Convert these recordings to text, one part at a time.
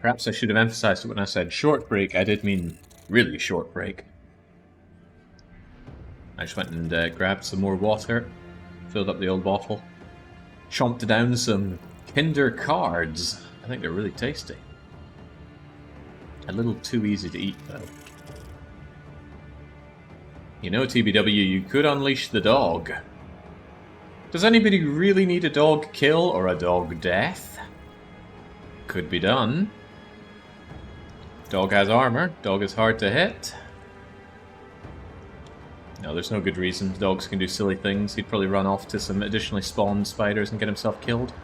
Perhaps I should have emphasized it when I said short break. I did mean really short break. I just went and grabbed some more water, filled up the old bottle, chomped down some Kinder cards. I think they're really tasty. A little too easy to eat, though. You know, TBW, you could unleash the dog. Does anybody really need a dog kill or a dog death? Could be done. Dog has armor. Dog is hard to hit. No, there's no good reason. Dogs can do silly things. He'd probably run off to some additionally spawned spiders and get himself killed.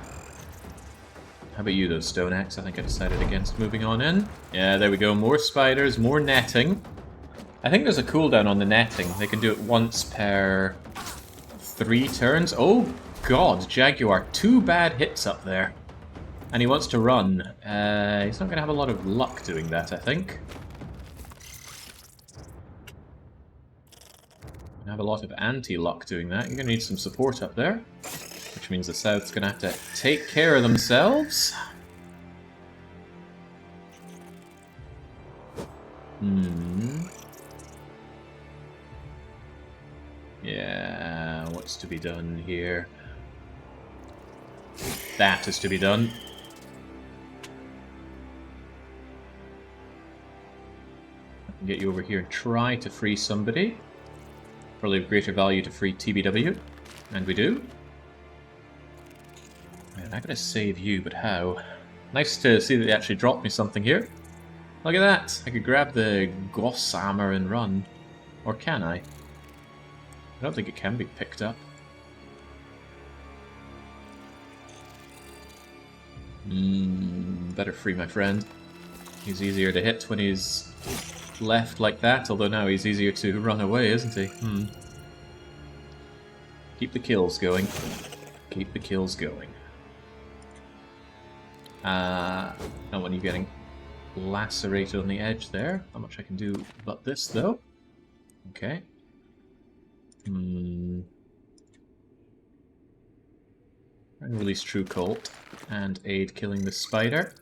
How about you, though, Stone Axe? I think I decided against moving on in. Yeah, there we go. More spiders, more netting. I think there's a cooldown on the netting. They can do it once per 3 turns. Oh, God, Jaguar. 2 bad hits up there. And he wants to run. He's not going to have a lot of luck doing that, I think. Gonna have a lot of anti-luck doing that. You're going to need some support up there. Which means the South's going to have to take care of themselves. Yeah, what's to be done here? That is to be done. I can get you over here and try to free somebody. Probably of greater value to free TBW. And we do. Man, I gotta save you, but how? Nice to see that they actually dropped me something here. Look at that! I could grab the Goss armor and run. Or can I? I don't think it can be picked up. Better free my friend. He's easier to hit when he's left like that, although now he's easier to run away, isn't he? Keep the kills going. Keep the kills going. Don't want you getting lacerated on the edge there. Not much I can do but this, though. Okay. And release True Cult and aid killing the spider.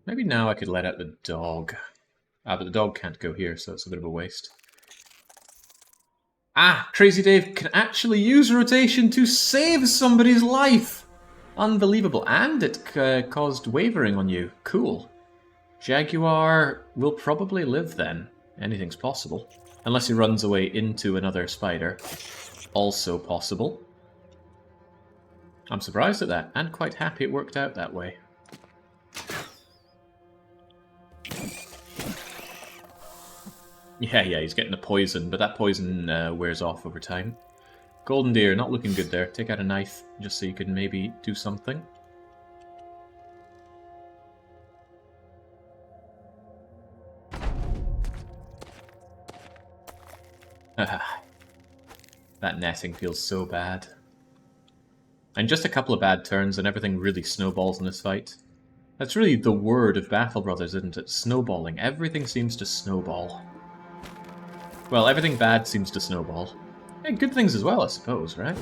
Maybe now I could let out the dog. But the dog can't go here, so it's a bit of a waste. Crazy Dave can actually use rotation to save somebody's life! Unbelievable. And it caused wavering on you. Cool. Jaguar will probably live then. Anything's possible. Unless he runs away into another spider. Also possible. I'm surprised at that, and quite happy it worked out that way. Yeah, he's getting the poison, but that poison wears off over time. Golden Deer, not looking good there. Take out a knife, just so you can maybe do something. That netting feels so bad. And just a couple of bad turns and everything really snowballs in this fight. That's really the word of Battle Brothers, isn't it? Snowballing. Everything seems to snowball. Well, everything bad seems to snowball. Yeah, good things as well, I suppose, right?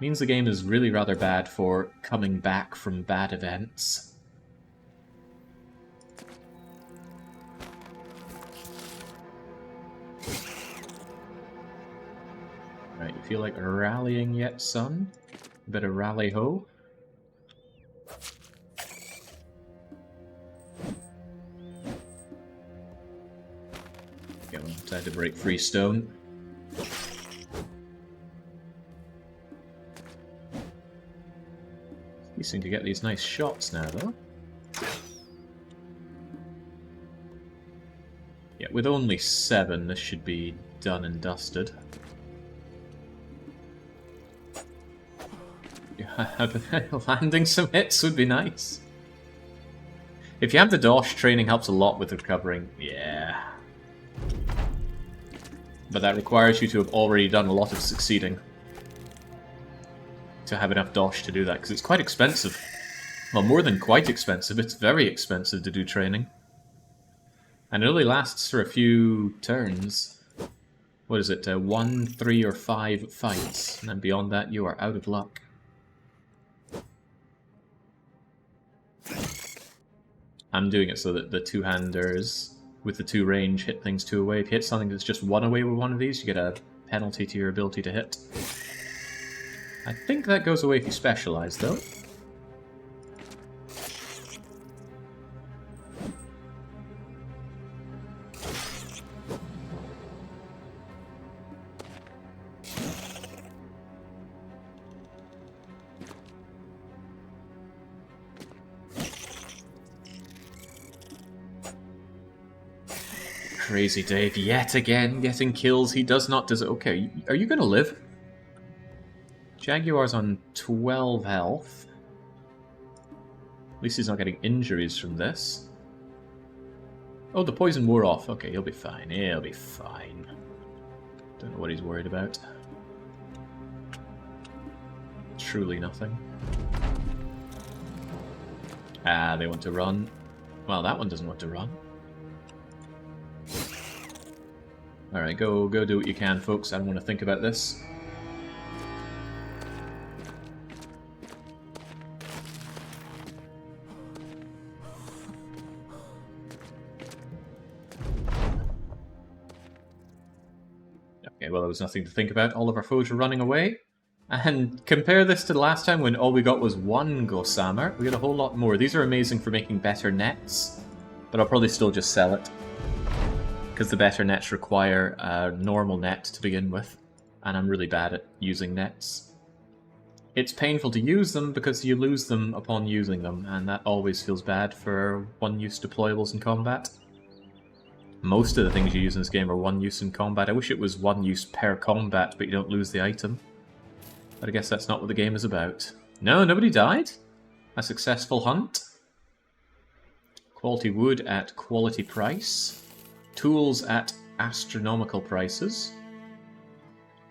Means the game is really rather bad for coming back from bad events. Right, you feel like rallying yet, son? A bit of rally-ho? Time to break free stone. You seem to get these nice shots now, though. Yeah, with only 7, this should be done and dusted. Landing some hits would be nice. If you have the dosh, training helps a lot with recovering. Yeah. But that requires you to have already done a lot of succeeding to have enough dosh to do that, because it's quite expensive. Well, more than quite expensive, it's very expensive to do training. And it only lasts for a few turns. What is it, 1, 3, or 5 fights, and then beyond that you are out of luck. I'm doing it so that the two-handers with the 2 range hit things 2 away. If you hit something that's just 1 away with one of these, you get a penalty to your ability to hit. I think that goes away if you specialize, though. Crazy Dave, yet again, getting kills. He does not deserve... Okay, are you going to live? Jaguar's on 12 health. At least he's not getting injuries from this. Oh, the poison wore off. Okay, he'll be fine. He'll be fine. Don't know what he's worried about. Truly nothing. Ah, they want to run. Well, that one doesn't want to run. Alright, go do what you can, folks. I don't want to think about this. Okay, well, there was nothing to think about. All of our foes were running away. And compare this to the last time when all we got was 1 Gossamer. We got a whole lot more. These are amazing for making better nets, but I'll probably still just sell it, because the better nets require a normal net to begin with, and I'm really bad at using nets. It's painful to use them because you lose them upon using them, and that always feels bad for one-use deployables in combat. Most of the things you use in this game are one-use in combat. I wish it was one-use per combat, but you don't lose the item. But I guess that's not what the game is about. No, nobody died? A successful hunt? Quality wood at quality price. Tools at astronomical prices.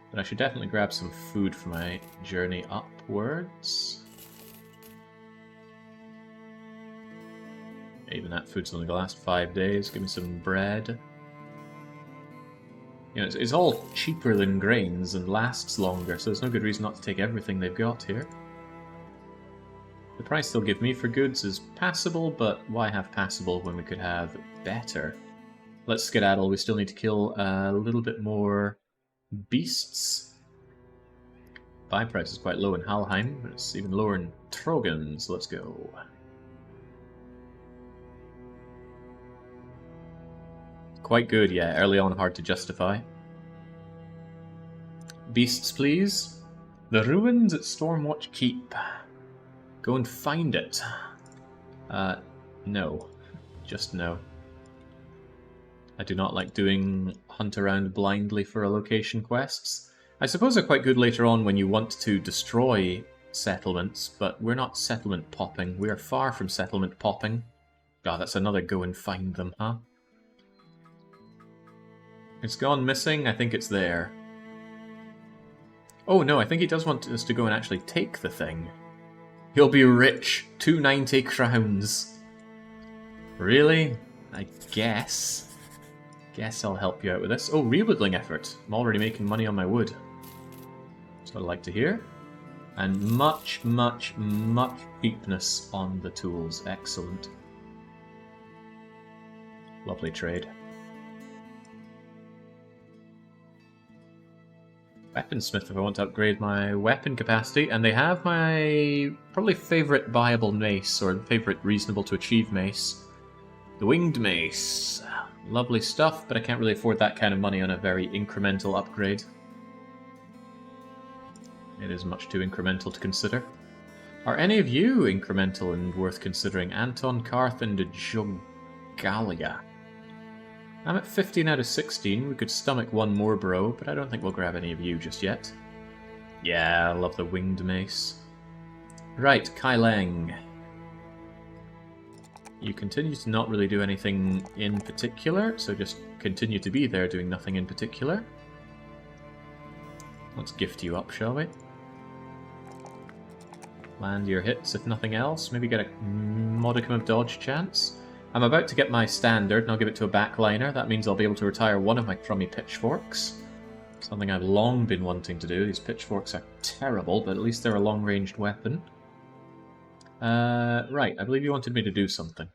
But I should definitely grab some food for my journey upwards. Even that food's only going to last 5 days. Give me some bread. You know, it's all cheaper than grains and lasts longer, so there's no good reason not to take everything they've got here. The price they'll give me for goods is passable, but why have passable when we could have better? Let's skedaddle. We still need to kill a little bit more beasts. Buy price is quite low in Halheim, but it's even lower in Trogan, so let's go. Quite good, yeah. Early on, hard to justify. Beasts, please. The ruins at Stormwatch Keep. Go and find it. No. Just no. I do not like doing hunt around blindly for a location quests. I suppose they're quite good later on when you want to destroy settlements, but we're not settlement popping. We are far from settlement popping. God, that's another go and find them, huh? It's gone missing. I think it's there. Oh no, I think he does want us to go and actually take the thing. He'll be rich. 290 crowns. Really? I guess. Guess I'll help you out with this. Oh, rewoodling effort. I'm already making money on my wood. That's what I like to hear. And much, much, much cheapness on the tools. Excellent. Lovely trade. Weaponsmith if I want to upgrade my weapon capacity, and they have my probably favourite viable mace, or favourite reasonable to achieve mace. The Winged Mace. Lovely stuff, but I can't really afford that kind of money on a very incremental upgrade. It is much too incremental to consider. Are any of you incremental and worth considering? Anton, Karth, and Jogalia. I'm at 15 out of 16. We could stomach one more bro, but I don't think we'll grab any of you just yet. Yeah, I love the Winged Mace. Right, Kai Leng. You continue to not really do anything in particular, so just continue to be there doing nothing in particular. Let's gift you up, shall we? Land your hits, if nothing else. Maybe get a modicum of dodge chance. I'm about to get my standard, and I'll give it to a backliner. That means I'll be able to retire one of my crummy pitchforks. Something I've long been wanting to do. These pitchforks are terrible, but at least they're a long-ranged weapon. Right, I believe you wanted me to do something.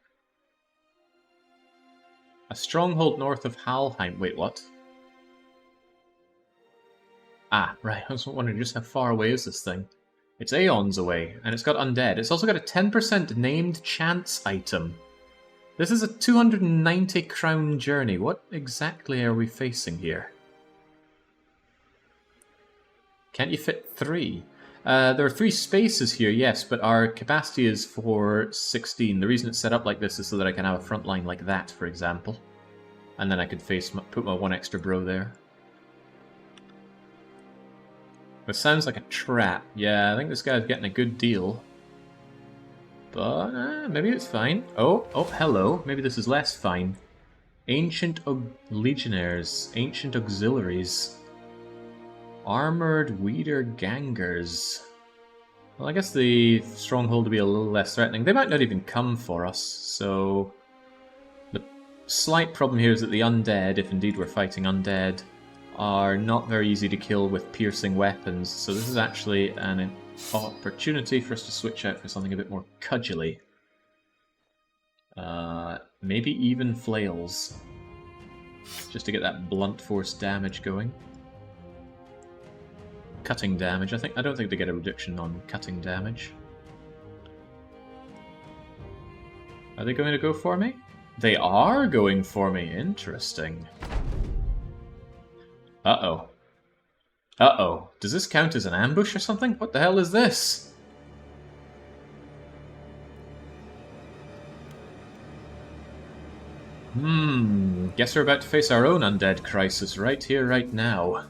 A stronghold north of Halheim. Wait, what? Ah, right. I was wondering just how far away is this thing? It's aeons away, and it's got undead. It's also got a 10% named chance item. This is a 290 crown journey. What exactly are we facing here? Can't you fit 3? There are 3 spaces here, yes, but our capacity is for 16. The reason it's set up like this is so that I can have a front line like that, for example. And then I could put my 1 extra bro there. It sounds like a trap. Yeah, I think this guy's getting a good deal. But maybe it's fine. Oh, hello. Maybe this is less fine. Ancient legionnaires. Ancient auxiliaries. Armored Weeder Gangers. Well, I guess the stronghold will be a little less threatening. They might not even come for us, so... The slight problem here is that the undead, if indeed we're fighting undead, are not very easy to kill with piercing weapons, so this is actually an opportunity for us to switch out for something a bit more cudgely. Maybe even flails. Just to get that blunt force damage going. Cutting damage. I don't think they get a reduction on cutting damage. Are they going to go for me? They are going for me. Interesting. Uh-oh. Uh-oh. Does this count as an ambush or something? What the hell is this? Guess we're about to face our own undead crisis right here, right now.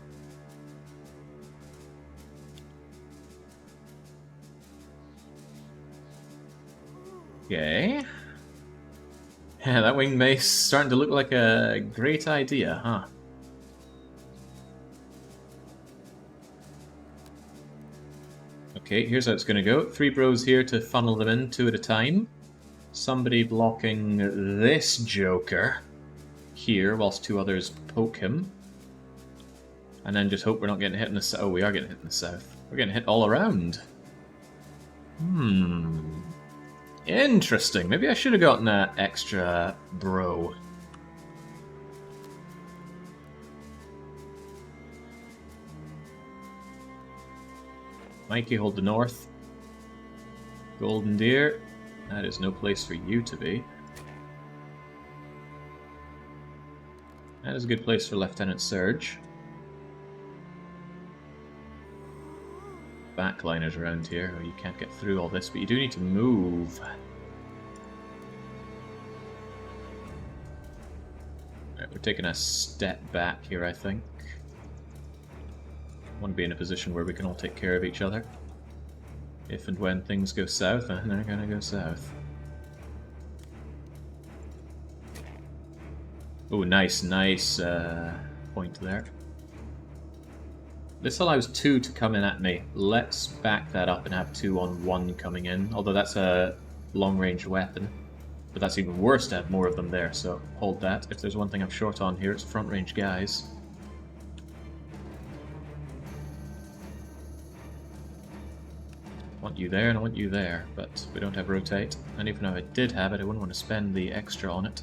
Okay. Yeah, that winged mace starting to look like a great idea, huh? Okay, here's how it's going to go. 3 bros here to funnel them in 2 at a time. Somebody blocking this joker here whilst 2 others poke him. And then just hope we're not getting hit in the south. Oh, we are getting hit in the south. We're getting hit all around. Interesting. Maybe I should have gotten that extra bro. Mikey, hold the north. Golden Deer. That is no place for you to be. That is a good place for Lieutenant Surge. Backliners around here. Oh, you can't get through all this, but you do need to move. Right, we're taking a step back here, I think. I want to be in a position where we can all take care of each other. If and when things go south, and they're gonna go south. Oh, nice point there. This allows 2 to come in at me. Let's back that up and have 2 on 1 coming in, although that's a long-range weapon. But that's even worse to have more of them there, so hold that. If there's one thing I'm short on here, it's front-range guys. I want you there and I want you there, but we don't have rotate. And even if I did have it, I wouldn't want to spend the extra on it.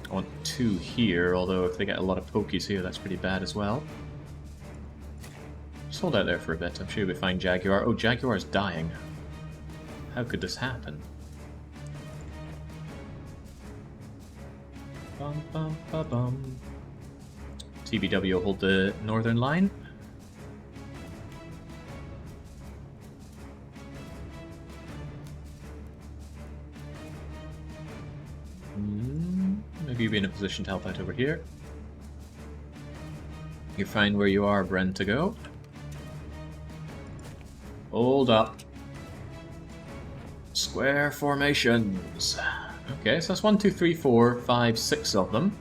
I want 2 here, although if they get a lot of pokies here, that's pretty bad as well. Just hold out there for a bit. I'm sure we find Jaguar. Oh, Jaguar's dying. How could this happen? Bum, bum, ba, bum. TBW will hold the northern line. Maybe you'll be in a position to help out over here. You're fine where you are, Bren, to go. Hold up. Square formations. Okay, so that's 1, 2, 3, 4, 5, 6 of them.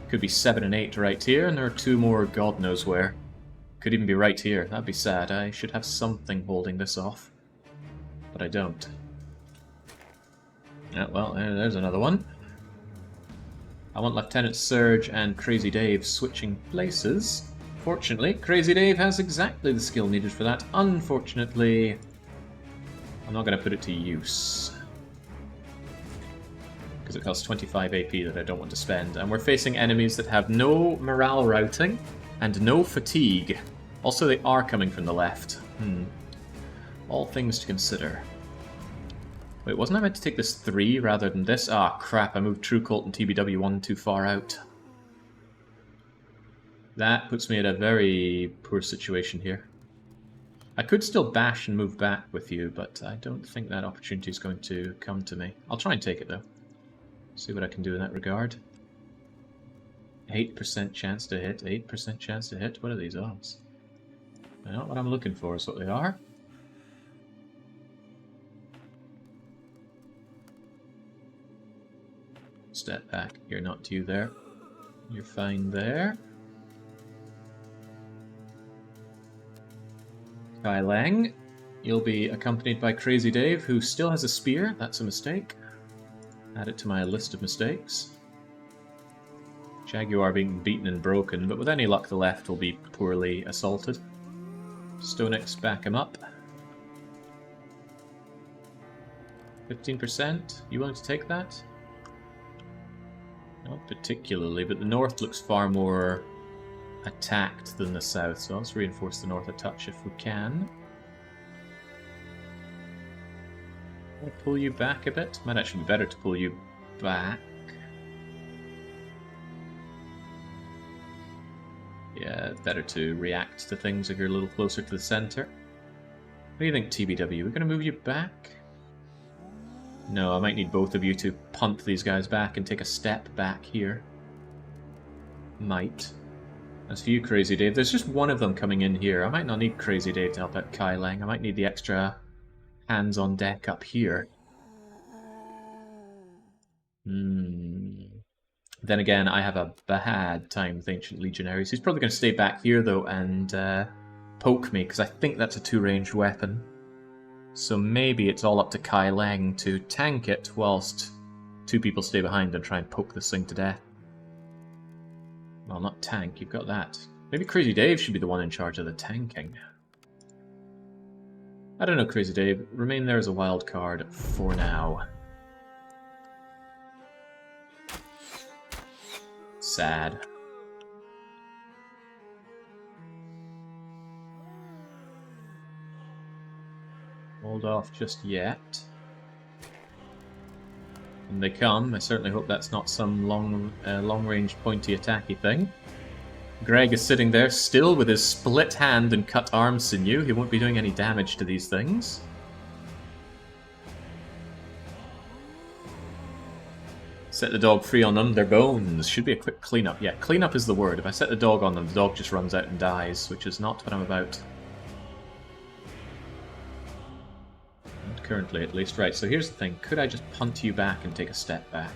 Could be 7 and 8 right here, and there are 2 more God knows where. Could even be right here. That'd be sad. I should have something holding this off. But I don't. Yeah, well, there's another one. I want Lieutenant Surge and Crazy Dave switching places. Fortunately, Crazy Dave has exactly the skill needed for that. Unfortunately, I'm not going to put it to use. because it costs 25 AP that I don't want to spend. And we're facing enemies that have no morale routing and no fatigue. Also, they are coming from the left. All things to consider. Wait, wasn't I meant to take this 3 rather than this? Ah, crap, I moved True Cult and TBW 1 too far out. That puts me in a very poor situation here. I could still bash and move back with you, but I don't think that opportunity is going to come to me. I'll try and take it, though. See what I can do in that regard. 8% chance to hit, 8% chance to hit. What are these odds? Well, what I'm looking for is what they are. Step back. You're not due there. You're fine there. Kai Lang, you'll be accompanied by Crazy Dave, who still has a spear. That's a mistake. Add it to my list of mistakes. Jaguar being beaten and broken, but with any luck the left will be poorly assaulted. Stonex, back him up. 15%? You willing to take that? Not particularly, but the north looks far more attacked than the south, so let's reinforce the north a touch if we can. I'll pull you back a bit. Might actually be better to pull you back. Yeah, better to react to things if you're a little closer to the center. What do you think, TBW? We're going to move you back? No, I might need both of you to punt these guys back and take a step back here. Might. As for you, Crazy Dave, there's just one of them coming in here. I might not need Crazy Dave to help out Kai Lang. I might need the extra hands on deck up here. Then again, I have a bad time with Ancient Legionaries. He's probably going to stay back here, though, and poke me, because I think that's a 2-ranged weapon. So maybe it's all up to Kai Lang to tank it, whilst 2 people stay behind and try and poke this thing to death. Well, not tank, you've got that. Maybe Crazy Dave should be the one in charge of the tanking. I don't know, Crazy Dave. Remain there as a wild card for now. Sad. Hold off just yet. And they come. I certainly hope that's not some long-range pointy attacky thing. Greg is sitting there still with his split hand and cut arm sinew. He won't be doing any damage to these things. Set the dog free on them. Their bones. Should be a quick cleanup. Yeah, cleanup is the word. If I set the dog on them, the dog just runs out and dies, which is not what I'm about. Not currently, at least. Right, so here's the thing. Could I just punt you back and take a step back?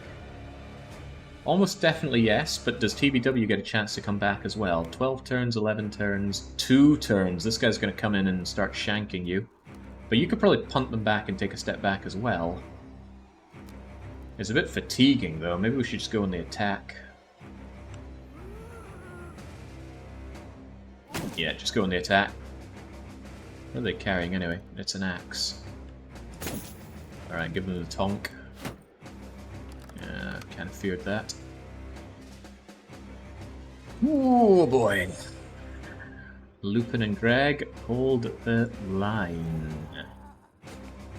Almost definitely yes, but does TBW get a chance to come back as well? 12 turns, 11 turns, 2 turns. This guy's going to come in and start shanking you. But you could probably punt them back and take a step back as well. It's a bit fatiguing, though. Maybe we should just go on the attack. Yeah, just go on the attack. What are they carrying anyway? It's an axe. Alright, give them the tonk. Yeah, kind of feared that. Oh boy. Lupin and Greg, hold the line.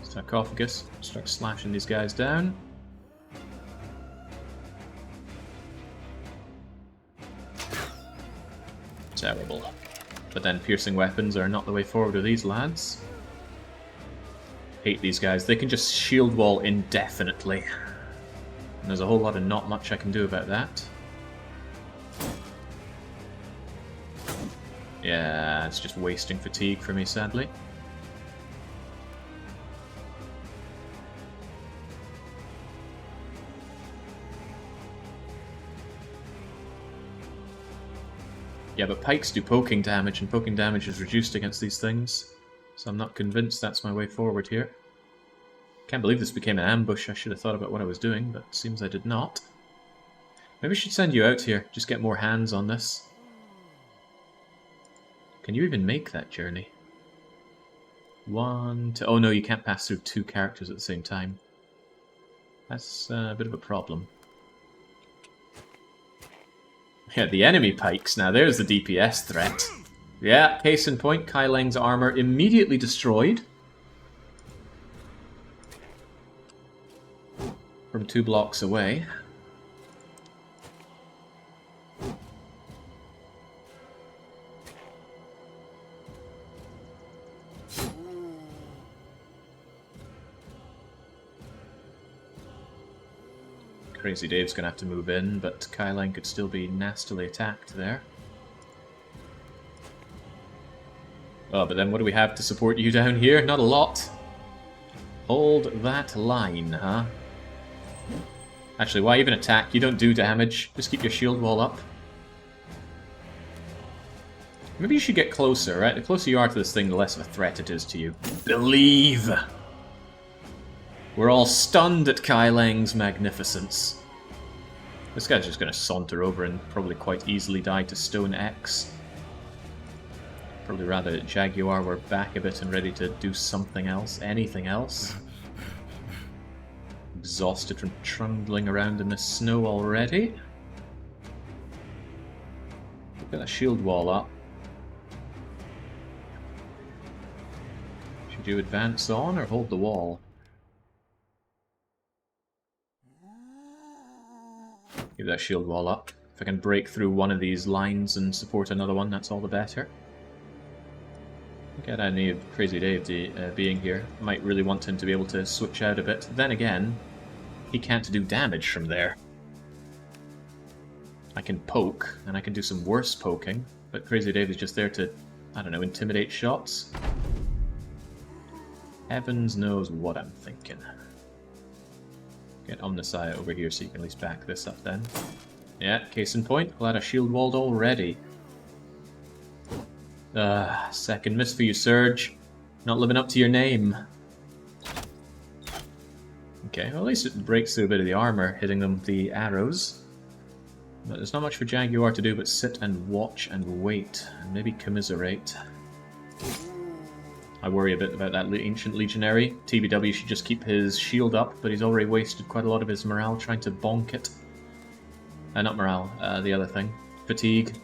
Sarcophagus, start slashing these guys down. Terrible. But then piercing weapons are not the way forward with these lads. Hate these guys. They can just shield wall indefinitely. And there's a whole lot of not much I can do about that. Yeah, it's just wasting fatigue for me, sadly. Yeah, but pikes do poking damage, and poking damage is reduced against these things. So I'm not convinced that's my way forward here. Can't believe this became an ambush. I should have thought about what I was doing, but it seems I did not. Maybe I should send you out here, just get more hands on this. Can you even make that journey? 1, 2... Oh no, you can't pass through 2 characters at the same time. That's a bit of a problem. Yeah, the enemy pikes. Now there's the DPS threat. Yeah, case in point, Kai Leng's armor immediately destroyed. From 2 blocks away. Crazy Dave's going to have to move in, but Kai Leng could still be nastily attacked there. Oh, but then what do we have to support you down here? Not a lot. Hold that line, huh? Actually, why even attack? You don't do damage. Just keep your shield wall up. Maybe you should get closer, right? The closer you are to this thing, the less of a threat it is to you. Believe! We're all stunned at Kai Leng's magnificence. This guy's just going to saunter over and probably quite easily die to Stone X. Probably rather that Jaguar were back a bit and ready to do something else, anything else. Exhausted from trundling around in the snow already. Get that shield wall up. Should you advance on or hold the wall? Give that shield wall up. If I can break through one of these lines and support another one, that's all the better. Get any of Crazy Dave being here. Might really want him to be able to switch out a bit. Then again, he can't do damage from there. I can poke, and I can do some worse poking, but Crazy Dave is just there to, I don't know, intimidate shots. Heavens knows what I'm thinking. Get Omnisci over here so you can at least back this up then. Yeah, case in point, we'll add a shield walled already. Second miss for you, Surge. Not living up to your name. Okay, well at least it breaks through a bit of the armor, hitting them with the arrows. But there's not much for Jaguar to do but sit and watch and wait, and maybe commiserate. I worry a bit about that Ancient Legionary. TBW should just keep his shield up, but he's already wasted quite a lot of his morale trying to bonk it. Not morale, the other thing. Fatigue.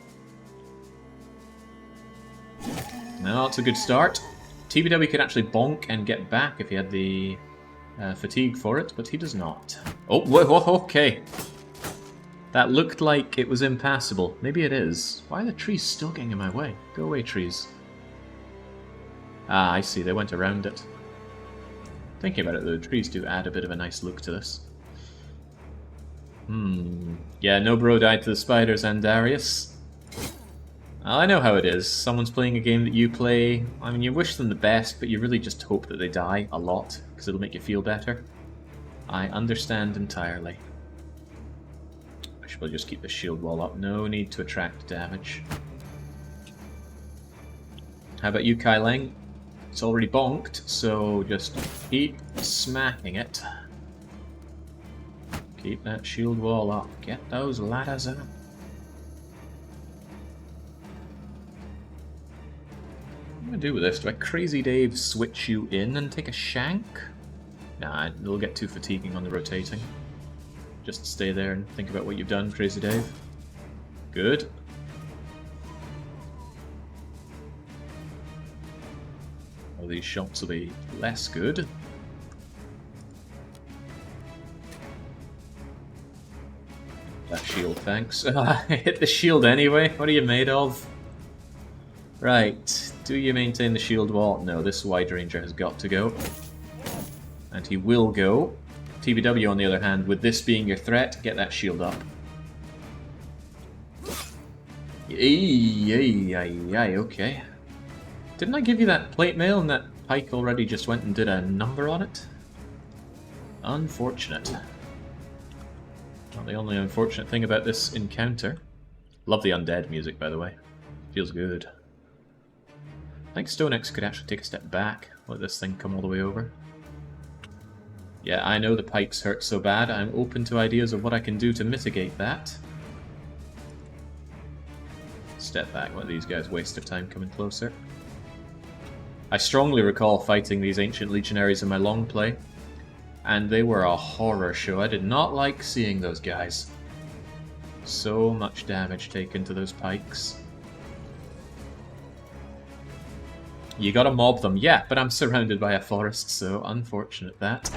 No, it's a good start. TBW could actually bonk and get back if he had the fatigue for it, but he does not. Oh, whoa, okay. That looked like it was impassable. Maybe it is. Why are the trees still getting in my way? Go away, trees. Ah, I see. They went around it. Thinking about it, though, the trees do add a bit of a nice look to this. Yeah, no bro died to the spiders, and Darius. Well, I know how it is. Someone's playing a game that you play. I mean, you wish them the best, but you really just hope that they die a lot, because it'll make you feel better. I understand entirely. I should probably just keep the shield wall up. No need to attract damage. How about you, Kai Leng? It's already bonked, so just keep smacking it. Keep that shield wall up. Get those ladders up. What do I do with this? Do I Crazy Dave switch you in and take a shank? Nah, it'll get too fatiguing on the rotating. Just stay there and think about what you've done, Crazy Dave. Good. Well, these shots will be less good. That shield, thanks. I hit the shield anyway. What are you made of? Right. Do you maintain the shield wall? No, this wide ranger has got to go. And he will go. TBW, on the other hand, with this being your threat, get that shield up. Okay. Didn't I give you that plate mail and that pike already just went and did a number on it? Unfortunate. Not the only unfortunate thing about this encounter. Love the Undead music, by the way. Feels good. I think Stone X could actually take a step back, let this thing come all the way over. Yeah, I know the pikes hurt so bad, I'm open to ideas of what I can do to mitigate that. Step back, let these guys waste their time coming closer. I strongly recall fighting these Ancient Legionaries in my long play. And they were a horror show. I did not like seeing those guys. So much damage taken to those pikes. You gotta mob them. Yeah, but I'm surrounded by a forest, so unfortunate that.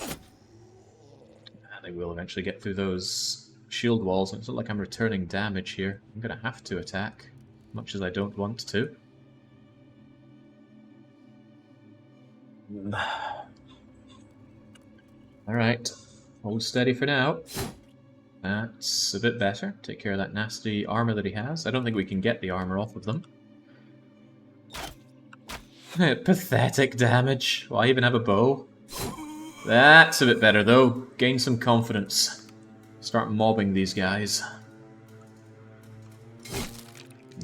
I think we'll eventually get through those shield walls. It's not like I'm returning damage here. I'm gonna have to attack, much as I don't want to. Alright, hold steady for now. That's a bit better. Take care of that nasty armor that he has. I don't think we can get the armor off of them. Pathetic damage. Well, I even have a bow. That's a bit better though. Gain some confidence. Start mobbing these guys.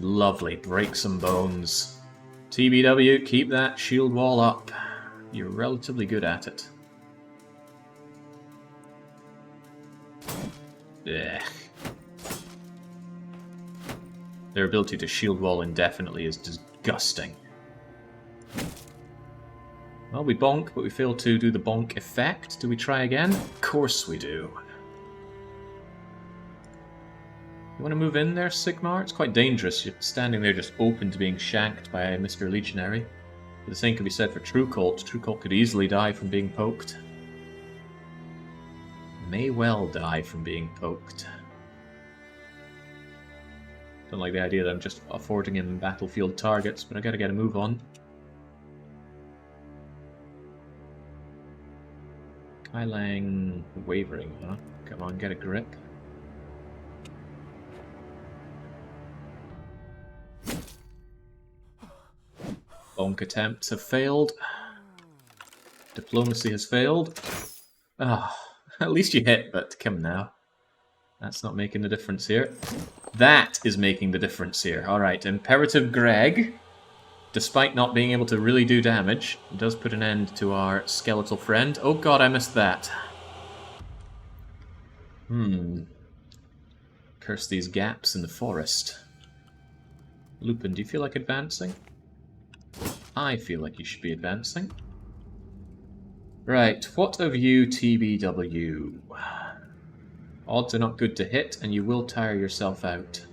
Lovely. Break some bones. TBW, keep that shield wall up. You're relatively good at it. Ugh. Their ability to shield wall indefinitely is disgusting. Well, we bonk, but we fail to do the bonk effect. Do we try again? Of course we do. You want to move in there, Sigmar? It's quite dangerous. You're standing there just open to being shanked by Mr. Legionary. But the same could be said for True Cult. True Cult could easily die from being poked. May well die from being poked. Don't like the idea that I'm just affording him battlefield targets, but I gotta get a move on. Kailang wavering, huh? Come on, get a grip. Bonk attempts have failed. Diplomacy has failed. Ah, at least you hit, but come now. That's not making the difference here. That is making the difference here. Alright, Imperative Greg, despite not being able to really do damage, does put an end to our skeletal friend. Oh god, I missed that. Curse these gaps in the forest. Lupin, do you feel like advancing? I feel like you should be advancing. Right, what of you, TBW? Odds are not good to hit, and you will tire yourself out.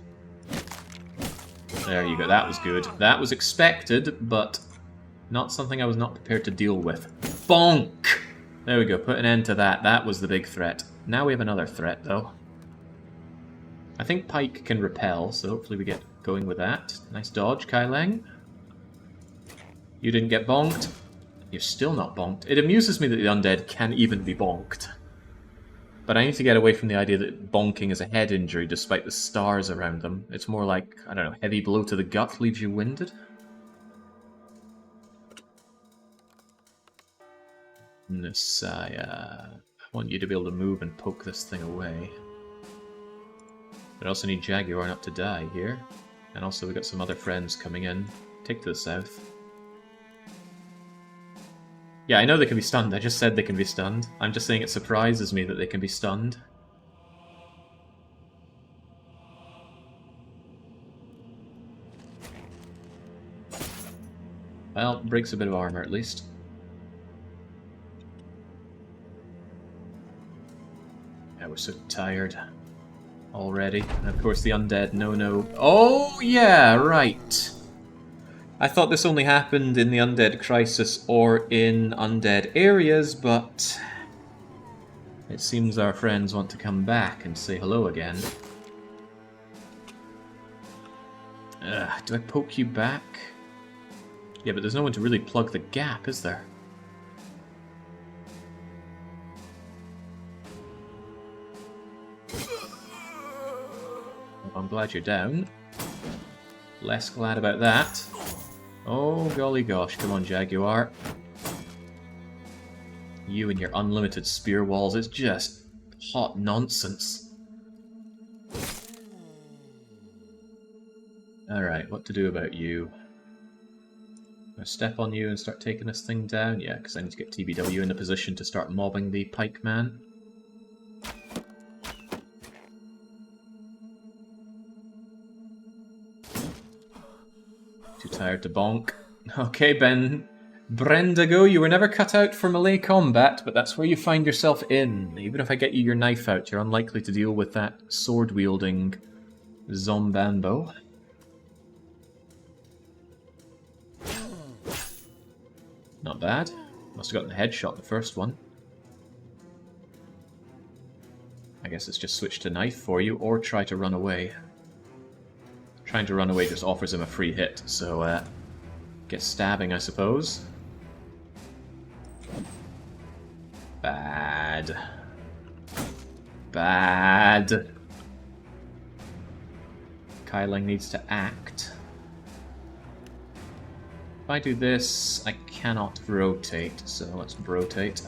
There you go, that was good. That was expected, but not something I was not prepared to deal with. Bonk! There we go, put an end to that. That was the big threat. Now we have another threat, though. I think Pike can repel, so hopefully we get going with that. Nice dodge, Kailang. You didn't get bonked. You're still not bonked. It amuses me that the undead can even be bonked. But I need to get away from the idea that bonking is a head injury despite the stars around them. It's more like, I don't know, heavy blow to the gut leaves you winded? Messiah. I want you to be able to move and poke this thing away. But I also need Jaguar not to die here. And also we got some other friends coming in. Take to the south. Yeah, I know they can be stunned. I just said they can be stunned. I'm just saying it surprises me that they can be stunned. Well, breaks a bit of armor at least. Yeah, we're so tired already. And of course the undead, no. Oh, yeah, right. I thought this only happened in the Undead Crisis or in undead areas, but it seems our friends want to come back and say hello again. Do I poke you back? Yeah, but there's no one to really plug the gap, is there? Well, I'm glad you're down. Less glad about that. Oh, golly gosh. Come on, Jaguar. You and your unlimited spear walls. It's just hot nonsense. Alright, what to do about you? I step on you and start taking this thing down? Yeah, because I need to get TBW in a position to start mobbing the pike man. Too tired to bonk. Okay, Ben. Brendigo, you were never cut out for melee combat, but that's where you find yourself in. Even if I get you your knife out, you're unlikely to deal with that sword-wielding zombambo. Not bad. Must have gotten a headshot the first one. I guess it's just switch to knife for you, or try to run away. Trying to run away just offers him a free hit, so get stabbing, I suppose. Bad. Bad. Kyling needs to act. If I do this, I cannot rotate, so let's rotate.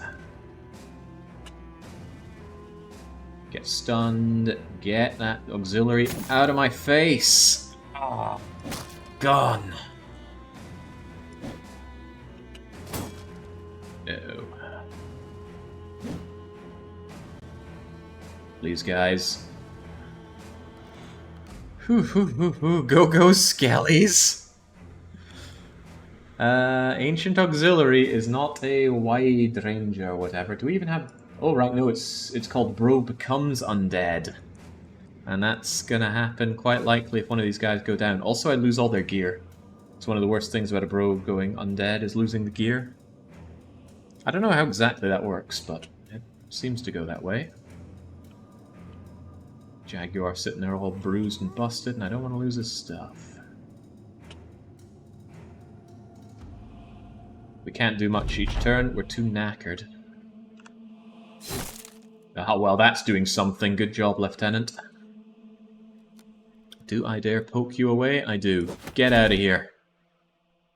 Get stunned. Get that auxiliary out of my face! Oh, gone! No. Please, guys. Go Skellies! Ancient Auxiliary is not a wide range or whatever. Do we even have... Oh, right, no, it's called Bro Becomes Undead. And that's gonna happen quite likely if one of these guys go down. Also, I lose all their gear. It's one of the worst things about a bro going undead, is losing the gear. I don't know how exactly that works, but it seems to go that way. Jaguar sitting there all bruised and busted, and I don't want to lose his stuff. We can't do much each turn, we're too knackered. Oh, well, that's doing something. Good job, Lieutenant. Do I dare poke you away? I do. Get out of here.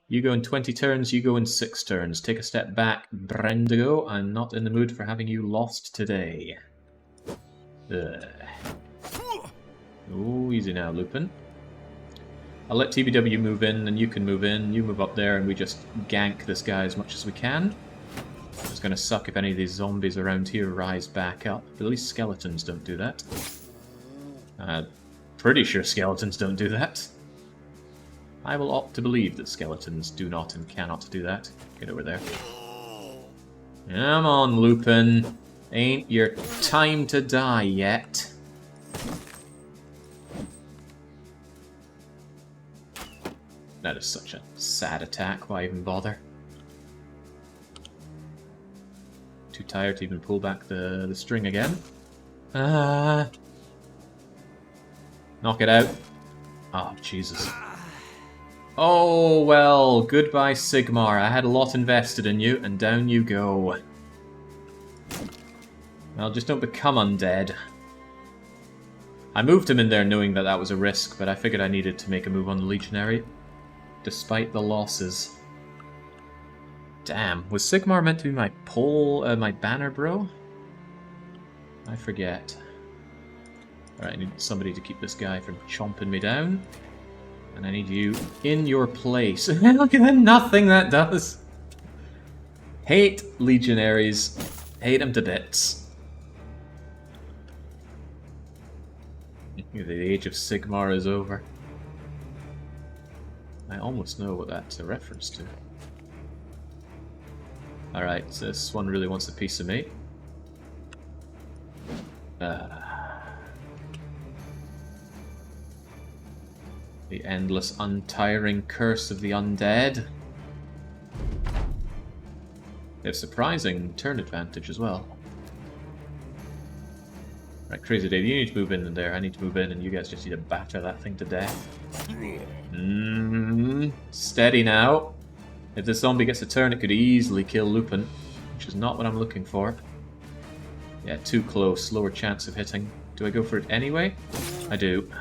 You go in 20 turns, you go in 6 turns. Take a step back, Brendigo. I'm not in the mood for having you lost today. Ugh. Oh, easy now, Lupin. I'll let TBW move in, and you can move in. You move up there, and we just gank this guy as much as we can. It's going to suck if any of these zombies around here rise back up. But at least skeletons don't do that. Pretty sure skeletons don't do that. I will opt to believe that skeletons do not and cannot do that. Get over there. Come on, Lupin. Ain't your time to die yet. That is such a sad attack. Why even bother? Too tired to even pull back the string again. Knock it out. Oh, Jesus. Oh, well, goodbye, Sigmar. I had a lot invested in you, and down you go. Well, just don't become undead. I moved him in there knowing that that was a risk, but I figured I needed to make a move on the Legionary, despite the losses. Damn, was Sigmar meant to be my my banner bro? I forget. Alright, I need somebody to keep this guy from chomping me down. And I need you in your place. Look at the nothing that does! Hate Legionaries. Hate them to bits. The age of Sigmar is over. I almost know what that's a reference to. Alright, so this one really wants a piece of me. The endless, untiring curse of the undead. They have surprising turn advantage as well. Right, Crazy Dave, you need to move in there, I need to move in, and you guys just need to batter that thing to death. Steady now. If this zombie gets a turn, it could easily kill Lupin, which is not what I'm looking for. Yeah, too close, lower chance of hitting. Do I go for it anyway? I do.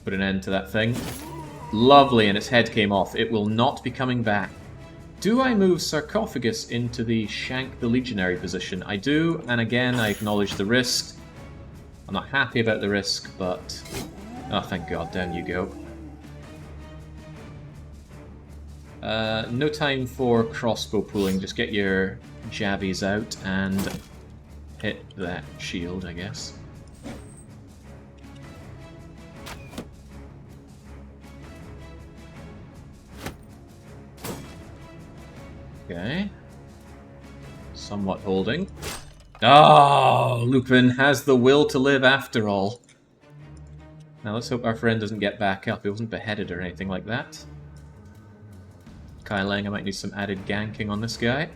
Put an end to that thing. Lovely, and its head came off. It will not be coming back. Do I move Sarcophagus into the Shank the Legionary position? I do, and again, I acknowledge the risk. I'm not happy about the risk, but... oh, thank God, down you go. No time for crossbow pulling, just get your jabbies out and hit that shield, I guess. Okay. Somewhat holding. Oh, Lupin has the will to live after all. Now let's hope our friend doesn't get back up. He wasn't beheaded or anything like that. Kai Lang, I might need some added ganking on this guy.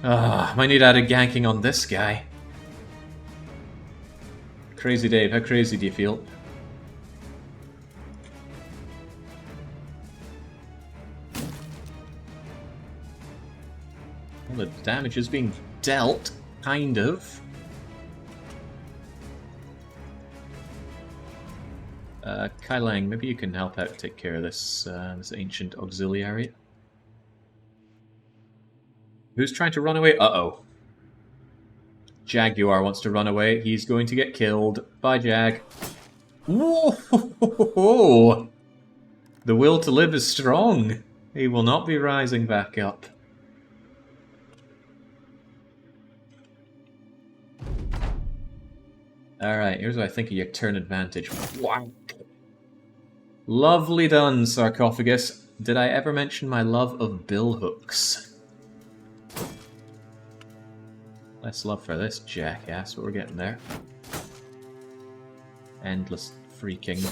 Ah, might need added ganking on this guy. Crazy Dave, how crazy do you feel? Well, the damage is being dealt, kind of. Kai Lang, maybe you can help out take care of this this ancient auxiliary. Who's trying to run away? Uh-oh. Jaguar wants to run away. He's going to get killed. Bye, Jag. Whoa! The will to live is strong. He will not be rising back up. Alright, here's what I think of your turn advantage. Wow. Lovely done, Sarcophagus. Did I ever mention my love of billhooks? Less love for this jackass, but we're getting there. Endless freaking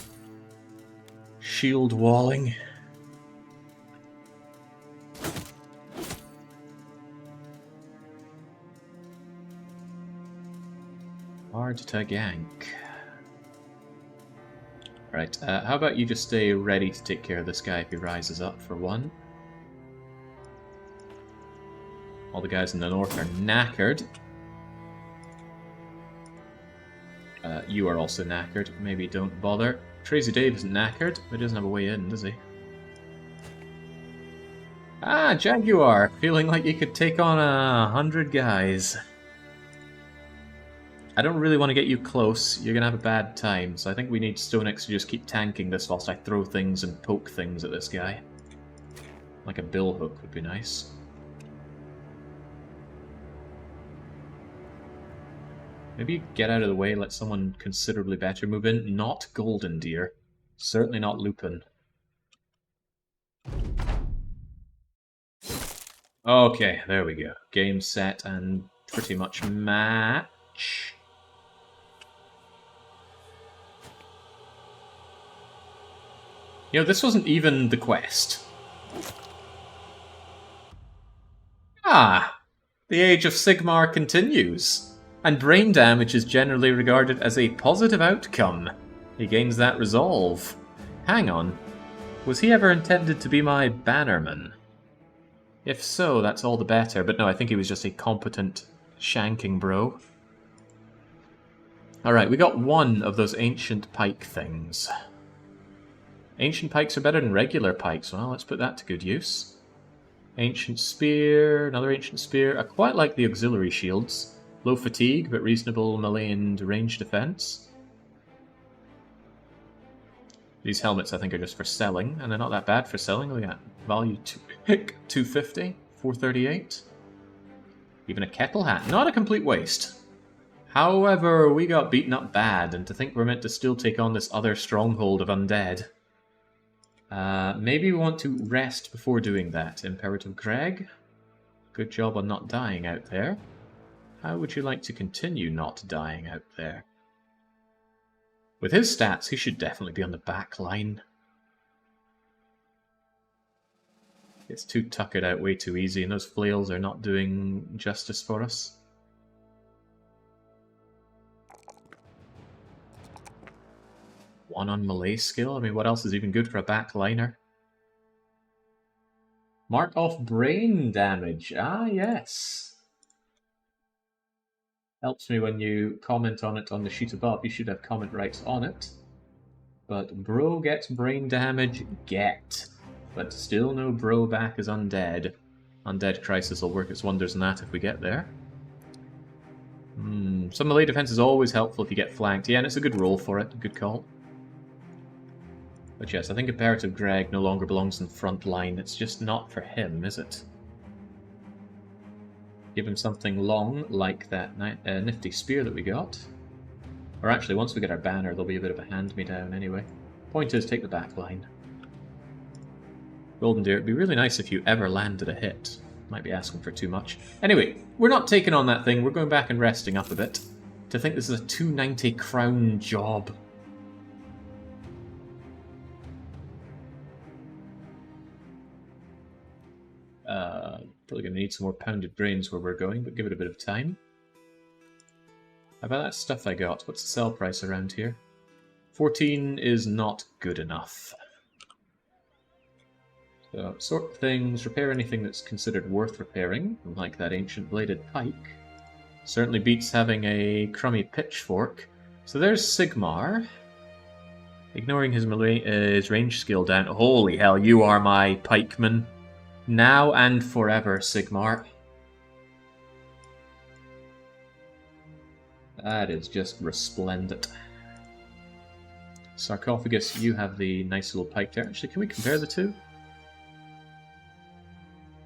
shield walling. Hard to gank. Right, how about you just stay ready to take care of this guy if he rises up for one. All the guys in the north are knackered. You are also knackered. Maybe don't bother. Crazy Dave isn't knackered, but he doesn't have a way in, does he? Ah, Jaguar! Feeling like you could take on 100 guys. I don't really want to get you close. You're going to have a bad time, so I think we need StoneX to just keep tanking this whilst I throw things and poke things at this guy. Like a bill hook would be nice. Maybe get out of the way, let someone considerably better move in. Not Golden Deer. Certainly not Lupin. Okay, there we go. Game set and pretty much match. You know, this wasn't even the quest. Ah! The Age of Sigmar continues. And brain damage is generally regarded as a positive outcome. He gains that resolve. Hang on. Was he ever intended to be my bannerman? If so, that's all the better. But no, I think he was just a competent shanking bro. Alright, we got one of those ancient pike things. Ancient pikes are better than regular pikes. Well, let's put that to good use. Ancient spear, another ancient spear. I quite like the auxiliary shields. Low fatigue, but reasonable melee and range defense. These helmets, I think, are just for selling, and they're not that bad for selling. Look at that. Value 250, 438. Even a kettle hat. Not a complete waste. However, we got beaten up bad, and to think we're meant to still take on this other stronghold of undead. Maybe we want to rest before doing that. Imperative Greg. Good job on not dying out there. How would you like to continue not dying out there? With his stats, he should definitely be on the back line. Gets too tuckered out way too easy, and those flails are not doing justice for us. One on melee skill? I mean, what else is even good for a backliner? Mark off brain damage. Ah, yes. Helps me when you comment on it on the sheet above. You should have comment rights on it. But bro gets brain damage, get. But still no bro back as undead. Undead Crisis will work its wonders in that if we get there. Some melee defense is always helpful if you get flanked. Yeah, and it's a good roll for it. Good call. But yes, I think Imperative Greg no longer belongs in the front line. It's just not for him, is it? Give him something long, like that nifty spear that we got. Or actually, once we get our banner, there'll be a bit of a hand-me-down anyway. Point is, take the back line. Golden Deer, it'd be really nice if you ever landed a hit. Might be asking for too much. Anyway, we're not taking on that thing. We're going back and resting up a bit. To think this is a 290 crown job. Probably going to need some more pounded grains where we're going, but give it a bit of time. How about that stuff I got? What's the sell price around here? 14 is not good enough. So, sort things, repair anything that's considered worth repairing, like that ancient bladed pike. Certainly beats having a crummy pitchfork. So there's Sigmar. Ignoring his range skill down. Holy hell, you are my pikeman. Now and forever, Sigmar. That is just resplendent. Sarcophagus, you have the nice little pike there. Actually, can we compare the two?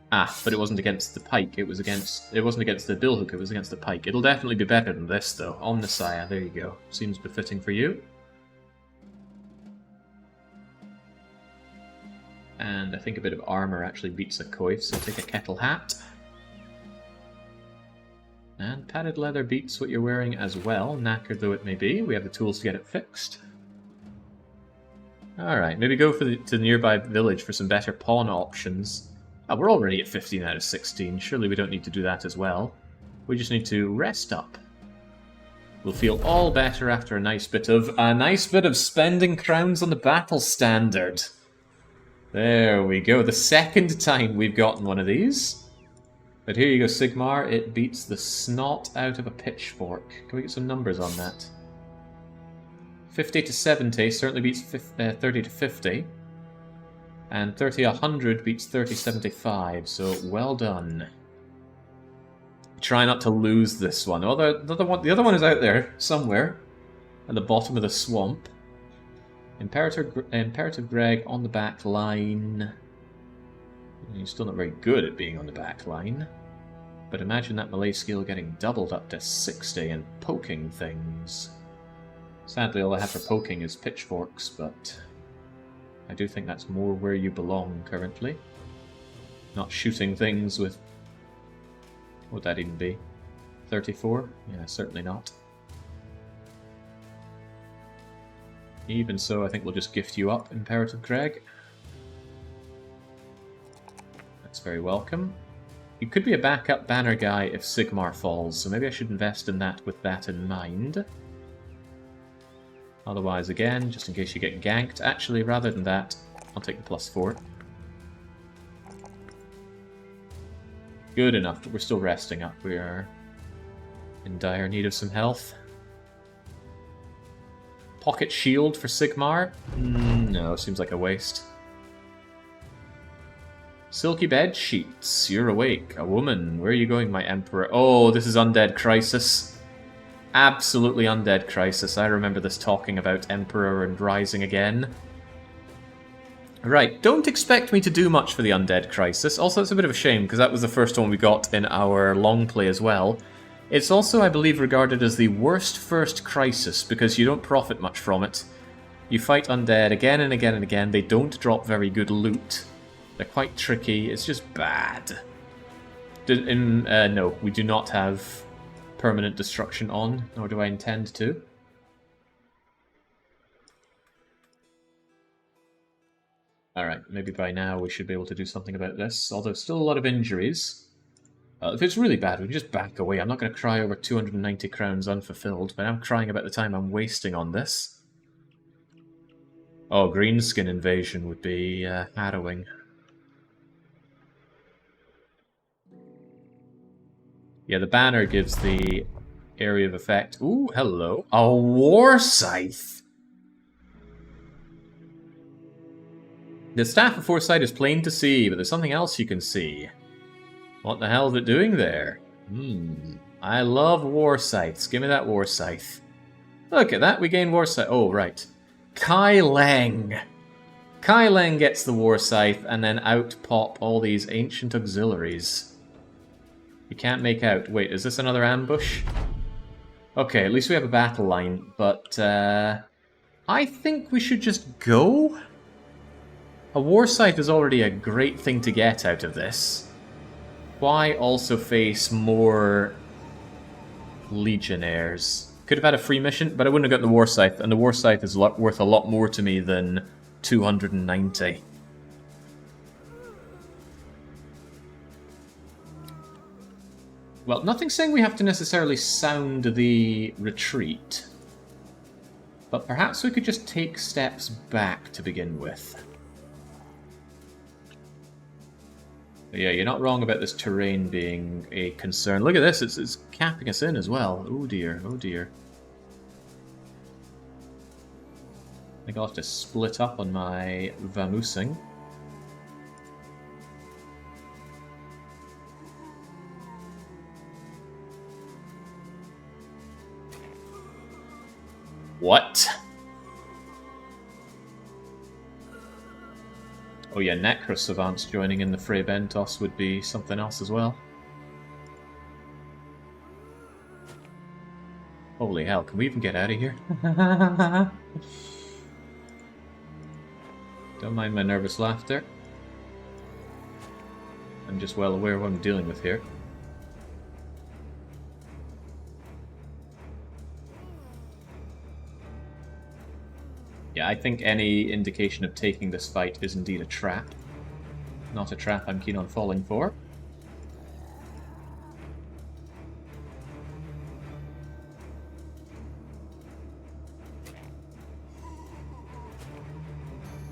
Ah, but it wasn't against the pike. It wasn't against the billhook, it was against the pike. It'll definitely be better than this, though. Omnissiah, there you go. Seems befitting for you. And I think a bit of armor actually beats a coif, so take a kettle hat. And padded leather beats what you're wearing as well, knackered though it may be. We have the tools to get it fixed. Alright, maybe go to the nearby village for some better pawn options. Oh, we're already at 15 out of 16. Surely we don't need to do that as well. We just need to rest up. We'll feel all better after a nice bit of spending crowns on the battle standard. There we go. The second time we've gotten one of these. But here you go, Sigmar. It beats the snot out of a pitchfork. Can we get some numbers on that? 50 to 70 certainly beats 30 to 50. And 30-100 beats 30-75, so well done. Try not to lose this one. Oh, the other one is out there, somewhere. At the bottom of the swamp. Imperative Greg on the back line. He's still not very good at being on the back line. But imagine that melee skill getting doubled up to 60 and poking things. Sadly, all I have for poking is pitchforks, but I do think that's more where you belong currently. Not shooting things with... what would that even be? 34? Yeah, certainly not. Even so, I think we'll just gift you up, Imperative Greg. That's very welcome. You could be a backup banner guy if Sigmar falls, so maybe I should invest in that with that in mind. Otherwise, again, just in case you get ganked. Actually, rather than that, I'll take the +4. Good enough. We're still resting up. We are in dire need of some health. Pocket shield for Sigmar? No, seems like a waste. Silky bed sheets. You're awake. A woman. Where are you going, my emperor? Oh, this is Undead Crisis. Absolutely Undead Crisis. I remember this talking about Emperor and Rising again. Right, don't expect me to do much for the Undead Crisis. Also, it's a bit of a shame, because that was the first one we got in our long play as well. It's also, I believe, regarded as the worst first crisis, because you don't profit much from it. You fight undead again and again and again. They don't drop very good loot. They're quite tricky. It's just bad. No, we do not have permanent destruction on, nor do I intend to. Alright, maybe by now we should be able to do something about this, although still a lot of injuries. If it's really bad, we can just back away. I'm not going to cry over 290 crowns unfulfilled, but I'm crying about the time I'm wasting on this. Oh, greenskin invasion would be harrowing. Yeah, the banner gives the area of effect. Ooh, hello. A war scythe! The Staff of Foresight is plain to see, but there's something else you can see. What the hell is it doing there? I love war scythes. Give me that war scythe. Look at that, we gain war scythe. Oh, right. Kai Leng. Kai Leng gets the war scythe, and then out pop all these ancient auxiliaries. You can't make out. Wait, is this another ambush? Okay, at least we have a battle line, but I think we should just go. A war scythe is already a great thing to get out of this. Why also face more legionnaires? Could have had a free mission, but I wouldn't have got the war scythe, and the war scythe is worth a lot more to me than 290. Well, nothing's saying we have to necessarily sound the retreat, but perhaps we could just take steps back to begin with. But yeah, you're not wrong about this terrain being a concern. Look at this, it's capping us in as well. Oh dear, oh dear. I think I'll have to split up on my vamoosing. What? Oh yeah, Necro Savants joining in the Fray Bentos would be something else as well. Holy hell, can we even get out of here? Don't mind my nervous laughter. I'm just well aware of what I'm dealing with here. Yeah, I think any indication of taking this fight is indeed a trap. Not a trap I'm keen on falling for.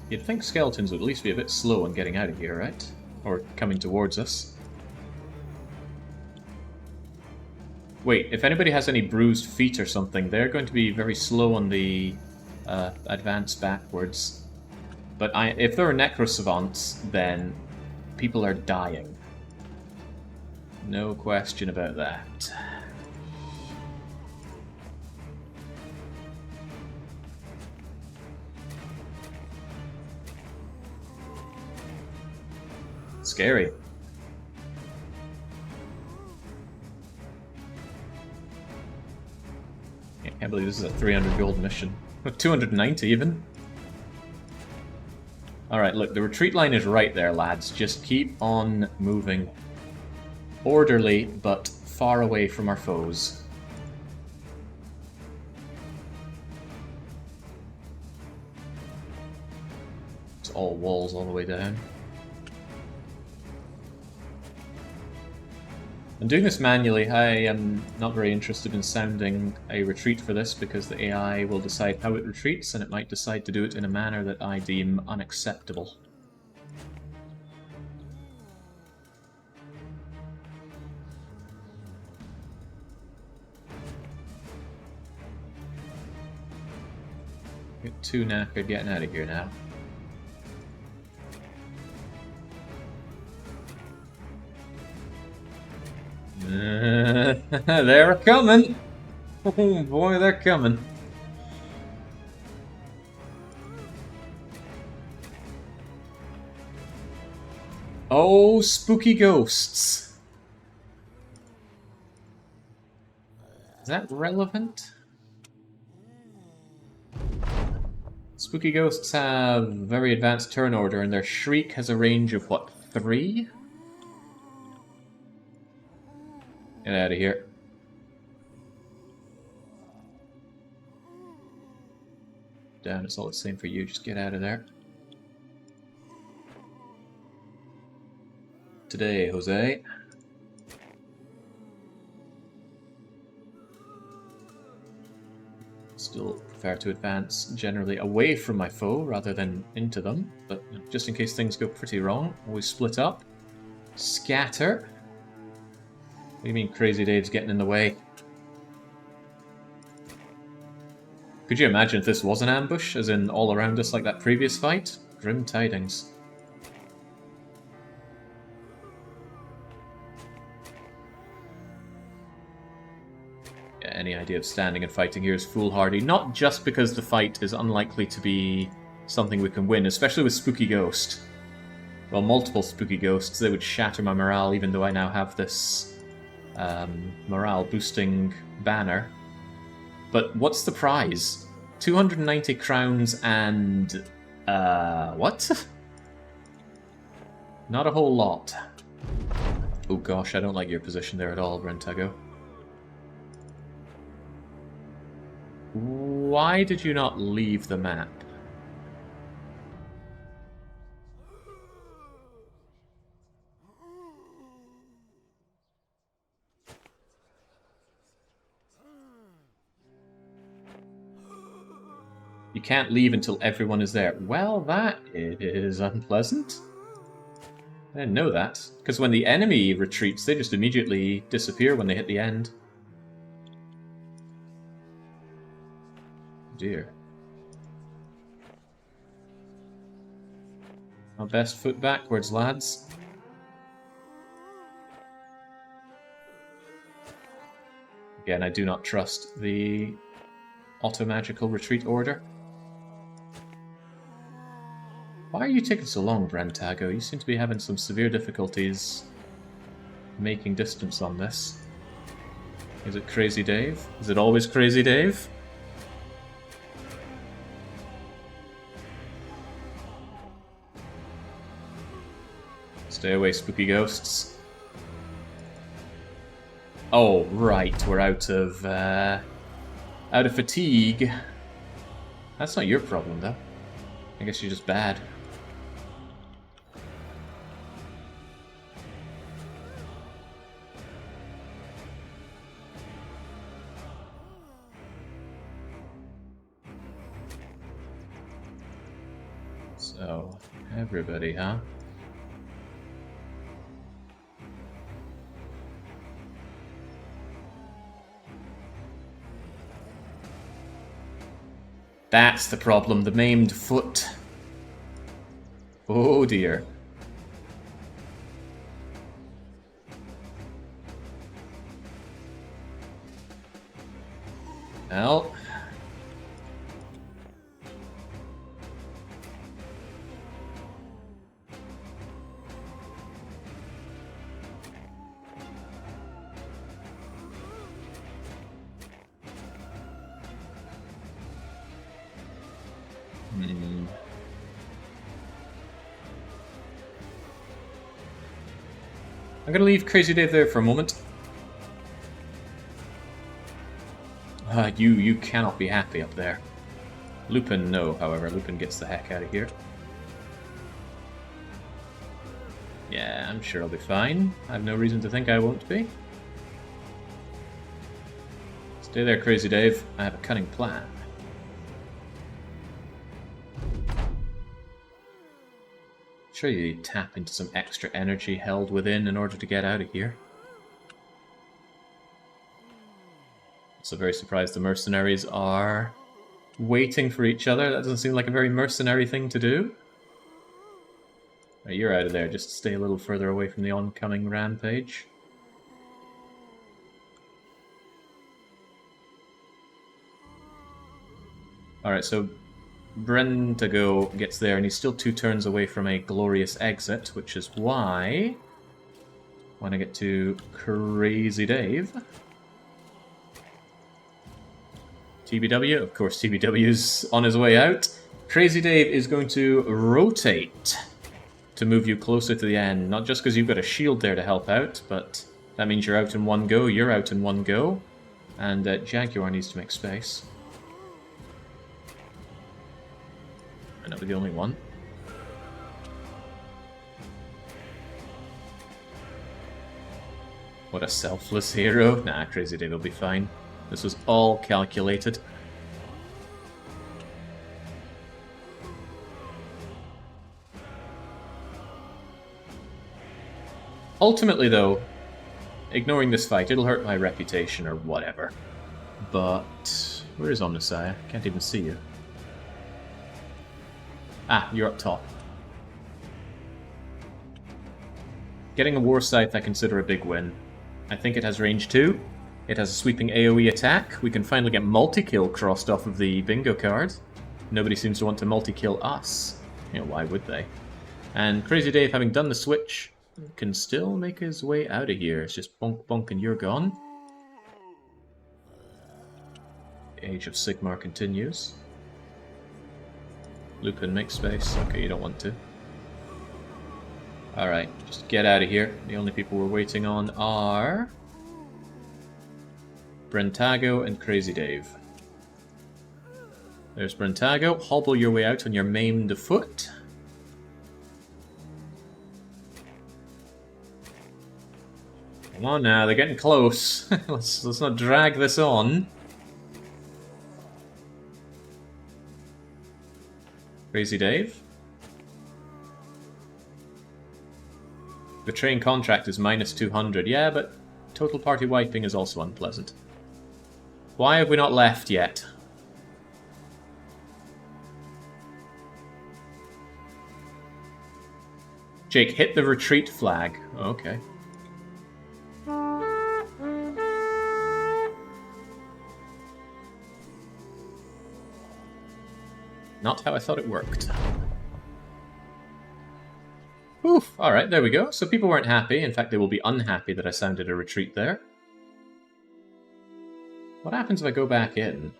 You'd think skeletons would at least be a bit slow on getting out of here, right? Or coming towards us. Wait, if anybody has any bruised feet or something, they're going to be very slow on the advance backwards. But if there are Necro Savants, then people are dying. No question about that. Scary. I can't believe this is a 300 gold mission. 290 even. Alright, look, the retreat line is right there, lads. Just keep on moving. Orderly, but far away from our foes. It's all walls all the way down. I'm doing this manually. I am not very interested in sounding a retreat for this because the AI will decide how it retreats and it might decide to do it in a manner that I deem unacceptable. Get too knackered getting out of here now. They're coming! Oh boy, they're coming. Oh, spooky ghosts. Is that relevant? Spooky ghosts have very advanced turn order and their shriek has a range of what, 3? Get out of here. Damn, it's all the same for you. Just get out of there. Today, Jose. Still prefer to advance generally away from my foe rather than into them, but just in case things go pretty wrong, always split up. Scatter. What do you mean Crazy Dave's getting in the way? Could you imagine if this was an ambush, as in all around us like that previous fight? Grim tidings. Yeah, any idea of standing and fighting here is foolhardy, not just because the fight is unlikely to be something we can win, especially with Spooky Ghost. Well, multiple Spooky Ghosts, they would shatter my morale even though I now have this morale boosting banner. But what's the prize? 290 crowns and what? Not a whole lot. Oh gosh, I don't like your position there at all, Brentago. Why did you not leave the map? You can't leave until everyone is there. Well, that is unpleasant. I didn't know that. Because when the enemy retreats, they just immediately disappear when they hit the end. Dear. Our best foot backwards, lads. Again, I do not trust the auto-magical retreat order. Why are you taking so long, Brentago? You seem to be having some severe difficulties making distance on this. Is it Crazy Dave? Is it always Crazy Dave? Stay away, spooky ghosts. Oh, right, we're out of fatigue. That's not your problem, though. I guess you're just bad. So, everybody, huh? That's the problem, the maimed foot. Oh dear. Well. I'm gonna leave Crazy Dave there for a moment. You cannot be happy up there. Lupin, no, however. Lupin gets the heck out of here. Yeah, I'm sure I'll be fine. I have no reason to think I won't be. Stay there, Crazy Dave. I have a cunning plan. Sure, you tap into some extra energy held within in order to get out of here. Also very surprised the mercenaries are waiting for each other. That doesn't seem like a very mercenary thing to do. Right, you're out of there. Just stay a little further away from the oncoming rampage. Alright, so Brentago gets there, and he's still 2 turns away from a glorious exit, which is why I want to get to Crazy Dave. TBW, of course TBW's on his way out. Crazy Dave is going to rotate to move you closer to the end, not just because you've got a shield there to help out, but that means you're out in one go, you're out in one go, and Jaguar needs to make space. Might not be the only one. What a selfless hero. Nah, Crazy Dave will be fine. This was all calculated. Ultimately, though, ignoring this fight, it'll hurt my reputation or whatever. But where is Omnissiah? Can't even see you. Ah, you're up top. Getting a War Scythe I consider a big win. I think it has range 2. It has a sweeping AoE attack. We can finally get multi-kill crossed off of the bingo card. Nobody seems to want to multi-kill us. You know, why would they? And Crazy Dave, having done the switch, can still make his way out of here. It's just bonk bonk and you're gone. The Age of Sigmar continues. Lupin, make space. Okay, you don't want to. Alright, just get out of here. The only people we're waiting on are Brentago and Crazy Dave. There's Brentago. Hobble your way out on your maimed foot. Come on now, they're getting close. let's not drag this on. Crazy Dave. The train contract is minus 200. Yeah, but total party wiping is also unpleasant. Why have we not left yet? Jake, hit the retreat flag. Okay. Not how I thought it worked. Oof, alright, there we go. So people weren't happy. In fact, they will be unhappy that I sounded a retreat there. What happens if I go back in?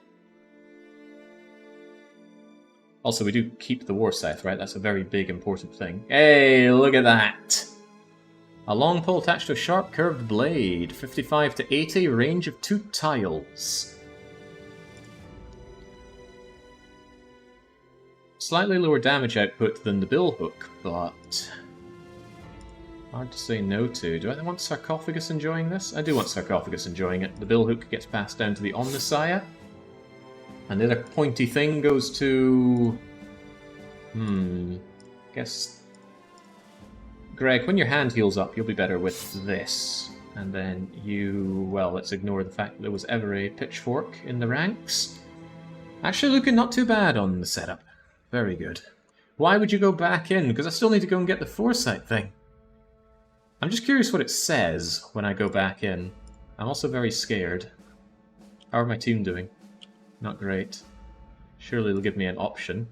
Also, we do keep the war scythe, right? That's a very big, important thing. Hey, look at that! A long pole attached to a sharp, curved blade. 55 to 80, range of 2 tiles. Slightly lower damage output than the billhook, but hard to say no to. Do I want Sarcophagus enjoying this? I do want Sarcophagus enjoying it. The billhook gets passed down to the Omnissiah. And the other pointy thing goes to... guess... Greg, when your hand heals up, you'll be better with this. And then you... well, let's ignore the fact that there was ever a pitchfork in the ranks. Actually looking not too bad on the setup. Very good. Why would you go back in? Because I still need to go and get the foresight thing. I'm just curious what it says when I go back in. I'm also very scared. How are my team doing? Not great. Surely they'll give me an option.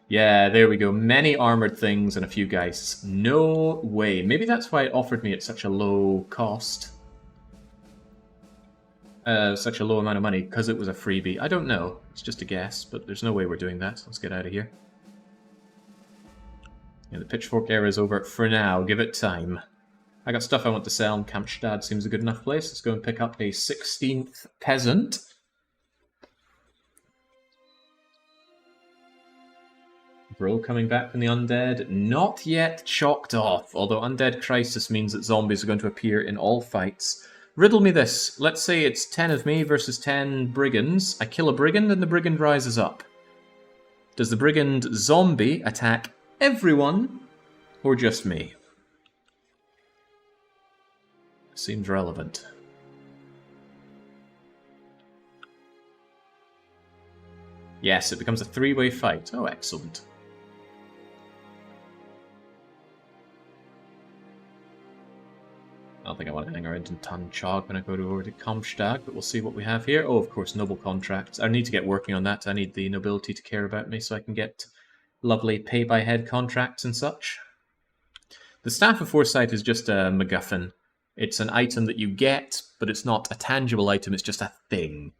Yeah, there we go. Many armored things and a few geists. No way. Maybe that's why it offered me at such a low cost. Such a low amount of money, because it was a freebie. I don't know. It's just a guess, but there's no way we're doing that. Let's get out of here. Yeah, the pitchfork era is over for now. Give it time. I got stuff I want to sell, and Kampstad seems a good enough place. Let's go and pick up a 16th peasant. Bro coming back from the Undead. Not yet chalked off, although Undead Crisis means that zombies are going to appear in all fights. Riddle me this. Let's say it's 10 of me versus 10 brigands. I kill a brigand and the brigand rises up. Does the brigand zombie attack everyone or just me? Seems relevant. Yes, it becomes a 3-way fight. Oh, excellent. I don't think I want to hang around in Tanchog when I go over to Kampstad, but we'll see what we have here. Oh, of course, noble contracts. I need to get working on that. I need the nobility to care about me so I can get lovely pay-by-head contracts and such. The Staff of Foresight is just a MacGuffin. It's an item that you get, but it's not a tangible item, it's just a thing.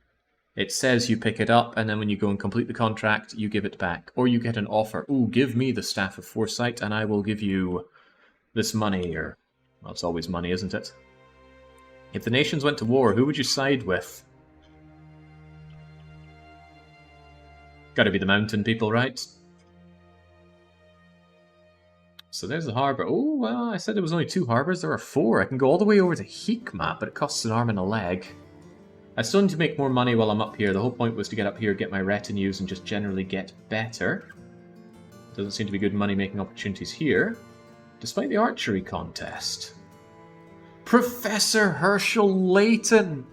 It says you pick it up, and then when you go and complete the contract, you give it back. Or you get an offer. Ooh, give me the Staff of Foresight, and I will give you this money, or... well, it's always money, isn't it? If the nations went to war, who would you side with? Gotta be the mountain people, right? So there's the harbour. Oh, well, I said there was only 2 harbours. There are 4. I can go all the way over to Hikma, but it costs an arm and a leg. I still need to make more money while I'm up here. The whole point was to get up here, get my retinues, and just generally get better. Doesn't seem to be good money-making opportunities here. Despite the archery contest. Professor Herschel Layton!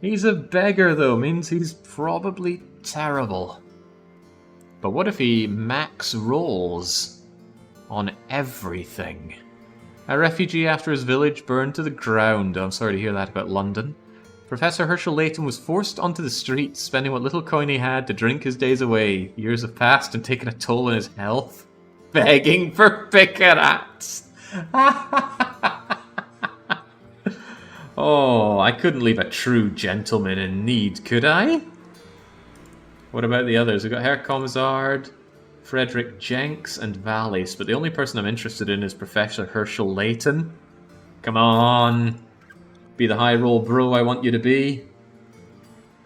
He's a beggar, though. Means he's probably terrible. But what if he max rolls on everything? A refugee after his village burned to the ground. I'm sorry to hear that about London. Professor Herschel Layton was forced onto the streets, spending what little coin he had to drink his days away. Years have passed and taken a toll on his health. Begging for picarats. Oh, I couldn't leave a true gentleman in need, could I? What about the others? We've got Herr Kommissard, Frederick Jenks and Valleys, but the only person I'm interested in is Professor Herschel Layton. Come on! Be the high roll bro I want you to be.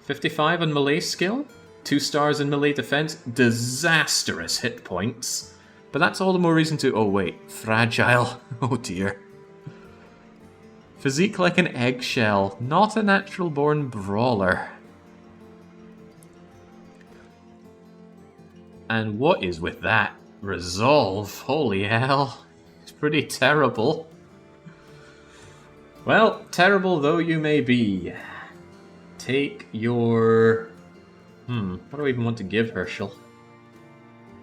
55 on melee skill, 2 stars in melee defense, disastrous hit points. But that's all the more reason to... Oh wait, fragile. Oh dear. Physique like an eggshell, not a natural born brawler. And what is with that resolve? Holy hell. It's pretty terrible. Well, terrible though you may be. Take your... what do I even want to give Herschel?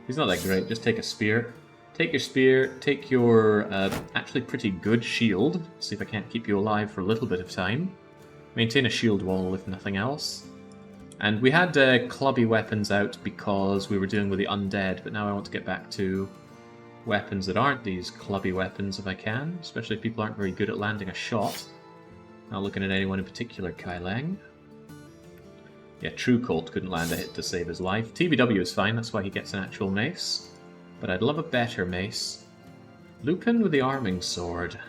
He's not that great, just take a spear. Take your spear, take your actually pretty good shield. See if I can't keep you alive for a little bit of time. Maintain a shield wall if nothing else. And we had clubby weapons out because we were dealing with the undead, but now I want to get back to weapons that aren't these clubby weapons if I can, especially if people aren't very good at landing a shot. Not looking at anyone in particular, Kai Lang. Yeah, True Colt couldn't land a hit to save his life. TBW is fine, that's why he gets an actual mace. But I'd love a better mace. Lupin with the arming sword.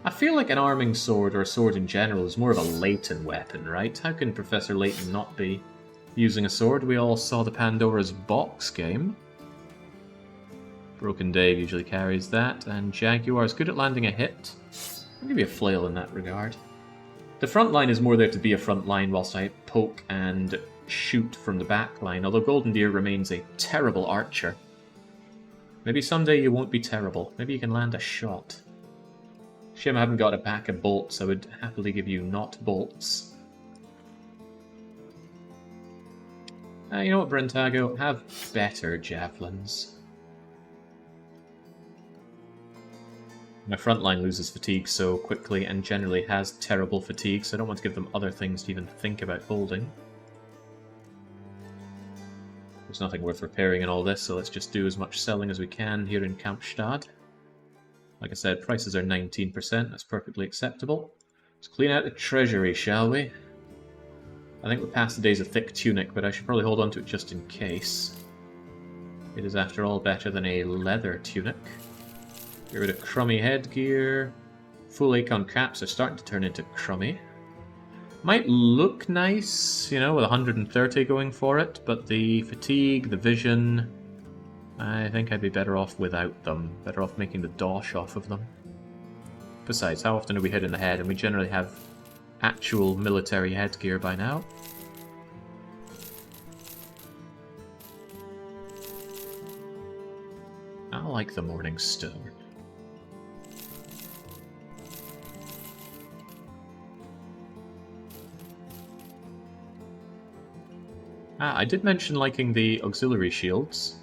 I feel like an arming sword, or a sword in general, is more of a Layton weapon, right? How can Professor Layton not be using a sword? We all saw the Pandora's Box game. Broken Dave usually carries that, and Jaguar is good at landing a hit. I'll give you a flail in that regard. The front line is more there to be a front line whilst I poke and shoot from the back line, although Golden Deer remains a terrible archer. Maybe someday you won't be terrible. Maybe you can land a shot. Shame I haven't got a pack of bolts. I would happily give you not bolts. You know what, Brentago? Have better javelins. My front line loses fatigue so quickly and generally has terrible fatigue, so I don't want to give them other things to even think about holding. There's nothing worth repairing in all this, so let's just do as much selling as we can here in Kampstad. Like I said, prices are 19%, that's perfectly acceptable. Let's clean out the treasury, shall we? I think we're past the days of thick tunic, but I should probably hold on to it just in case. It is, after all, better than a leather tunic. Get rid of crummy headgear. Full Acon caps are starting to turn into crummy. Might look nice, you know, with 130 going for it, but the fatigue, the vision... I think I'd be better off without them. Better off making the dosh off of them. Besides, how often are we hit in the head? And we generally have actual military headgear by now. I like the Morning Stone. I did mention liking the auxiliary shields.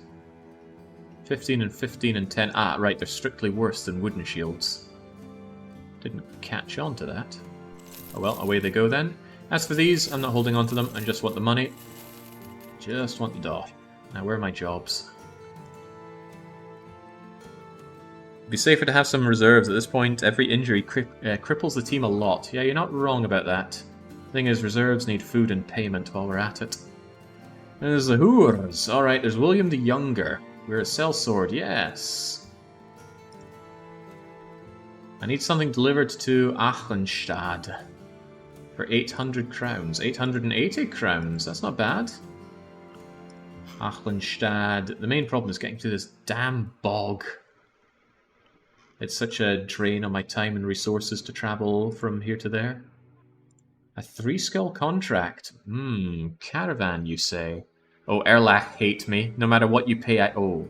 15 and 15 and 10. Right, they're strictly worse than wooden shields. Didn't catch on to that. Oh well, away they go then. As for these, I'm not holding on to them, I just want the money. Just want the dough. Now, where are my jobs? It'd be safer to have some reserves at this point. Every injury cripples the team a lot. Yeah, you're not wrong about that. Thing is, reserves need food and payment while we're at it. There's the Hoors. Alright, there's William the Younger. We're a sellsword, yes. I need something delivered to Achenstad for 800 crowns. 880 crowns, that's not bad. Achenstad. The main problem is getting to this damn bog. It's such a drain on my time and resources to travel from here to there. A 3-skull contract. Caravan, you say? Oh, Erlach hate me. No matter what you pay, Oh.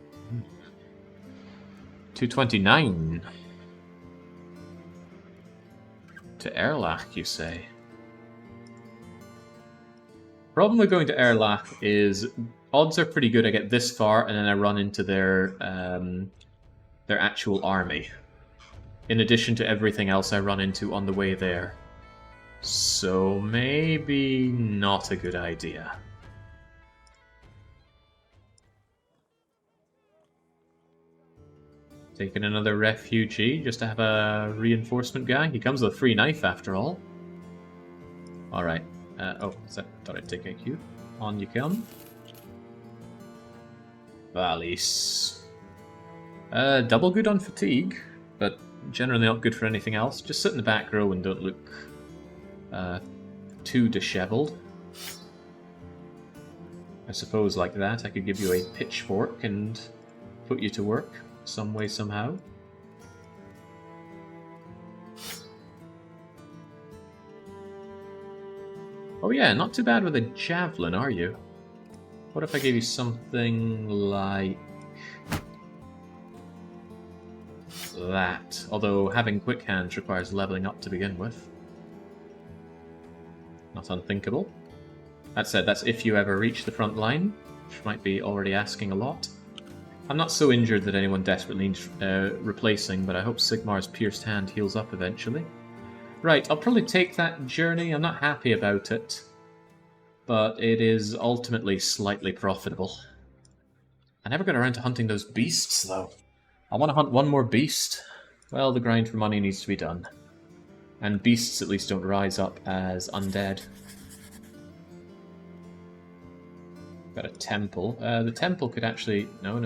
229. To Erlach, you say? Problem with going to Erlach is odds are pretty good I get this far and then I run into their actual army. In addition to everything else I run into on the way there. So maybe not a good idea. Taking another refugee just to have a reinforcement guy. He comes with a free knife after all. Alright. Thought I'd take a cue. On you come. Valis. Double good on fatigue, but generally not good for anything else. Just sit in the back row and don't look too disheveled. I suppose like that I could give you a pitchfork and put you to work some way, somehow. Oh yeah, not too bad with a javelin, are you? What if I gave you something like that? Although having quick hands requires leveling up to begin with. Not unthinkable. That said, that's if you ever reach the front line, which might be already asking a lot. I'm not so injured that anyone desperately needs replacing, but I hope Sigmar's pierced hand heals up eventually. Right, I'll probably take that journey. I'm not happy about it, but it is ultimately slightly profitable. I never got around to hunting those beasts, though. I want to hunt one more beast. Well, the grind for money needs to be done. And beasts at least don't rise up as undead. Got a temple. The temple could actually... No.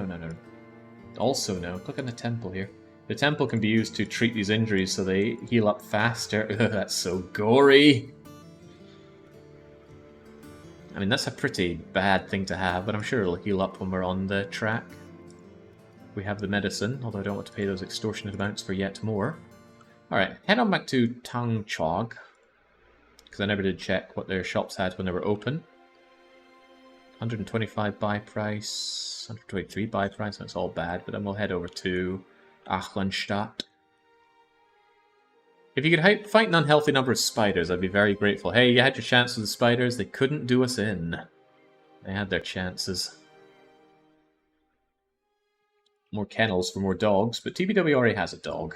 Also no. Click on the temple here. The temple can be used to treat these injuries so they heal up faster. That's so gory! I mean, that's a pretty bad thing to have, but I'm sure it'll heal up when we're on the track. We have the medicine, although I don't want to pay those extortionate amounts for yet more. Alright, head on back to Tangchog, because I never did check what their shops had when they were open. 125 buy price, 123 buy price, that's all bad, but then we'll head over to Achlenstadt. If you could fight an unhealthy number of spiders, I'd be very grateful. Hey, you had your chance with the spiders, they couldn't do us in. They had their chances. More kennels for more dogs, but TBW already has a dog.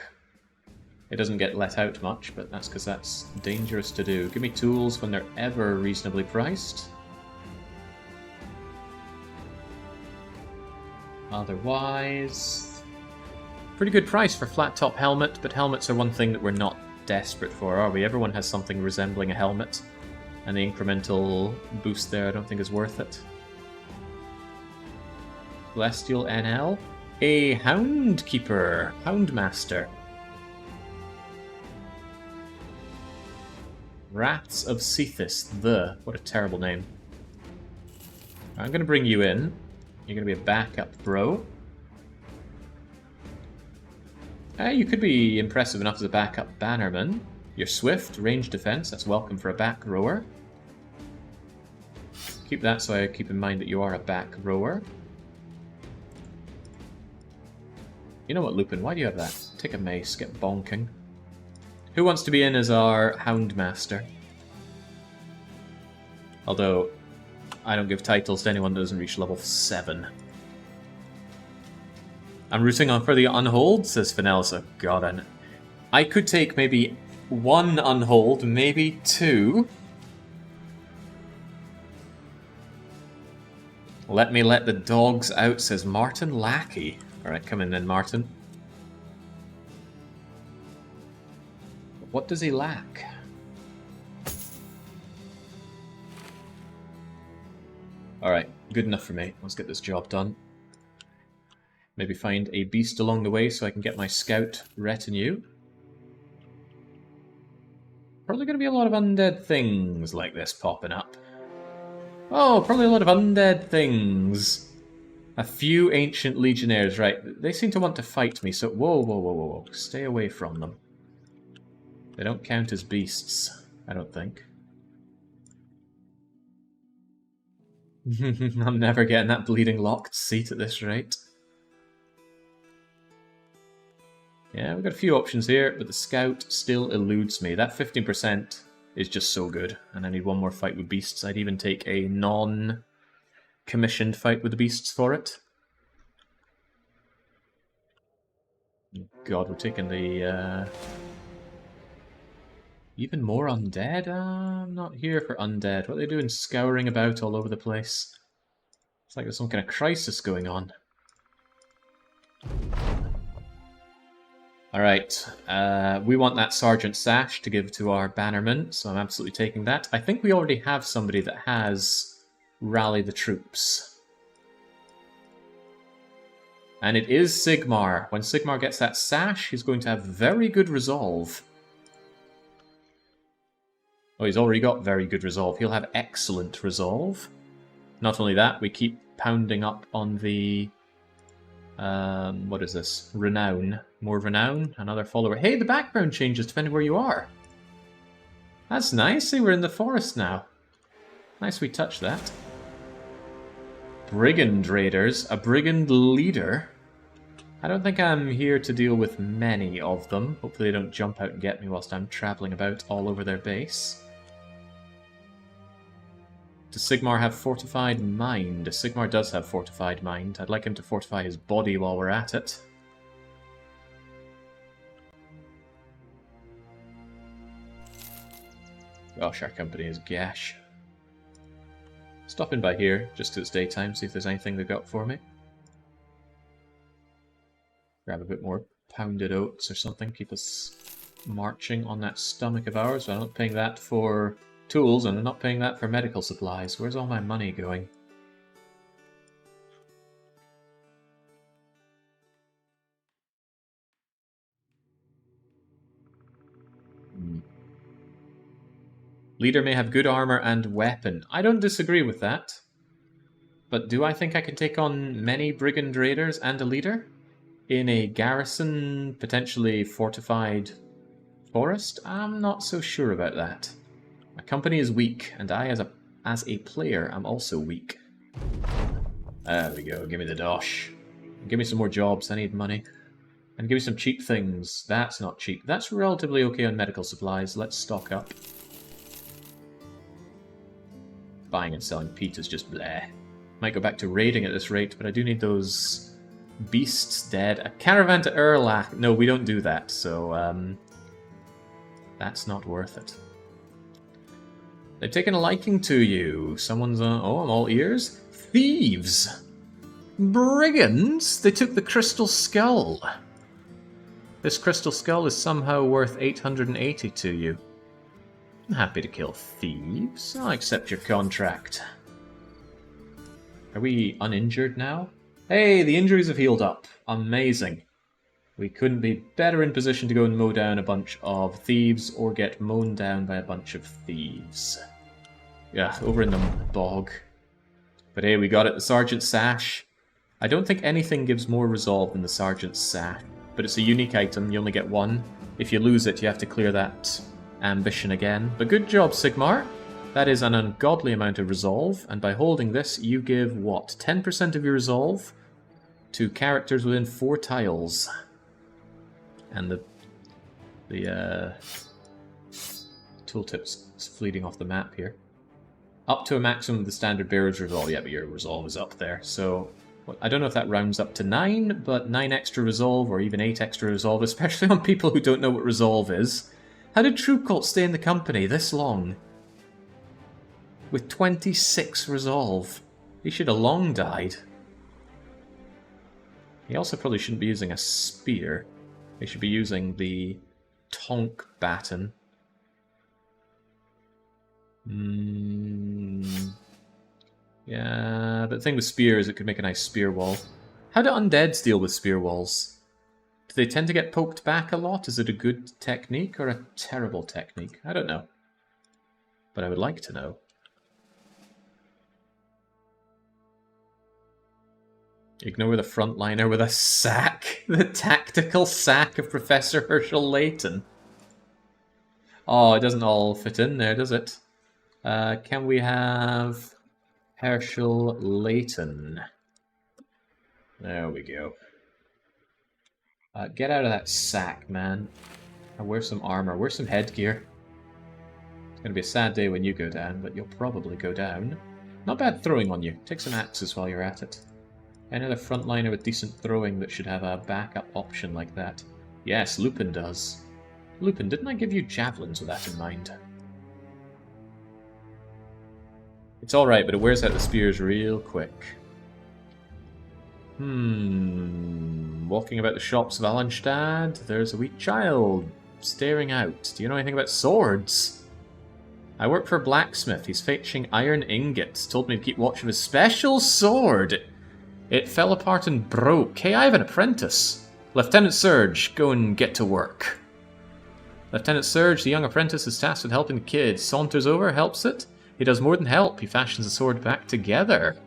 It doesn't get let out much, but that's because that's dangerous to do. Give me tools when they're ever reasonably priced. Otherwise... pretty good price for flat top helmet, but helmets are one thing that we're not desperate for, are we? Everyone has something resembling a helmet, and the incremental boost there I don't think is worth it. Celestial NL? A Houndkeeper, Houndmaster. Rats of Cephas, what a terrible name. I'm going to bring you in. You're going to be a backup bro. You could be impressive enough as a backup bannerman. You're swift, range defense, that's welcome for a back rower. Keep that so I keep in mind that you are a back rower. You know what, Lupin, why do you have that? Take a mace, get bonking. Who wants to be in as our Houndmaster? Although, I don't give titles to anyone that doesn't reach level 7. I'm rooting on for the Unhold, says Finelsa. God, I could take maybe one Unhold, maybe two. Let me let the dogs out, says Martin Lackey. Alright, come in then, Martin. What does he lack? Alright, good enough for me. Let's get this job done. Maybe find a beast along the way so I can get my scout retinue. Probably going to be a lot of undead things like this popping up. Oh, probably a lot of undead things. A few ancient legionnaires, right. They seem to want to fight me, so... Whoa. Stay away from them. They don't count as beasts, I don't think. I'm never getting that bleeding locked seat at this rate. Yeah, we've got a few options here, but the scout still eludes me. That 15% is just so good, and I need one more fight with beasts. I'd even take a non-commissioned fight with the beasts for it. God, we're taking the... Even more undead? I'm not here for undead. What are they doing scouring about all over the place? It's like there's some kind of crisis going on. Alright, we want that Sergeant Sash to give to our bannerman, so I'm absolutely taking that. I think we already have somebody that has Rally the Troops. And it is Sigmar. When Sigmar gets that sash, he's going to have very good resolve. Oh, he's already got very good resolve. He'll have excellent resolve. Not only that, we keep pounding up on the... what is this? Renown. More renown. Another follower. Hey, the background changes depending where you are. That's nice. See, we're in the forest now. Nice we touched that. Brigand raiders. A brigand leader. I don't think I'm here to deal with many of them. Hopefully they don't jump out and get me whilst I'm travelling about all over their base. Does Sigmar have fortified mind? Sigmar does have fortified mind. I'd like him to fortify his body while we're at it. Gosh, our company is gash. Stopping by here, just 'cause it's daytime, see if there's anything they've got for me. Grab a bit more pounded oats or something, keep us marching on that stomach of ours. I'm not paying that for tools, and I'm not paying that for medical supplies. Where's all my money going? Leader may have good armor and weapon. I don't disagree with that. But do I think I can take on many brigand raiders and a leader? In a garrison, potentially fortified forest? I'm not so sure about that. My company is weak, and I, as a player, am also weak. There we go, give me the dosh. Give me some more jobs, I need money. And give me some cheap things. That's not cheap. That's relatively okay on medical supplies. Let's stock up. Buying and selling peat is just bleh. Might go back to raiding at this rate, but I do need those beasts dead. A caravan to Erlach. No, we don't do that, so that's not worth it. They've taken a liking to you. Someone's oh, I'm all ears. Thieves! Brigands! They took the crystal skull. This crystal skull is somehow worth 880 to you. I'm happy to kill thieves. I'll accept your contract. Are we uninjured now? Hey, the injuries have healed up. Amazing. We couldn't be better in position to go and mow down a bunch of thieves or get mown down by a bunch of thieves. Yeah, over in the bog. But hey, we got it. The Sergeant's Sash. I don't think anything gives more resolve than the Sergeant's Sash, but it's a unique item. You only get one. If you lose it, you have to clear that ambition again. But good job, Sigmar. That is an ungodly amount of resolve, and by holding this, you give, what, 10% of your resolve to characters within 4 tiles. And the tooltip's fleeting off the map here. Up to a maximum of the standard bearer's resolve. Yeah, but your resolve is up there. So, I don't know if that rounds up to 9, but 9 extra resolve, or even 8 extra resolve, especially on people who don't know what resolve is. How did Troop Cult stay in the company this long? With 26 resolve. He should have long died. He also probably shouldn't be using a spear. He should be using the Tonk baton. Yeah, but the thing with spear is it could make a nice spear wall. How do undeads deal with spear walls? Do they tend to get poked back a lot? Is it a good technique or a terrible technique? I don't know. But I would like to know. Ignore the frontliner with a sack. The tactical sack of Professor Herschel Layton. Oh, it doesn't all fit in there, does it? Can we have Herschel Layton? There we go. Get out of that sack, man. Wear some armor. Wear some headgear. It's going to be a sad day when you go down, but you'll probably go down. Not bad throwing on you. Take some axes while you're at it. Any other frontliner with decent throwing that should have a backup option like that? Yes, Lupin does. Lupin, didn't I give you javelins with that in mind? It's alright, but it wears out the spears real quick. Walking about the shops of Allenstad, there's a wee child staring out. Do you know anything about swords? I work for Blacksmith. He's fetching iron ingots. Told me to keep watch of his special sword. It fell apart and broke. Hey, I have an apprentice. Lieutenant Surge, go and get to work. Lieutenant Surge, the young apprentice, is tasked with helping the kid. Saunters over, helps it. He does more than help. He fashions the sword back together.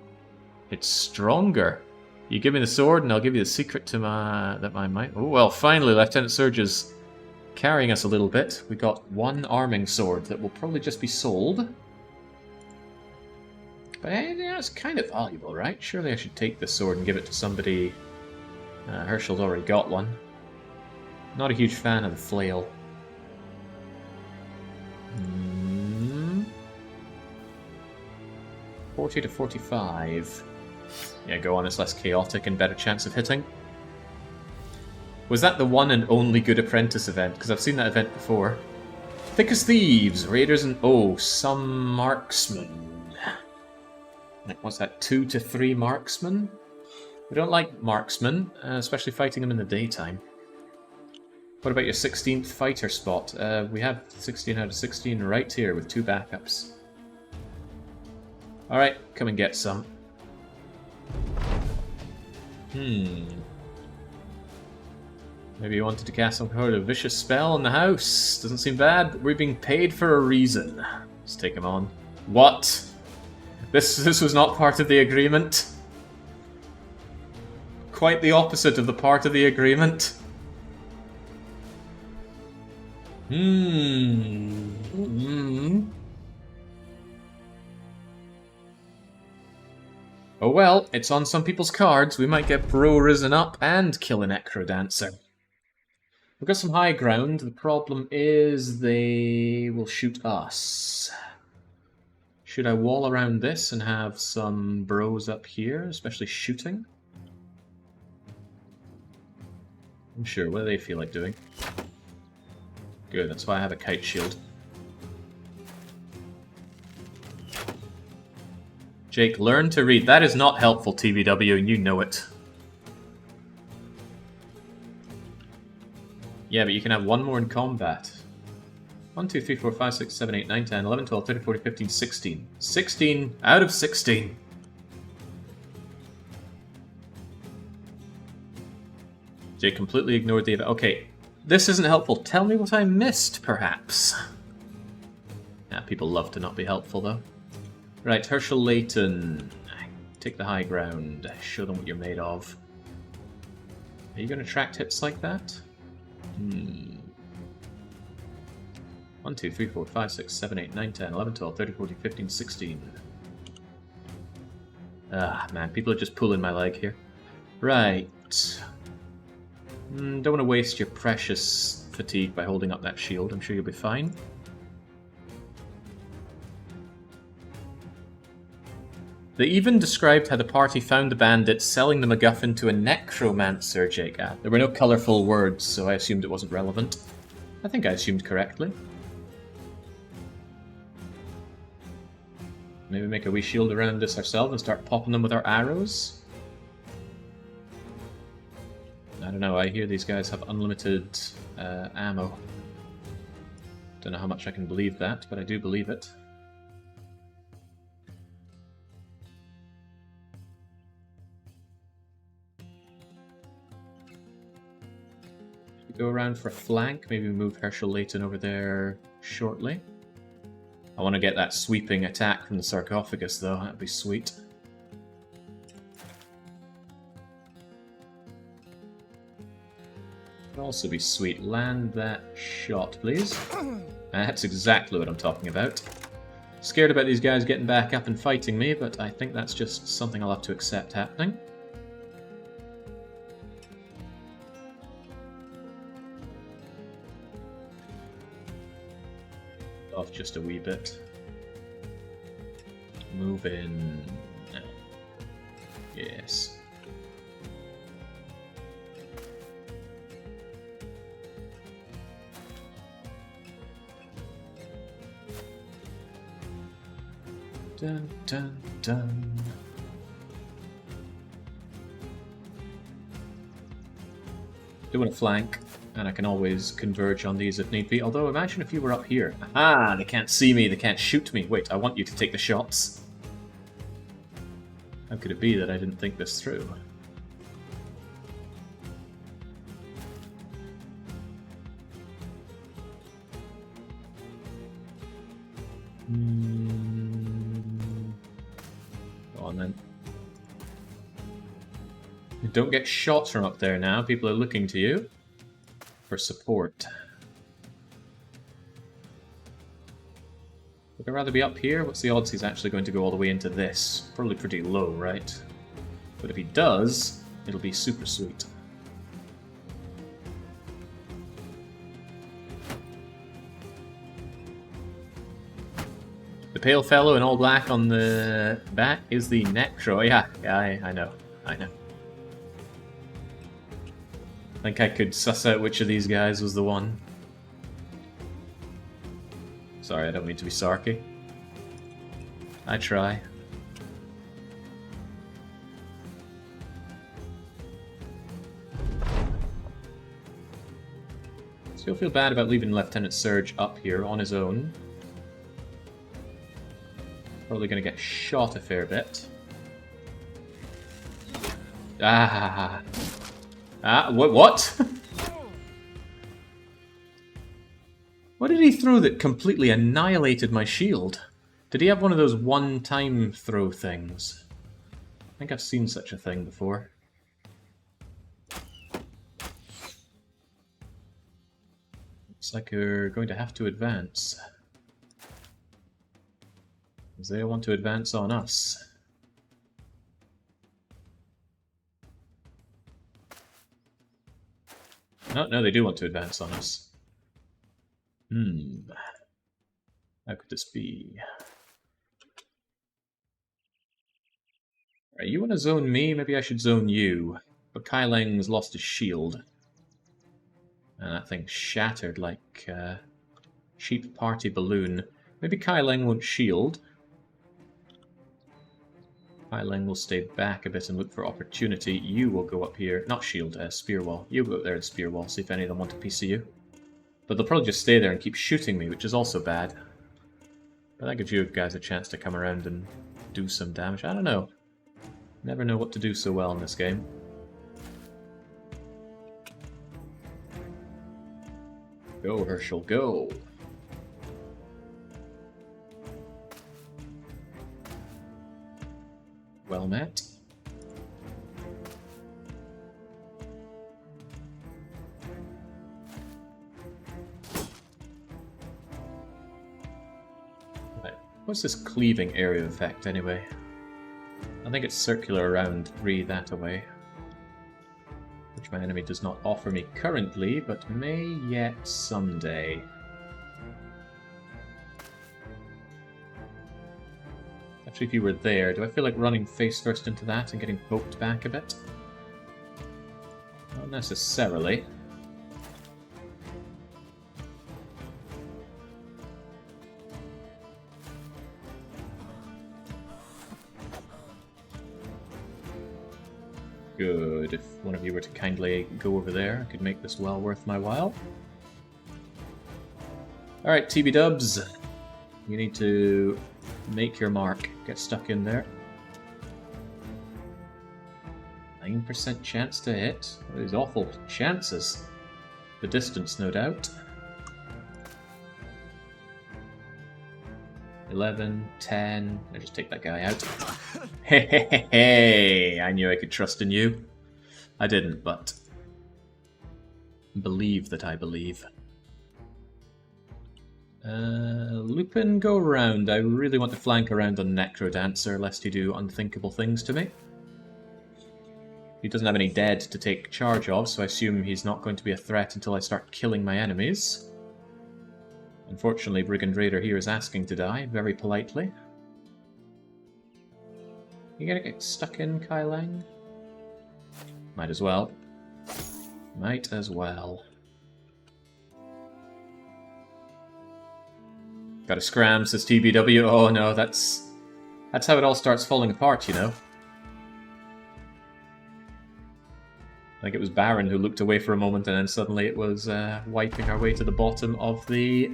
It's stronger. You give me the sword and I'll give you the secret to my might. Oh, well, finally, Lieutenant Surge is carrying us a little bit. We got one arming sword that will probably just be sold. But yeah, it's kind of valuable, right? Surely I should take this sword and give it to somebody. Herschel's already got one. Not a huge fan of the flail. 40 to 45. Yeah, go on, it's less chaotic and better chance of hitting. Was that the one and only good apprentice event? Because I've seen that event before. Thick as thieves, raiders and... oh, some marksmen. Like, what's that, 2 to 3 marksmen? We don't like marksmen, especially fighting them in the daytime. What about your 16th fighter spot? We have 16 out of 16 right here with 2 backups. Alright, come and get some. Maybe you wanted to cast some kind of vicious spell on the house. Doesn't seem bad. We're being paid for a reason. Let's take him on. What? This was not part of the agreement? Quite the opposite of the part of the agreement. Oh well, it's on some people's cards. We might get Bro risen up and kill a necrodancer. We've got some high ground. The problem is they will shoot us. Should I wall around this and have some bros up here, especially shooting? I'm sure. What do they feel like doing? Good, that's why I have a kite shield. Jake, learn to read. That is not helpful, TVW, and you know it. Yeah, but you can have one more in combat. 1, 2, 3, 4, 5, 6, 7, 8, 9, 10, 11, 12, 13, 14, 15, 16. 16 out of 16. Jake completely ignored the event. Okay, this isn't helpful. Tell me what I missed, perhaps. Yeah, people love to not be helpful, though. Right, Herschel Layton. Take the high ground. Show them what you're made of. Are you going to attract hits like that? 1, 2, 3, 4, 5, 6, 7, 8, 9, 10, 11, 12, 13, 14, 15, 16. Ah, man, people are just pulling my leg here. Right. Don't want to waste your precious fatigue by holding up that shield. I'm sure you'll be fine. They even described how the party found the bandits selling the MacGuffin to a necromancer, Jake. There were no colourful words, so I assumed it wasn't relevant. I think I assumed correctly. Maybe make a wee shield around this ourselves and start popping them with our arrows? I don't know, I hear these guys have unlimited ammo. Don't know how much I can believe that, but I do believe it. Go around for a flank, maybe move Herschel Layton over there shortly. I want to get that sweeping attack from the sarcophagus though, that'd be sweet. Would also be sweet. Land that shot, please. That's exactly what I'm talking about. Scared about these guys getting back up and fighting me, but I think that's just something I'll have to accept happening. Off just a wee bit. Move in. Yes. Dun dun dun. Do want to flank. And I can always converge on these if need be. Although, imagine if you were up here. Ah, they can't see me, they can't shoot me. Wait, I want you to take the shots. How could it be that I didn't think this through? Go on then. Don't get shot from up there now. People are looking to you for support. Would I rather be up here? What's the odds he's actually going to go all the way into this? Probably pretty low, right? But if he does, it'll be super sweet. The pale fellow in all black on the back is the Necro. Yeah, I know. I think I could suss out which of these guys was the one. Sorry, I don't mean to be sarky. I try. Still feel bad about leaving Lieutenant Surge up here on his own. Probably going to get shot a fair bit. What? What did he throw that completely annihilated my shield? Did he have one of those one-time throw things? I think I've seen such a thing before. Looks like we're going to have to advance. Because they want to advance on us. No, they do want to advance on us. How could this be? Right, you want to zone me? Maybe I should zone you. But Kai Leng's lost his shield. And that thing shattered like a cheap party balloon. Maybe Kai Leng won't shield. Kai Leng will stay back a bit and look for opportunity. You will go up here. Not shield, spear wall. You go up there and spear wall, see if any of them want a piece of you. But they'll probably just stay there and keep shooting me, which is also bad. But that gives you guys a chance to come around and do some damage. I don't know. Never know what to do so well in this game. Go, Herschel, go! Well met. Right. What's this cleaving area effect anyway? I think it's circular around 3 that away. Which my enemy does not offer me currently, but may yet someday. Actually, if you were there, do I feel like running face first into that and getting poked back a bit? Not necessarily. Good. If one of you were to kindly go over there, I could make this well worth my while. Alright, TB Dubs. You need to make your mark. Get stuck in there. 9% chance to hit. What are these awful chances? The distance, no doubt. 11, 10. I just take that guy out. Hey, I knew I could trust in you. I didn't, but believe that I believe. Lupin, go around. I really want to flank around on Necrodancer, lest he do unthinkable things to me. He doesn't have any dead to take charge of, so I assume he's not going to be a threat until I start killing my enemies. Unfortunately, Brigand Raider here is asking to die, very politely. You gonna get stuck in, Kai Leng? Might as well. Might as well. Gotta scram, says TBW. Oh no, that's how it all starts falling apart, you know. I think it was Baron who looked away for a moment and then suddenly it was wiping our way to the bottom of the...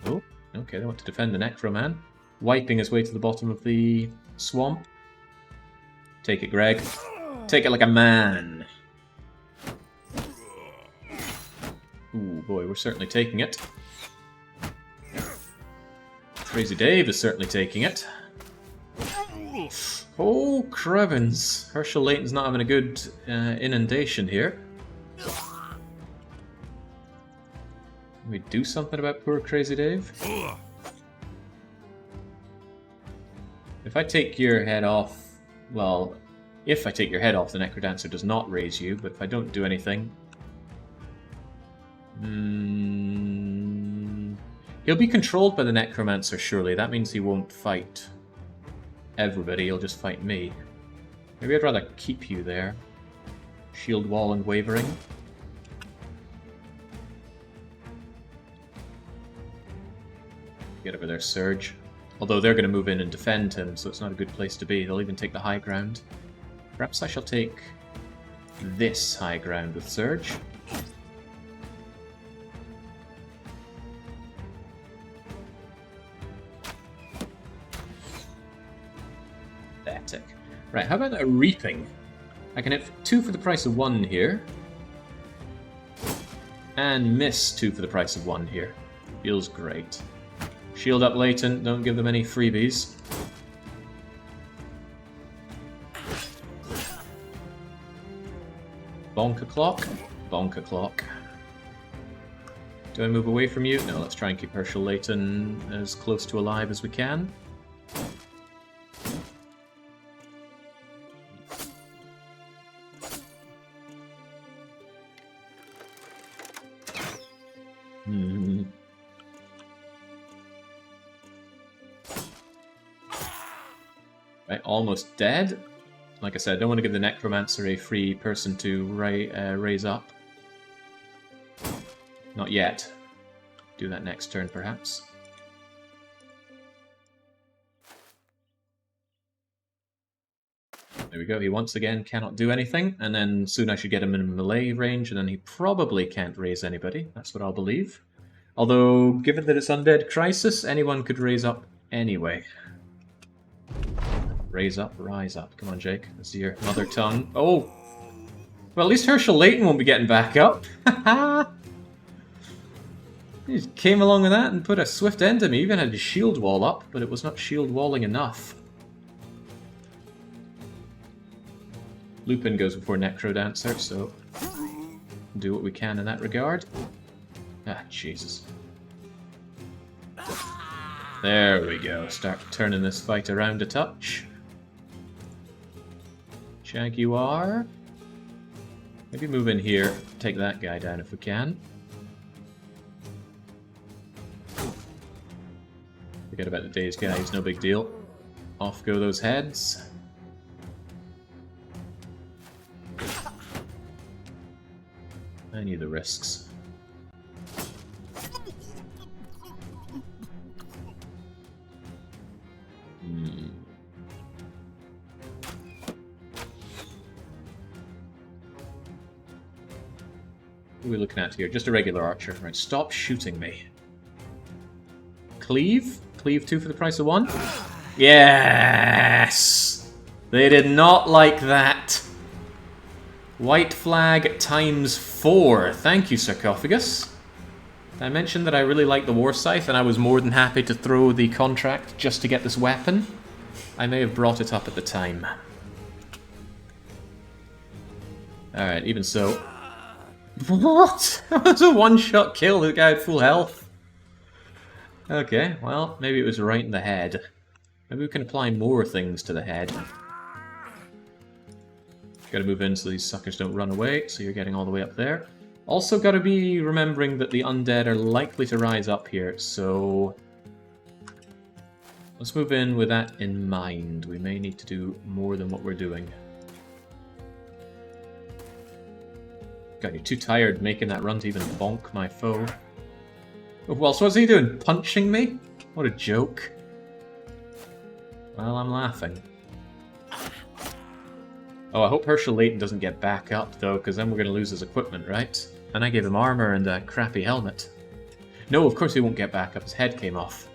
Oh, okay, they want to defend the Necroman. Wiping his way to the bottom of the swamp. Take it, Greg. Take it like a man. Ooh, boy, we're certainly taking it. Crazy Dave is certainly taking it. Oh, Cravens. Herschel Layton's not having a good inundation here. Can we do something about poor Crazy Dave? If I take your head off... Well, if I take your head off, the Necrodancer does not raise you, but if I don't do anything... He'll be controlled by the Necromancer, surely. That means he won't fight everybody, he'll just fight me. Maybe I'd rather keep you there. Shield wall and wavering. Get over there, Surge. Although they're going to move in and defend him, so it's not a good place to be. They'll even take the high ground. Perhaps I shall take this high ground with Surge. Pathetic. Right, how about a Reaping? I can hit 2 for the price of 1 here. And miss 2 for the price of 1 here. Feels great. Shield up Latent, don't give them any freebies. Bonker Clock. Bonker Clock. Do I move away from you? No, let's try and keep Herschel Layton as close to alive as we can. Right, almost dead. Like I said, I don't want to give the Necromancer a free person to raise up. Not yet. Do that next turn, perhaps. There we go, he once again cannot do anything, and then soon I should get him in melee range, and then he probably can't raise anybody. That's what I'll believe. Although, given that it's Undead Crisis, anyone could raise up anyway. Raise up, rise up. Come on, Jake. Let's see your mother tongue. Oh! Well, at least Herschel Layton won't be getting back up. He just came along with that and put a swift end to me. Even had his shield wall up, but it was not shield walling enough. Lupin goes before Necrodancer, so do what we can in that regard. Ah, Jesus. There we go. Start turning this fight around a touch. Jaguar. Maybe move in here, take that guy down if we can. Forget about the dazed guy, he's no big deal. Off go those heads. I knew the risks. What are we looking at here? Just a regular archer. Right, stop shooting me. Cleave? Cleave 2 for the price of 1? Yes! They did not like that. White flag times 4. Thank you, Sarcophagus. I mentioned that I really like the War Scythe, and I was more than happy to throw the contract just to get this weapon. I may have brought it up at the time. Alright, even so... What? That was a one-shot kill, the guy had full health. Okay, well, maybe it was right in the head. Maybe we can apply more things to the head. Gotta move in so these suckers don't run away, so you're getting all the way up there. Also gotta be remembering that the undead are likely to rise up here, so... let's move in with that in mind. We may need to do more than what we're doing. God, you're too tired making that run to even bonk my foe. Well, so what's he doing? Punching me? What a joke. Well, I'm laughing. Oh, I hope Herschel Layton doesn't get back up, though, because then we're going to lose his equipment, right? And I gave him armor and a crappy helmet. No, of course he won't get back up. His head came off.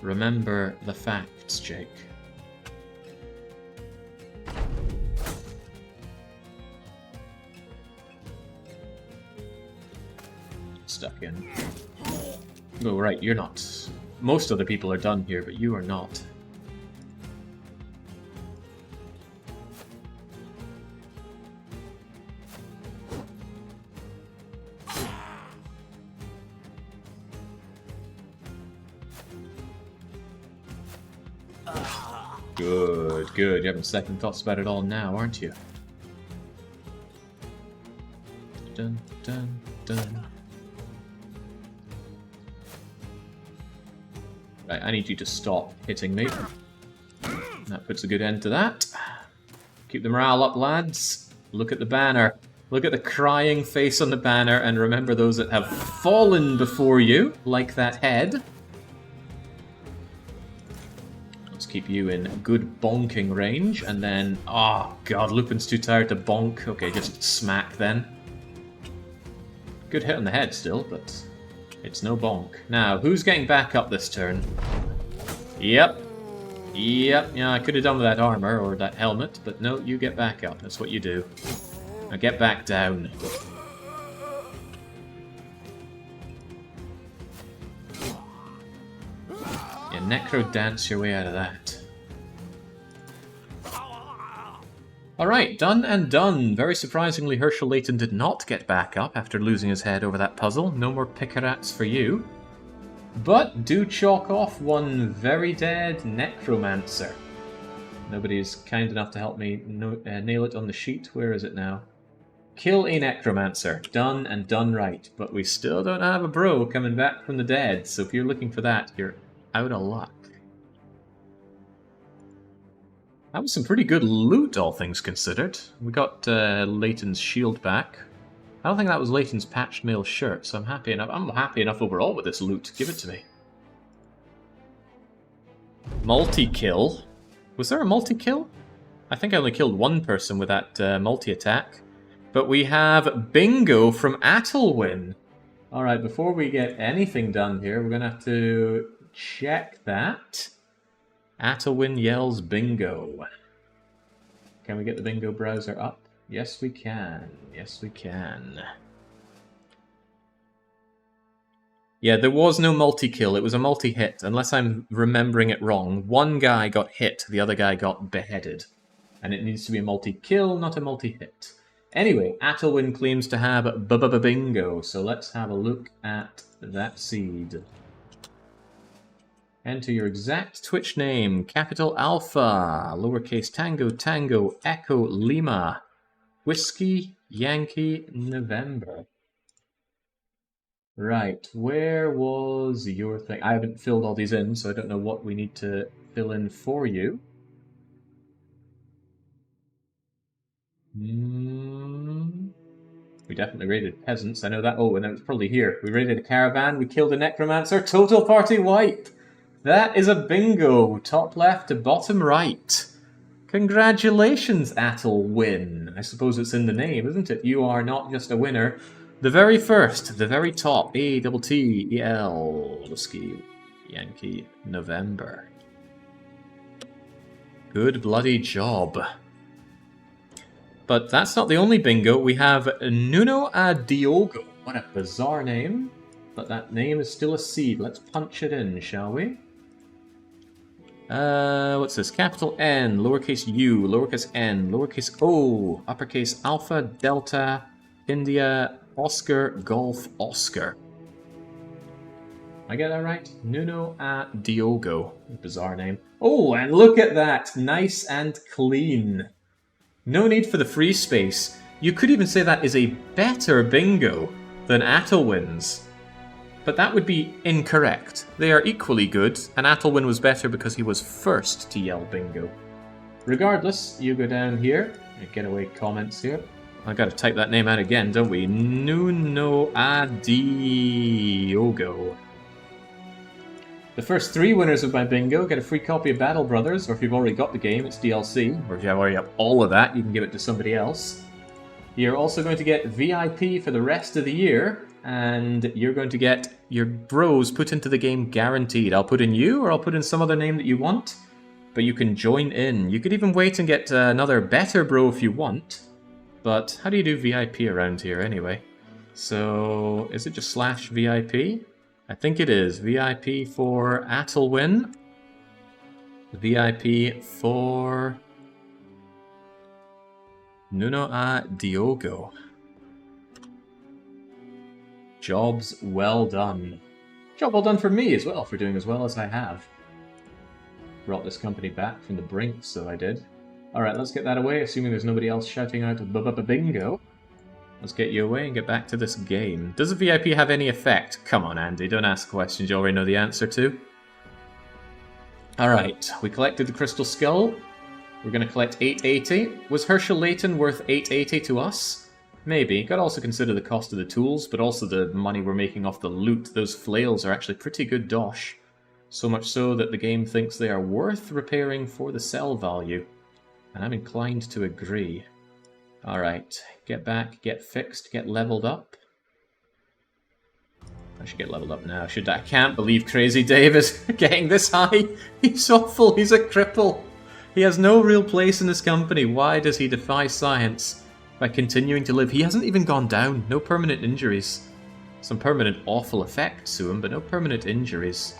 Remember the facts, Jake. stuck in. Oh, right, you're not. Most other people are done here, but you are not. Good, good. You're having second thoughts about it all now, aren't you? Dun, dun, dun. Right, I need you to stop hitting me. That puts a good end to that. Keep the morale up, lads. Look at the banner. Look at the crying face on the banner, and remember those that have fallen before you, like that head. Keep you in good bonking range, and then... Oh, God, Lupin's too tired to bonk. Okay, just smack then. Good hit on the head still, but it's no bonk. Now, who's getting back up this turn? Yep. Yep, yeah, I could have done with that armor or that helmet, but no, you get back up. That's what you do. Now get back down. Necro dance your way out of that. Alright, done and done. Very surprisingly, Herschel Layton did not get back up after losing his head over that puzzle. No more Picarats for you. But do chalk off one very dead necromancer. Nobody's kind enough to help me nail it on the sheet. Where is it now? Kill a necromancer. Done and done right. But we still don't have a bro coming back from the dead, so if you're looking for that, you're out of luck. That was some pretty good loot, all things considered. We got Layton's shield back. I don't think that was Layton's patched mail shirt, so I'm happy enough. I'm happy enough overall with this loot. Give it to me. Multi-kill. Was there a multi-kill? I think I only killed one person with that multi-attack. But we have Bingo from Athelwyn. Alright, before we get anything done here, we're going to have to check that. Athelwyn yells bingo. Can we get the bingo browser up? Yes, we can. Yes, we can. Yeah, there was no multi-kill. It was a multi-hit, unless I'm remembering it wrong. One guy got hit, the other guy got beheaded. And it needs to be a multi-kill, not a multi-hit. Anyway, Athelwyn claims to have bingo, so let's have a look at that seed. Enter your exact Twitch name, capital Alpha, lowercase Tango Tango Echo Lima, Whiskey Yankee November. Right, where was your thing? I haven't filled all these in, so I don't know what we need to fill in for you. We definitely raided peasants, I know that. Oh, and it was probably here. We raided a caravan, we killed a necromancer, total party wipe! That is a bingo, top left to bottom right. Congratulations, Athelwyn. I suppose it's in the name, isn't it? You are not just a winner. The very first, the very top, A-T-T-E-L, Whiskey Yankee November. Good bloody job. But that's not the only bingo. We have Nuno a Diogo. What a bizarre name. But that name is still a seed. Let's punch it in, shall we? What's this? Capital N, lowercase u, lowercase n, lowercase o, uppercase alpha, delta, India, Oscar, Golf, Oscar. I get that right? Nuno a Diogo. Bizarre name. Oh, and look at that. Nice and clean. No need for the free space. You could even say that is a better bingo than Athelwyn's. But that would be incorrect. They are equally good, and Athelwyn was better because he was first to yell bingo. Regardless, you go down here. Get away comments here. I've got to type that name out again, don't we? Nuno a Diogo. The first 3 winners of my bingo get a free copy of Battle Brothers, or if you've already got the game, it's DLC. Or if you already have all of that, you can give it to somebody else. You're also going to get VIP for the rest of the year, and you're going to get your bros put into the game guaranteed. I'll put in you, or I'll put in some other name that you want, but you can join in. You could even wait and get another better bro if you want, but how do you do VIP around here anyway? So, is it just slash VIP? I think it is. VIP for Athelwyn. VIP for Nuno a Diogo. Jobs well done. Job well done for me as well, for doing as well as I have. Brought this company back from the brink, so I did. Alright, let's get that away, assuming there's nobody else shouting out Bingo. Let's get you away and get back to this game. Does the VIP have any effect? Come on, Andy, don't ask questions you already know the answer to. Alright, we collected the Crystal Skull. We're going to collect 880. Was Herschel Layton worth 880 to us? Maybe. Got to also consider the cost of the tools, but also the money we're making off the loot. Those flails are actually pretty good dosh. So much so that the game thinks they are worth repairing for the sell value. And I'm inclined to agree. Alright, get back, get fixed, get leveled up. I should get leveled up now, should I? I can't believe Crazy Dave is getting this high. He's awful, he's a cripple. He has no real place in this company. Why does he defy science by continuing to live? He hasn't even gone down. No permanent injuries. Some permanent awful effects to him, but no permanent injuries.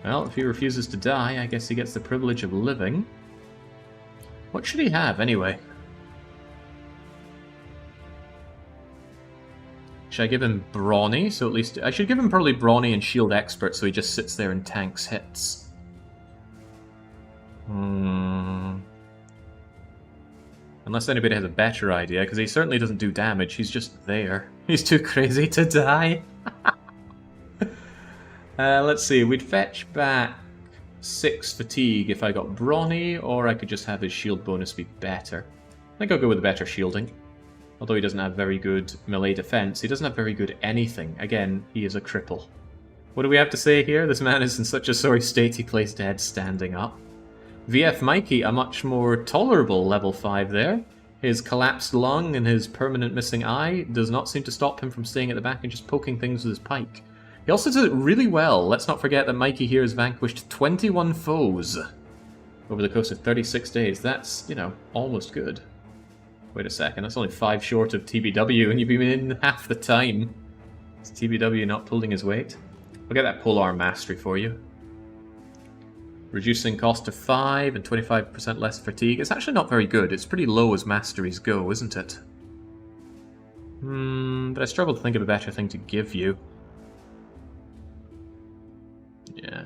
Well, if he refuses to die, I guess he gets the privilege of living. What should he have, anyway? Should I give him Brawny? So at least... I should give him probably Brawny and Shield Expert, so he just sits there and tanks hits. Unless anybody has a better idea, because he certainly doesn't do damage, he's just there. He's too crazy to die. Let's see, we'd fetch back 6 fatigue if I got Brawny, or I could just have his shield bonus be better. I think I'll go with the better shielding. Although he doesn't have very good melee defense, he doesn't have very good anything. Again, he is a cripple. What do we have to say here? This man is in such a sorry state he plays dead standing up. VF Mikey, a much more tolerable level 5 there. His collapsed lung and his permanent missing eye does not seem to stop him from staying at the back and just poking things with his pike. He also does it really well. Let's not forget that Mikey here has vanquished 21 foes over the course of 36 days. That's, you know, almost good. Wait a second, that's only 5 short of TBW and you've been in half the time. Is TBW not pulling his weight? I'll get that Polearm Mastery for you. Reducing cost to 5 and 25% less fatigue. It's actually not very good. It's pretty low as masteries go, isn't it? But I struggle to think of a better thing to give you. Yeah.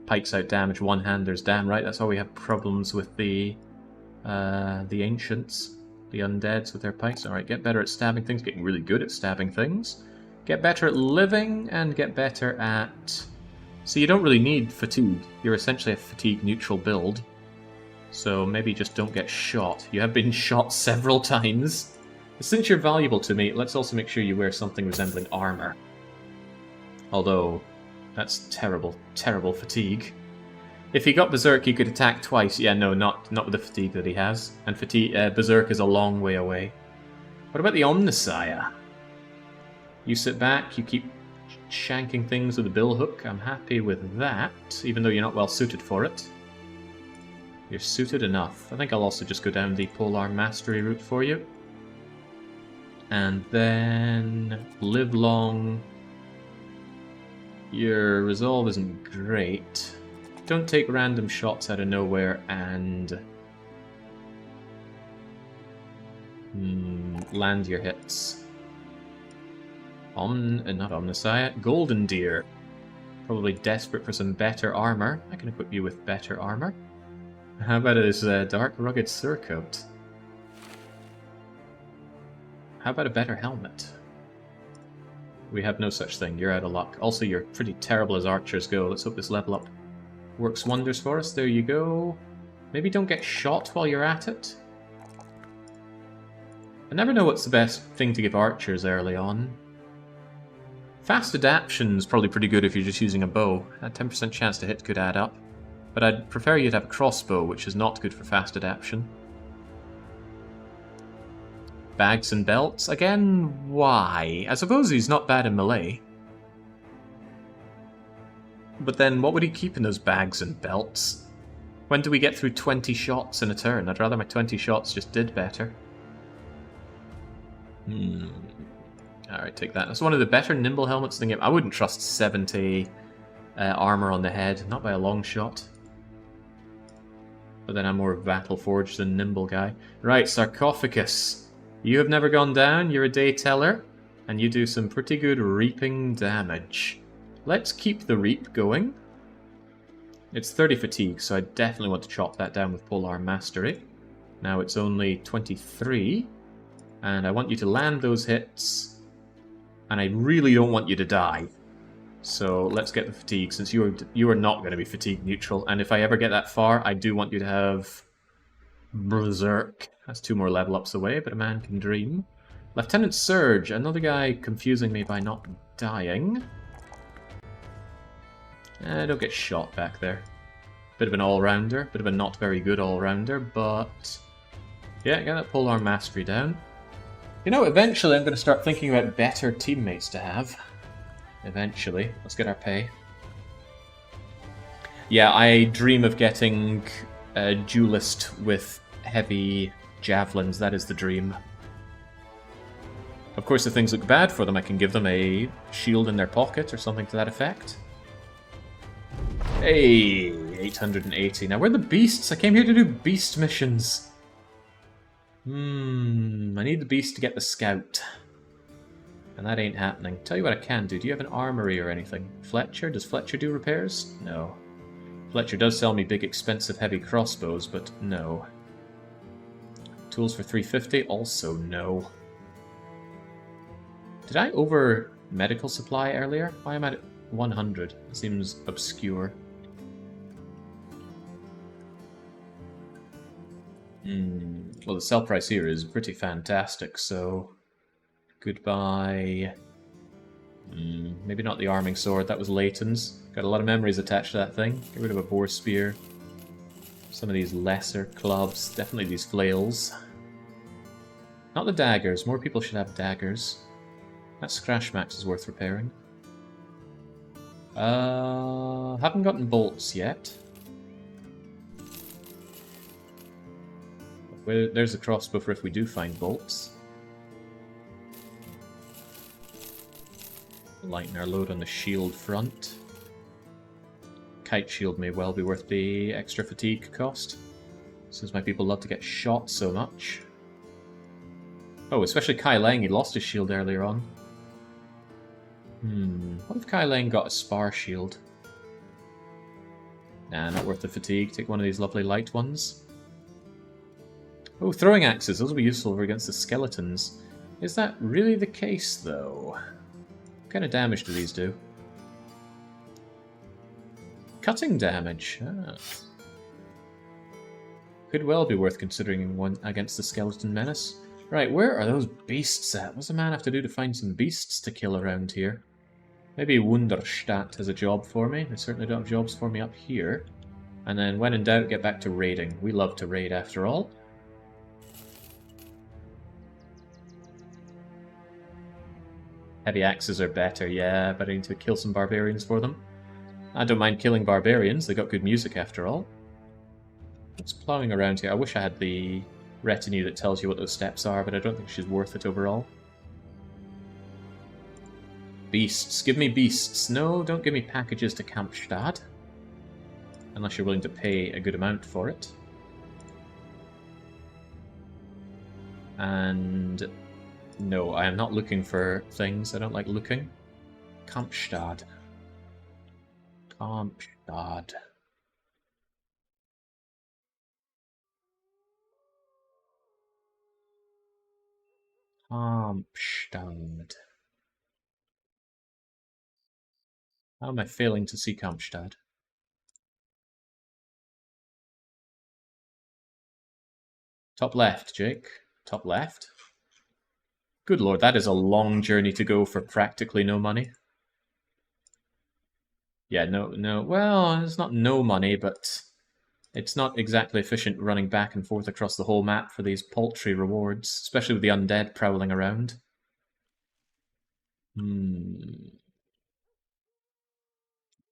Pikes out damage, one-handers, damn right. That's why we have problems with the ancients. The undeads with their pikes. Alright, get better at stabbing things. Getting really good at stabbing things. Get better at living and get better at... So you don't really need fatigue. You're essentially a fatigue-neutral build. So maybe just don't get shot. You have been shot several times. Since you're valuable to me, let's also make sure you wear something resembling armor. Although, that's terrible, terrible fatigue. If he got Berserk, he could attack twice. Yeah, no, not with the fatigue that he has. And Berserk is a long way away. What about the Omnissiah? You sit back, you keep shanking things with a billhook. I'm happy with that, even though you're not well suited for it. You're suited enough. I think I'll also just go down the Polearm Mastery route for you. And then live long. Your resolve isn't great. Don't take random shots out of nowhere, and land your hits. Not Omnissiah, Golden Deer. Probably desperate for some better armor. I can equip you with better armor. How about his Dark Rugged Surcoat? How about a better helmet? We have no such thing. You're out of luck. Also, you're pretty terrible as archers go. Let's hope this level up works wonders for us. There you go. Maybe don't get shot while you're at it. I never know what's the best thing to give archers early on. Fast adaption's probably pretty good if you're just using a bow. A 10% chance to hit could add up. But I'd prefer you to have a crossbow, which is not good for fast adaption. Bags and belts. Again, why? I suppose he's not bad in melee. But then, what would he keep in those bags and belts? When do we get through 20 shots in a turn? I'd rather my 20 shots just did better. Alright, take that. That's one of the better nimble helmets in the game. I wouldn't trust 70 armor on the head, not by a long shot. But then I'm more Battle Forged than nimble guy. Right, Sarcophagus. You have never gone down, you're a day teller, and you do some pretty good reaping damage. Let's keep the reap going. It's 30 fatigue, so I definitely want to chop that down with Polearm Mastery. Now it's only 23, and I want you to land those hits, and I really don't want you to die. So let's get the fatigue, since you are not going to be fatigue neutral, and if I ever get that far, I do want you to have Berserk. That's 2 more level ups away, but a man can dream. Lieutenant Surge, another guy confusing me by not dying. Don't get shot back there. Bit of an all-rounder, bit of a not very good all-rounder, but yeah, get that Polearm Mastery down. You know, eventually I'm going to start thinking about better teammates to have. Eventually. Let's get our pay. Yeah, I dream of getting a duelist with heavy javelins. That is the dream. Of course, if things look bad for them, I can give them a shield in their pocket or something to that effect. Hey, 880. Now, where are the beasts? I came here to do beast missions. I need the beast to get the scout. And that ain't happening. Tell you what I can do. Do you have an armory or anything? Fletcher? Does Fletcher do repairs? No. Fletcher does sell me big, expensive, heavy crossbows, but no. Tools for 350? Also no. Did I over medical supply earlier? Why am I at 100? It seems obscure. Well, the sell price here is pretty fantastic, so... Goodbye. Maybe not the arming sword, that was Leighton's. Got a lot of memories attached to that thing. Get rid of a boar spear. Some of these lesser clubs, definitely these flails. Not the daggers, more people should have daggers. That Scratch Max is worth repairing. Haven't gotten bolts yet. There's a crossbow for if we do find bolts. Lighten our load on the shield front. Kite shield may well be worth the extra fatigue cost, since my people love to get shot so much. Oh, especially Kai Lang, he lost his shield earlier on. What if Kai Lang got a spar shield? Nah, not worth the fatigue. Take one of these lovely light ones. Oh, throwing axes. Those will be useful against the skeletons. Is that really the case, though? What kind of damage do these do? Cutting damage. Could well be worth considering one against the skeleton menace. Right, where are those beasts at? What's a man have to do to find some beasts to kill around here? Maybe Wunderstadt has a job for me. They certainly don't have jobs for me up here. And then, when in doubt, get back to raiding. We love to raid, after all. Heavy axes are better, yeah, but I need to kill some barbarians for them. I don't mind killing barbarians, they got good music after all. It's plowing around here. I wish I had the retinue that tells you what those steps are, but I don't think she's worth it overall. Beasts. Give me beasts. No, don't give me packages to Kampfstadt. Unless you're willing to pay a good amount for it. And... no, I am not looking for things. I don't like looking. Kampfstadt. Kampfstadt. Kampfstadt. How am I failing to see Kampfstadt? Top left, Jake. Top left. Good lord, that is a long journey to go for practically no money. Yeah, no, well, it's not no money, but it's not exactly efficient running back and forth across the whole map for these paltry rewards, especially with the undead prowling around.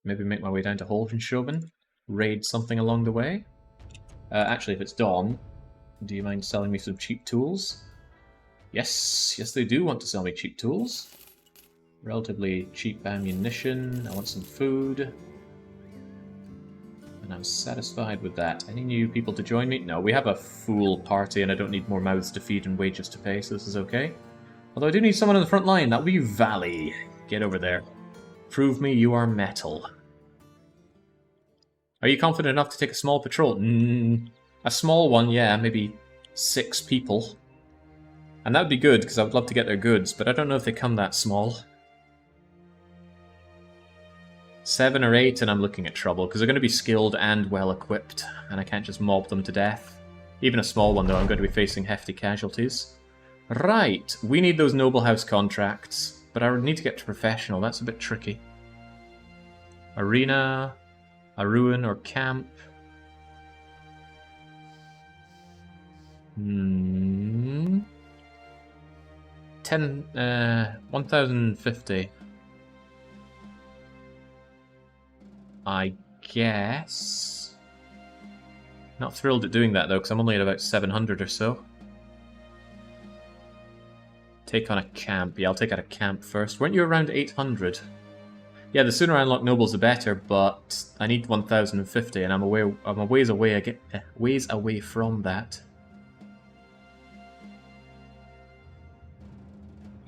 Maybe make my way down to Holdenshoven, raid something along the way. Actually, if it's Dawn, do you mind selling me some cheap tools? Yes, yes they do want to sell me cheap tools. Relatively cheap ammunition. I want some food. And I'm satisfied with that. Any new people to join me? No, we have a full party and I don't need more mouths to feed and wages to pay, so this is okay. Although I do need someone on the front line. That would be Valley. Get over there. Prove me you are metal. Are you confident enough to take a small patrol? A small one, yeah, maybe 6 people. And that would be good, because I would love to get their goods, but I don't know if they come that small. 7 or 8, and I'm looking at trouble, because they're going to be skilled and well-equipped, and I can't just mob them to death. Even a small one, though, I'm going to be facing hefty casualties. Right, we need those noble house contracts, but I would need to get to professional, that's a bit tricky. Arena, a ruin, or camp. 1050. I guess. Not thrilled at doing that though, because I'm only at about 700 or so. Take on a camp. Yeah, I'll take out a camp first. Weren't you around 800? Yeah, the sooner I unlock nobles, the better. But I need 1050, and I'm a ways away. Ways away from that.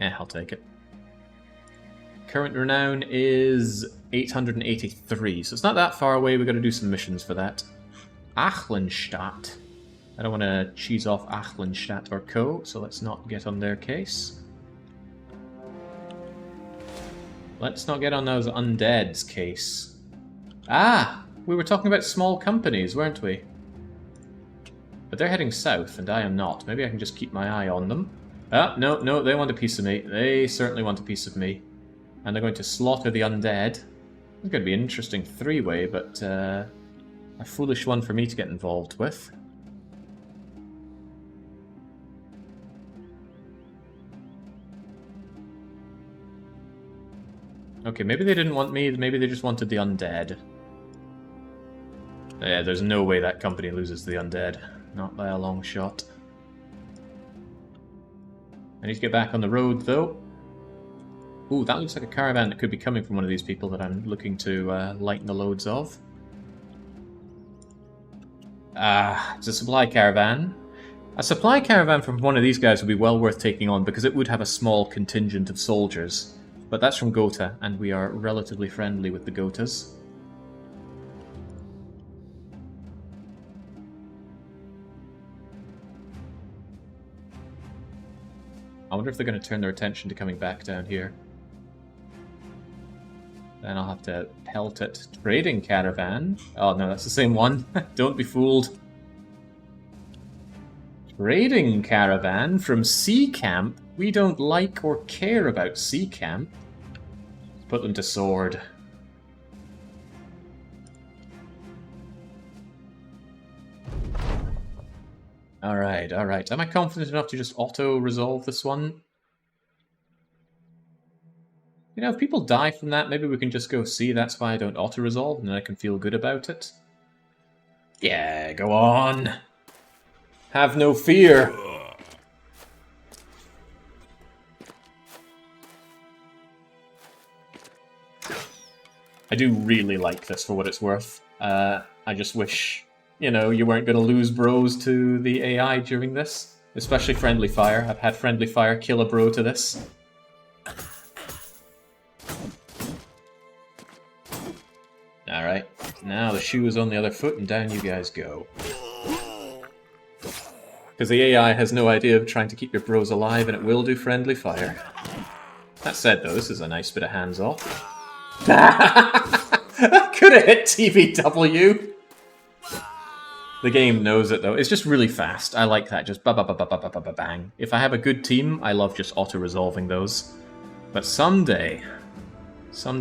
Yeah, I'll take it. Current renown is 883, so it's not that far away. We've got to do some missions for that. Achlenstadt. I don't want to cheese off Achlenstadt or co, so let's not get on their case. Let's not get on those Undead's case. Ah! We were talking about small companies, weren't we? But they're heading south, and I am not. Maybe I can just keep my eye on them. Ah, no, no, they want a piece of me. They certainly want a piece of me. And they're going to slaughter the undead. It's going to be an interesting 3-way, but a foolish one for me to get involved with. Okay, maybe they didn't want me, maybe they just wanted the undead. Yeah, there's no way that company loses the undead. Not by a long shot. I need to get back on the road, though. Ooh, that looks like a caravan that could be coming from one of these people that I'm looking to lighten the loads of. It's a supply caravan. A supply caravan from one of these guys would be well worth taking on because it would have a small contingent of soldiers. But that's from Gotha, and we are relatively friendly with the Gothas. I wonder if they're going to turn their attention to coming back down here. Then I'll have to pelt it. Trading caravan. Oh no, that's the same one. Don't be fooled. Trading caravan from Sea Camp. We don't like or care about Sea Camp. Put them to sword. Alright, alright. Am I confident enough to just auto-resolve this one? You know, if people die from that, maybe we can just go see that's why I don't auto-resolve, and then I can feel good about it. Yeah, go on. Have no fear. I do really like this for what it's worth. I just wish, you know, you weren't going to lose bros to the AI during this. Especially friendly fire. I've had friendly fire kill a bro to this. Alright, now the shoe is on the other foot and down you guys go. Because the AI has no idea of trying to keep your bros alive and it will do friendly fire. That said though, this is a nice bit of hands off. That could have hit TVW! The game knows it though. It's just really fast. I like that. Just ba-ba-ba-ba-ba-ba-bang. If I have a good team, I love just auto-resolving those. But someday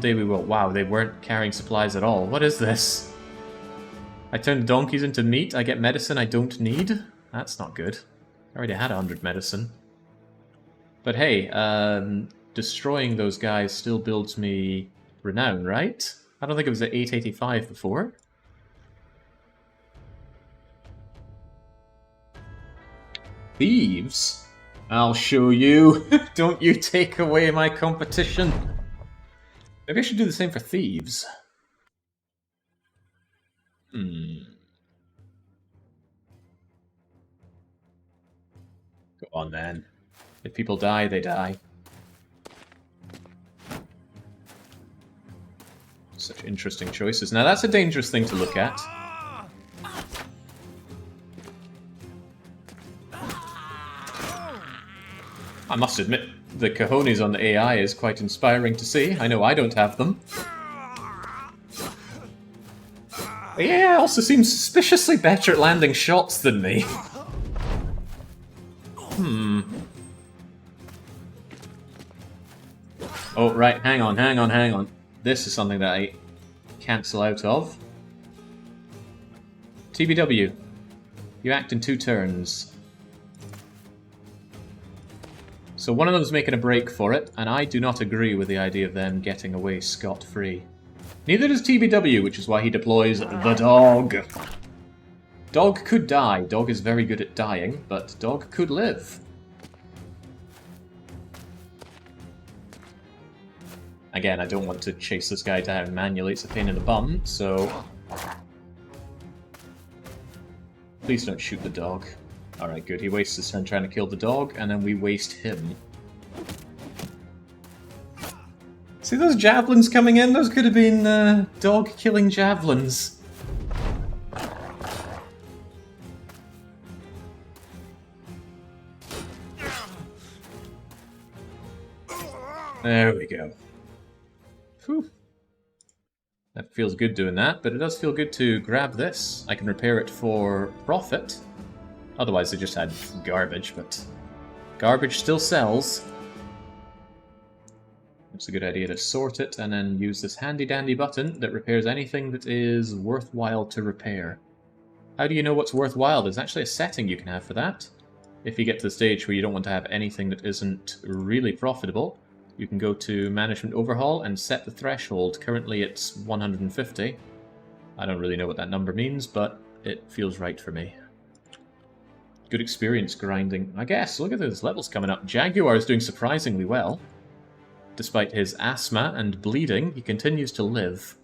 we will. Wow, they weren't carrying supplies at all. What is this? I turn donkeys into meat. I get medicine I don't need. That's not good. I already had 100 medicine. But hey, destroying those guys still builds me renown, right? I don't think it was at 885 before. Thieves? I'll show you. Don't you take away my competition. Maybe I should do the same for thieves. Go on, then. If people die, they die. Such interesting choices. Now, that's a dangerous thing to look at. I must admit, the cojones on the AI is quite inspiring to see. I know I don't have them. The AI also seems suspiciously better at landing shots than me. Oh, right, hang on. This is something that I cancel out of. TBW. You act in 2 turns. So one of them is making a break for it, and I do not agree with the idea of them getting away scot-free. Neither does TBW, which is why he deploys the dog. Dog could die. Dog is very good at dying, but dog could live. Again, I don't want to chase this guy down manually. It's a pain in the bum, so... Please don't shoot the dog. Alright, good. He wastes his turn trying to kill the dog, and then we waste him. See those javelins coming in? Those could have been dog-killing javelins. There we go. Whew. That feels good doing that, but it does feel good to grab this. I can repair it for profit. Otherwise they just had garbage, but garbage still sells. It's a good idea to sort it and then use this handy-dandy button that repairs anything that is worthwhile to repair. How do you know what's worthwhile? There's actually a setting you can have for that. If you get to the stage where you don't want to have anything that isn't really profitable, you can go to Management Overhaul and set the threshold. Currently it's 150. I don't really know what that number means, but it feels right for me. Good experience grinding. I guess, look at those levels coming up. Jaguar is doing surprisingly well. Despite his asthma and bleeding, he continues to live.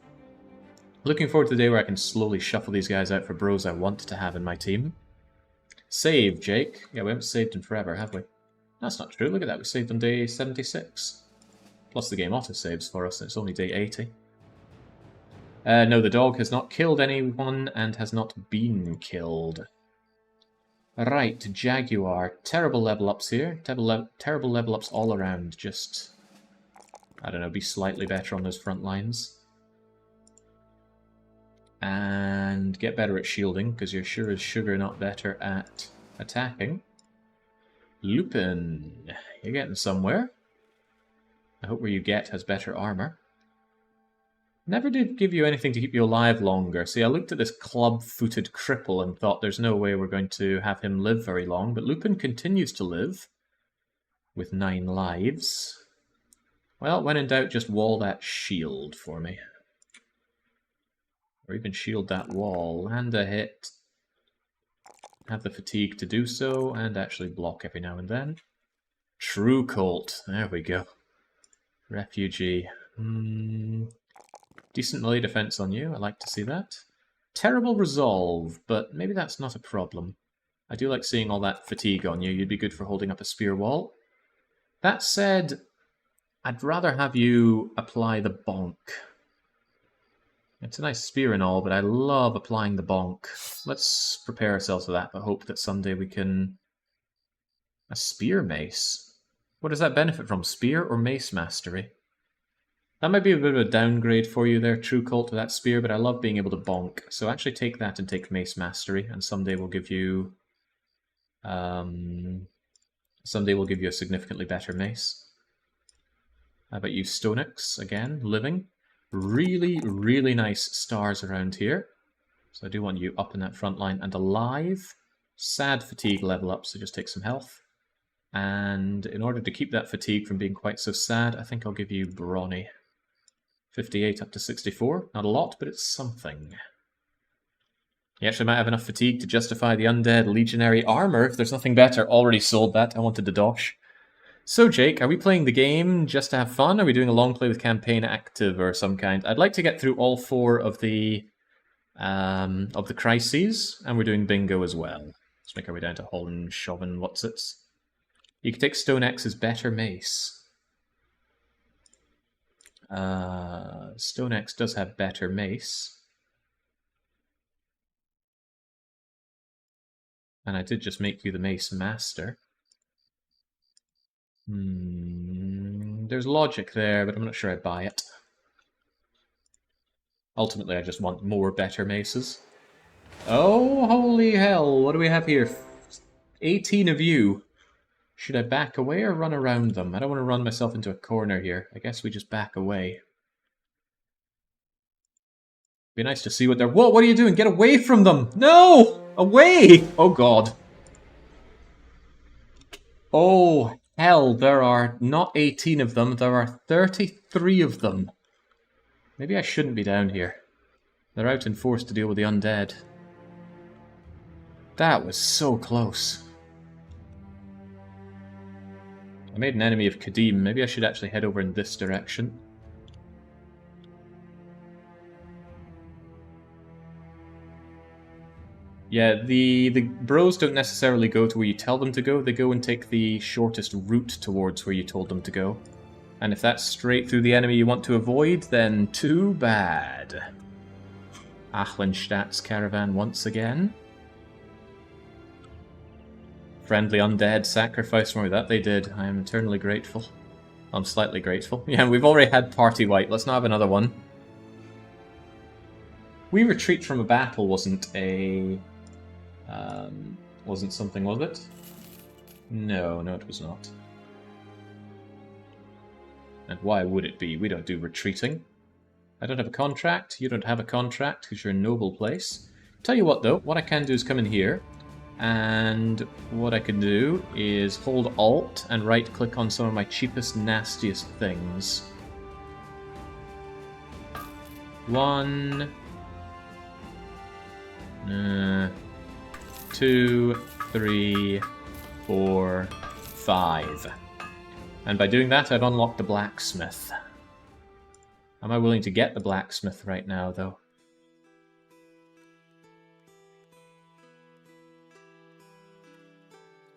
Looking forward to the day where I can slowly shuffle these guys out for bros I want to have in my team. Save, Jake. Yeah, we haven't saved in forever, have we? That's not true. Look at that. We saved on day 76. Plus the game autosaves for us, and it's only day 80. No, the dog has not killed anyone and has not been killed. Right, Jaguar. Terrible level ups here. Terrible level ups all around. Just, I don't know, be slightly better on those front lines. And get better at shielding, because you're sure as sugar not better at attacking. Lupin. You're getting somewhere. I hope where you get has better armor. Never did give you anything to keep you alive longer. See, I looked at this club-footed cripple and thought there's no way we're going to have him live very long, but Lupin continues to live with 9 lives. Well, when in doubt, just wall that shield for me. Or even shield that wall. Land a hit. Have the fatigue to do so, and actually block every now and then. True Colt. There we go. Refugee. Decent melee defense on you. I like to see that. Terrible resolve, but maybe that's not a problem. I do like seeing all that fatigue on you. You'd be good for holding up a spear wall. That said, I'd rather have you apply the bonk. It's a nice spear and all, but I love applying the bonk. Let's prepare ourselves for that, but hope that someday we can... A spear mace? What does that benefit from? Spear or mace mastery? That might be a bit of a downgrade for you there, True Cult, to that spear, but I love being able to bonk. So actually take that and take mace mastery, and someday we'll give you... someday we'll give you a significantly better mace. How about you, Stonix, again, living. Really, really nice stars around here. So I do want you up in that front line and alive. Sad fatigue level up, so just take some health. And in order to keep that fatigue from being quite so sad, I think I'll give you Brawny. 58 up to 64. Not a lot, but it's something. He actually might have enough fatigue to justify the undead legionary armor. If there's nothing better, already sold that. I wanted to dosh. So, Jake, are we playing the game just to have fun? Are we doing a long play with campaign active or some kind? I'd like to get through all 4 of the crises, and we're doing bingo as well. Let's make our way down to Holland, Chauvin, what's it? You can take Stone Axe's better mace. Stone Axe does have better mace. And I did just make you the mace master. There's logic there, but I'm not sure I buy it. Ultimately, I just want more better maces. Oh, holy hell, what do we have here? 18 of you. Should I back away or run around them? I don't want to run myself into a corner here. I guess we just back away. Be nice to see what they're... Whoa, what are you doing? Get away from them! No! Away! Oh, God. Oh, hell, there are not 18 of them, there are 33 of them. Maybe I shouldn't be down here. They're out in force to deal with the undead. That was so close. I made an enemy of Kadim. Maybe I should actually head over in this direction. Yeah, the bros don't necessarily go to where you tell them to go. They go and take the shortest route towards where you told them to go. And if that's straight through the enemy you want to avoid, then too bad. Achlenstadt's caravan once again. Friendly undead sacrifice for me. That they did. I am eternally grateful. I'm slightly grateful. Yeah, we've already had party white. Let's not have another one. We retreat from a battle wasn't a... wasn't something, was it? No, it was not. And why would it be? We don't do retreating. I don't have a contract. You don't have a contract because you're a noble place. Tell you what, though. What I can do is come in here. And what I can do is hold Alt and right-click on some of my cheapest, nastiest things. 1... 2, 3, 4, 5. And by doing that, I've unlocked the Blacksmith. Am I willing to get the Blacksmith right now, though?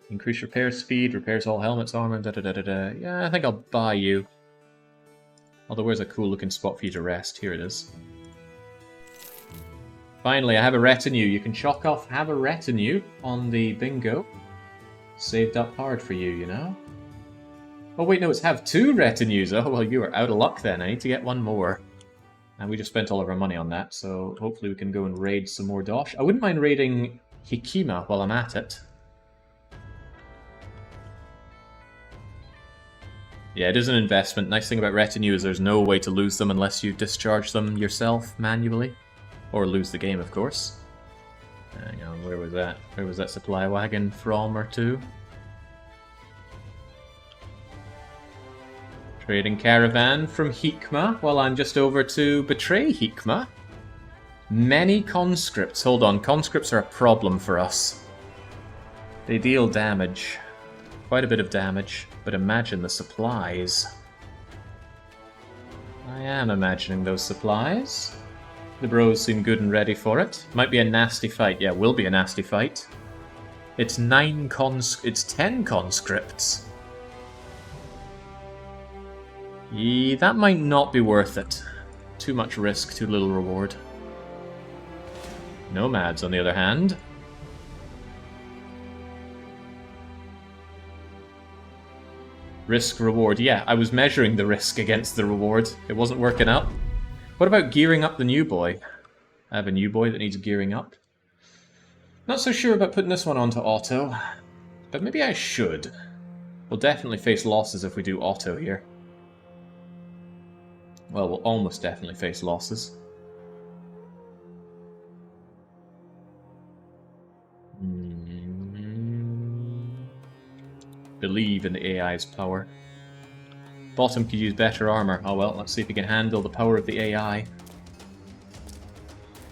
Increase repair speed, repairs all helmets, armor, da-da-da-da-da. Yeah, I think I'll buy you. Although, where's a cool-looking spot for you to rest? Here it is. Finally, I have a retinue. You can chalk off have a retinue on the bingo. Saved up hard for you, you know? Oh wait, no, it's have 2 retinues. Oh, well, you are out of luck then. I need to get 1 more. And we just spent all of our money on that, so hopefully we can go and raid some more dosh. I wouldn't mind raiding Hikima while I'm at it. Yeah, it is an investment. Nice thing about retinue is there's no way to lose them unless you discharge them yourself manually. Or lose the game, of course. Hang on, where was that? Where was that supply wagon from or to? Trading Caravan from Hikma, while I'm just over to betray Hikma. Many conscripts. Hold on, conscripts are a problem for us. They deal damage. Quite a bit of damage. But imagine the supplies. I am imagining those supplies. The bros seem good and ready for it. Might be a nasty fight. Yeah, will be a nasty fight. It's 10 conscripts. That might not be worth it. Too much risk, too little reward. Nomads, on the other hand. Risk, reward. Yeah, I was measuring the risk against the reward. It wasn't working out. What about gearing up the new boy? I have a new boy that needs gearing up. Not so sure about putting this one onto auto, but maybe I should. We'll definitely face losses if we do auto here. Well, we'll almost definitely face losses. Believe in the AI's power. Bottom could use better armor. Oh well, let's see if we can handle the power of the AI.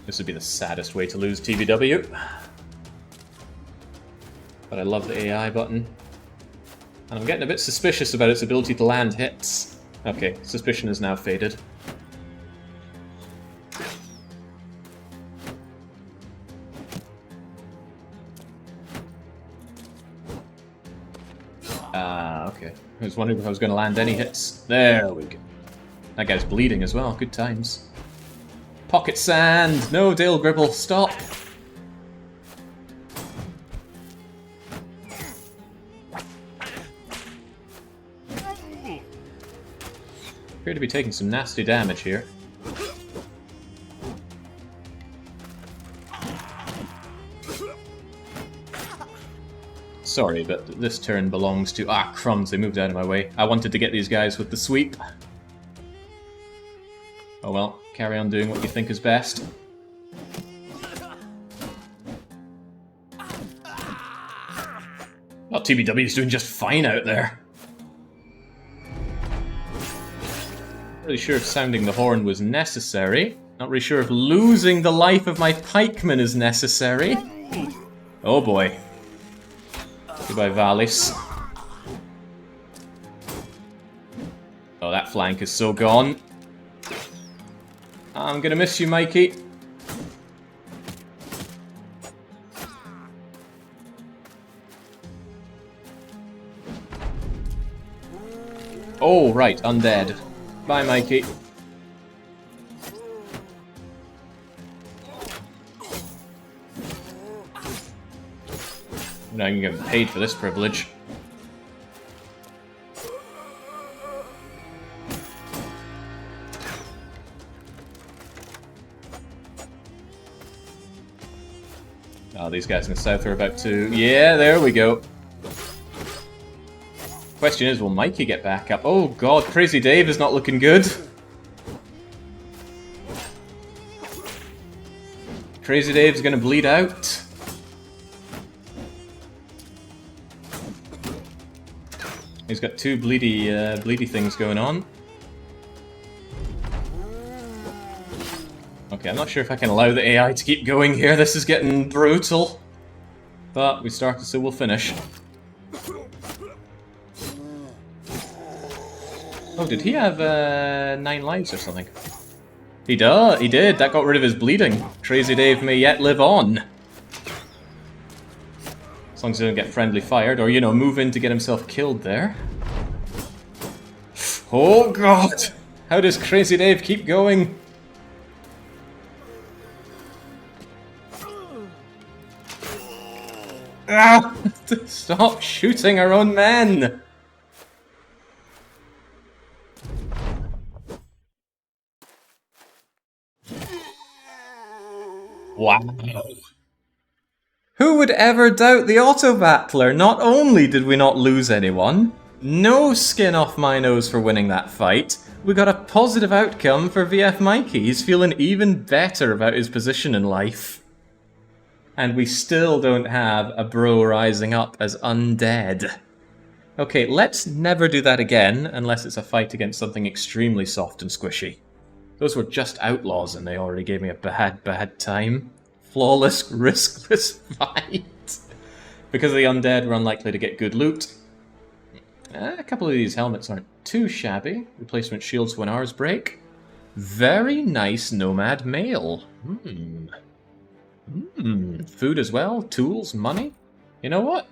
This would be the saddest way to lose TBW. But I love the AI button. And I'm getting a bit suspicious about its ability to land hits. Okay, suspicion is now faded. Okay. I was wondering if I was going to land any hits. There we go. That guy's bleeding as well. Good times. Pocket sand! No, Dale Gribble, stop! Appear to be taking some nasty damage here. Sorry, but this turn belongs to... Ah, crumbs, they moved out of my way. I wanted to get these guys with the sweep. Oh well, carry on doing what you think is best. Oh, TBW is doing just fine out there. Not really sure if sounding the horn was necessary. Not really sure if losing the life of my pikeman is necessary. Oh boy. Goodbye, Valis. Oh, that flank is so gone. I'm gonna miss you, Mikey. Oh, right, Undead. Bye, Mikey. Now I can get paid for this privilege. Oh, these guys in the south are about to... Yeah, there we go. Question is, will Mikey get back up? Oh god, Crazy Dave is not looking good. Crazy Dave's gonna bleed out. He's got two bleedy things going on. Okay, I'm not sure if I can allow the AI to keep going here. This is getting brutal. But we started, so we'll finish. Oh, did he have 9 lives or something? He did. That got rid of his bleeding. Crazy Dave may yet live on. As long as he doesn't get friendly fired, or, you know, move in to get himself killed there. Oh god! How does Crazy Dave keep going? Ah! Stop shooting our own men! Wow. Who would ever doubt the auto-battler? Not only did we not lose anyone, no skin off my nose for winning that fight, we got a positive outcome for VF Mikey. He's feeling even better about his position in life. And we still don't have a bro rising up as Undead. Okay, let's never do that again, unless it's a fight against something extremely soft and squishy. Those were just outlaws and they already gave me a bad time. Flawless, riskless fight. Because of the Undead, we're unlikely to get good loot. A couple of these helmets aren't too shabby. Replacement shields when ours break. Very nice nomad mail. Food as well, tools, money. You know what?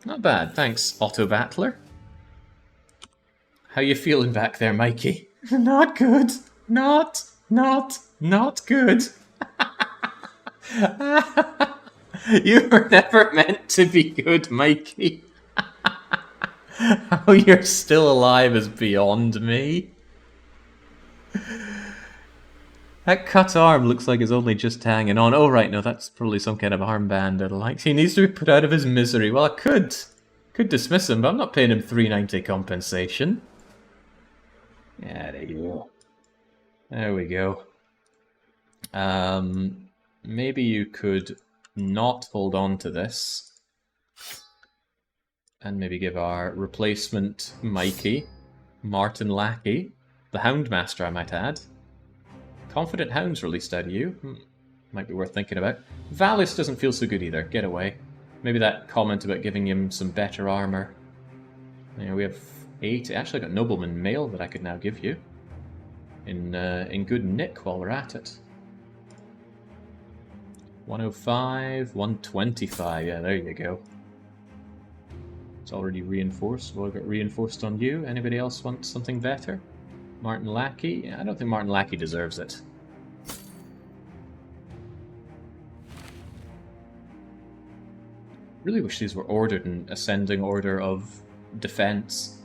Not bad, thanks, Auto-Battler. How you feeling back there, Mikey? Not good. Not good. You were never meant to be good, Mikey. How you're still alive is beyond me. That cut arm looks like it's only just hanging on. Oh, right, no, that's probably some kind of armband or the like. He needs to be put out of his misery. Well, I could dismiss him, but I'm not paying him $3.90 compensation. Yeah, there you go. There we go. Maybe you could not hold on to this. And maybe give our replacement Mikey, Martin Lackey, the Houndmaster, I might add. Confident Hounds released out of you. Might be worth thinking about. Valus doesn't feel so good either. Get away. Maybe that comment about giving him some better armor. Yeah, we have 8. Actually, I got Nobleman Mail that I could now give you. In good nick while we're at it. 105, 125. Yeah, there you go. It's already reinforced. Well, I got reinforced on you. Anybody else want something better? Martin Lackey? Yeah, I don't think Martin Lackey deserves it. Really wish these were ordered in ascending order of defense.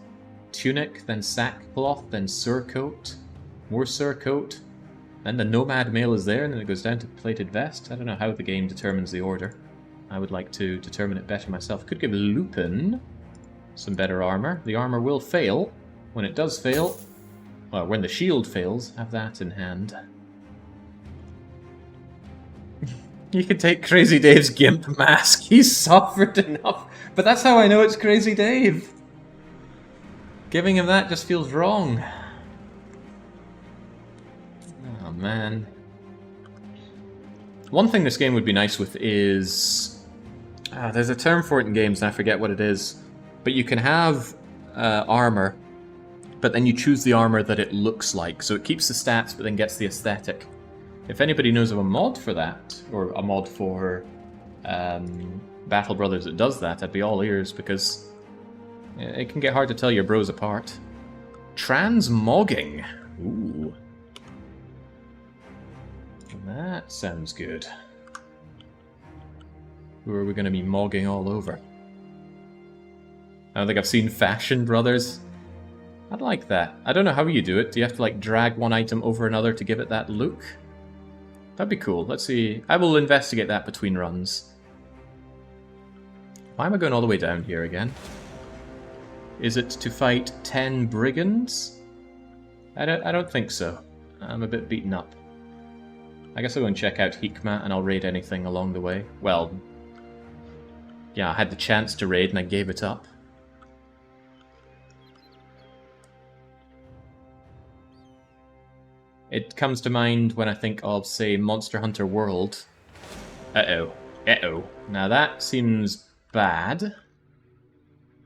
Tunic, then sackcloth, then surcoat, more surcoat, then the nomad mail is there, and then it goes down to plated vest. I don't know how the game determines the order. I would like to determine it better myself. Could give Lupin some better armor. The armor will fail. When it does fail, well, when the shield fails, have that in hand. You can take Crazy Dave's gimp mask. He's suffered enough. But that's how I know it's Crazy Dave. Giving him that just feels wrong. Oh, man. One thing this game would be nice with is... there's a term for it in games, and I forget what it is. But you can have armor, but then you choose the armor that it looks like. So it keeps the stats, but then gets the aesthetic. If anybody knows of a mod for that, or a mod for Battle Brothers that does that, I'd be all ears, because it can get hard to tell your bros apart. Transmogging. Ooh. That sounds good. Who are we going to be mogging all over? I don't think I've seen Fashion Brothers. I'd like that. I don't know how you do it. Do you have to like drag one item over another to give it that look? That'd be cool. Let's see. I will investigate that between runs. Why am I going all the way down here again? Is it to fight 10 brigands? I don't think so. I'm a bit beaten up. I guess I'll go and check out Hikma and I'll raid anything along the way. Well, yeah, I had the chance to raid and I gave it up. It comes to mind when I think of, say, Monster Hunter World. Uh-oh. Uh-oh. Now that seems bad.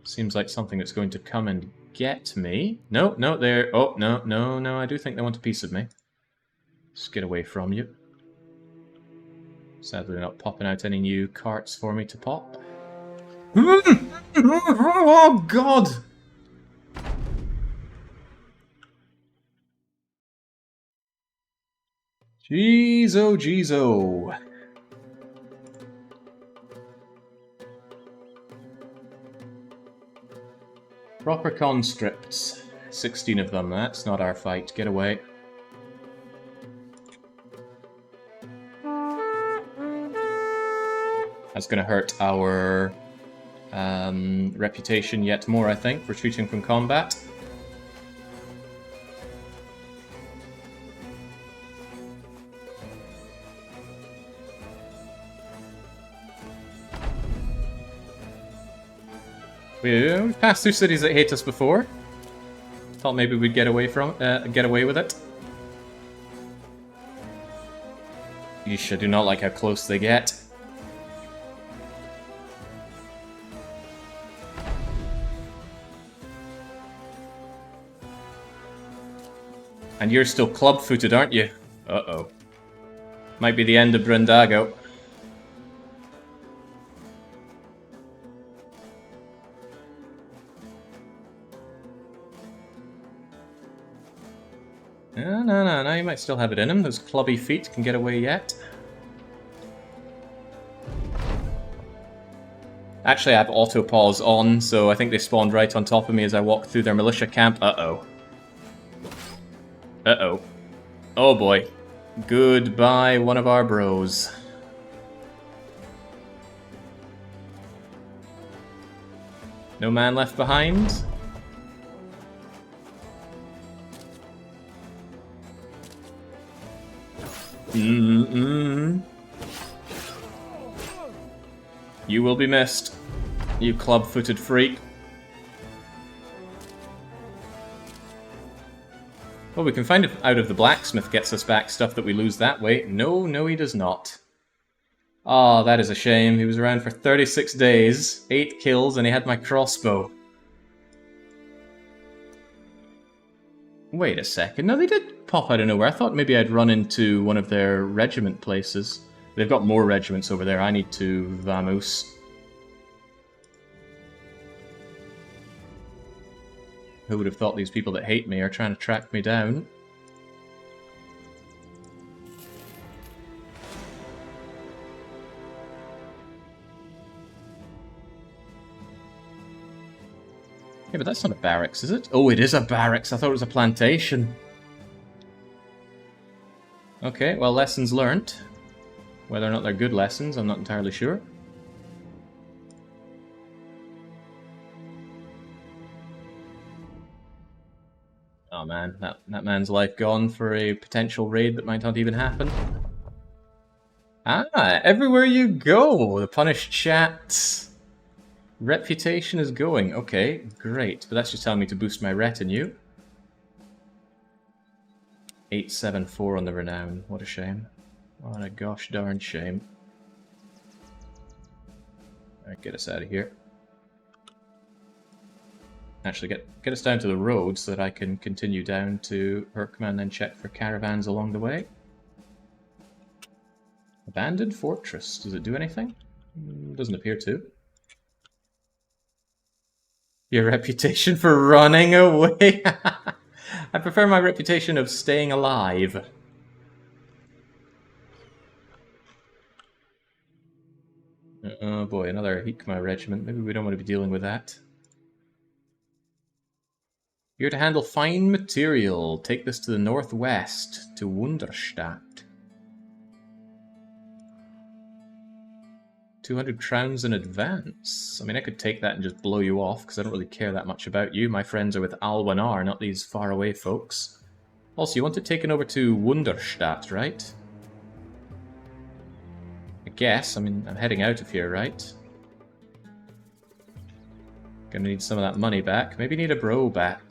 Seems like something that's going to come and get me. No, no, there. Oh, no, no, no. I do think they want a piece of me. Just get away from you. Sadly, they're not popping out any new carts for me to pop. Oh, God! Jeez, oh, jeez, oh. Proper conscripts. 16 of them, that's not our fight. Get away. That's going to hurt our reputation yet more, I think, retreating from combat. We've passed through cities that hate us before. Thought maybe we'd get away with it. Yeesh, I do not like how close they get. And you're still club-footed, aren't you? Uh-oh. Might be the end of Brindago. No, you might still have it in him. Those clubby feet can get away yet. Actually, I have auto-pause on, so I think they spawned right on top of me as I walked through their militia camp. Uh-oh. Uh-oh. Oh boy. Goodbye, one of our bros. No man left behind? You will be missed, you club-footed freak. Well, we can find out if the blacksmith gets us back stuff that we lose that way. No, he does not. Ah, that is a shame. He was around for 36 days, 8 kills, and he had my crossbow. Wait a second. No, they did pop out of nowhere. I thought maybe I'd run into one of their regiment places. They've got more regiments over there. I need to vamoose. Who would have thought these people that hate me are trying to track me down? Yeah, but that's not a barracks, is it? Oh, it is a barracks. I thought it was a plantation. Okay, well, lessons learned. Whether or not they're good lessons, I'm not entirely sure. Oh man, that man's life gone for a potential raid that might not even happen. Ah, everywhere you go, the punished chat reputation is going. Okay, great. But that's just telling me to boost my retinue. 874 on the renown. What a shame. What a gosh darn shame. Alright, get us out of here. Actually, get us down to the road so that I can continue down to Urkman and then check for caravans along the way. Abandoned fortress. Does it do anything? Doesn't appear to. Your reputation for running away? I prefer my reputation of staying alive. Oh boy, another Hikma regiment. Maybe we don't want to be dealing with that. You're to handle fine material. Take this to the northwest, to Wunderstadt. 200 crowns in advance. I mean, I could take that and just blow you off, because I don't really care that much about you. My friends are with Alwanar, not these faraway folks. Also, you want it taken over to Wunderstadt, right? I guess. I mean, I'm heading out of here, right? Gonna need some of that money back. Maybe need a bro back.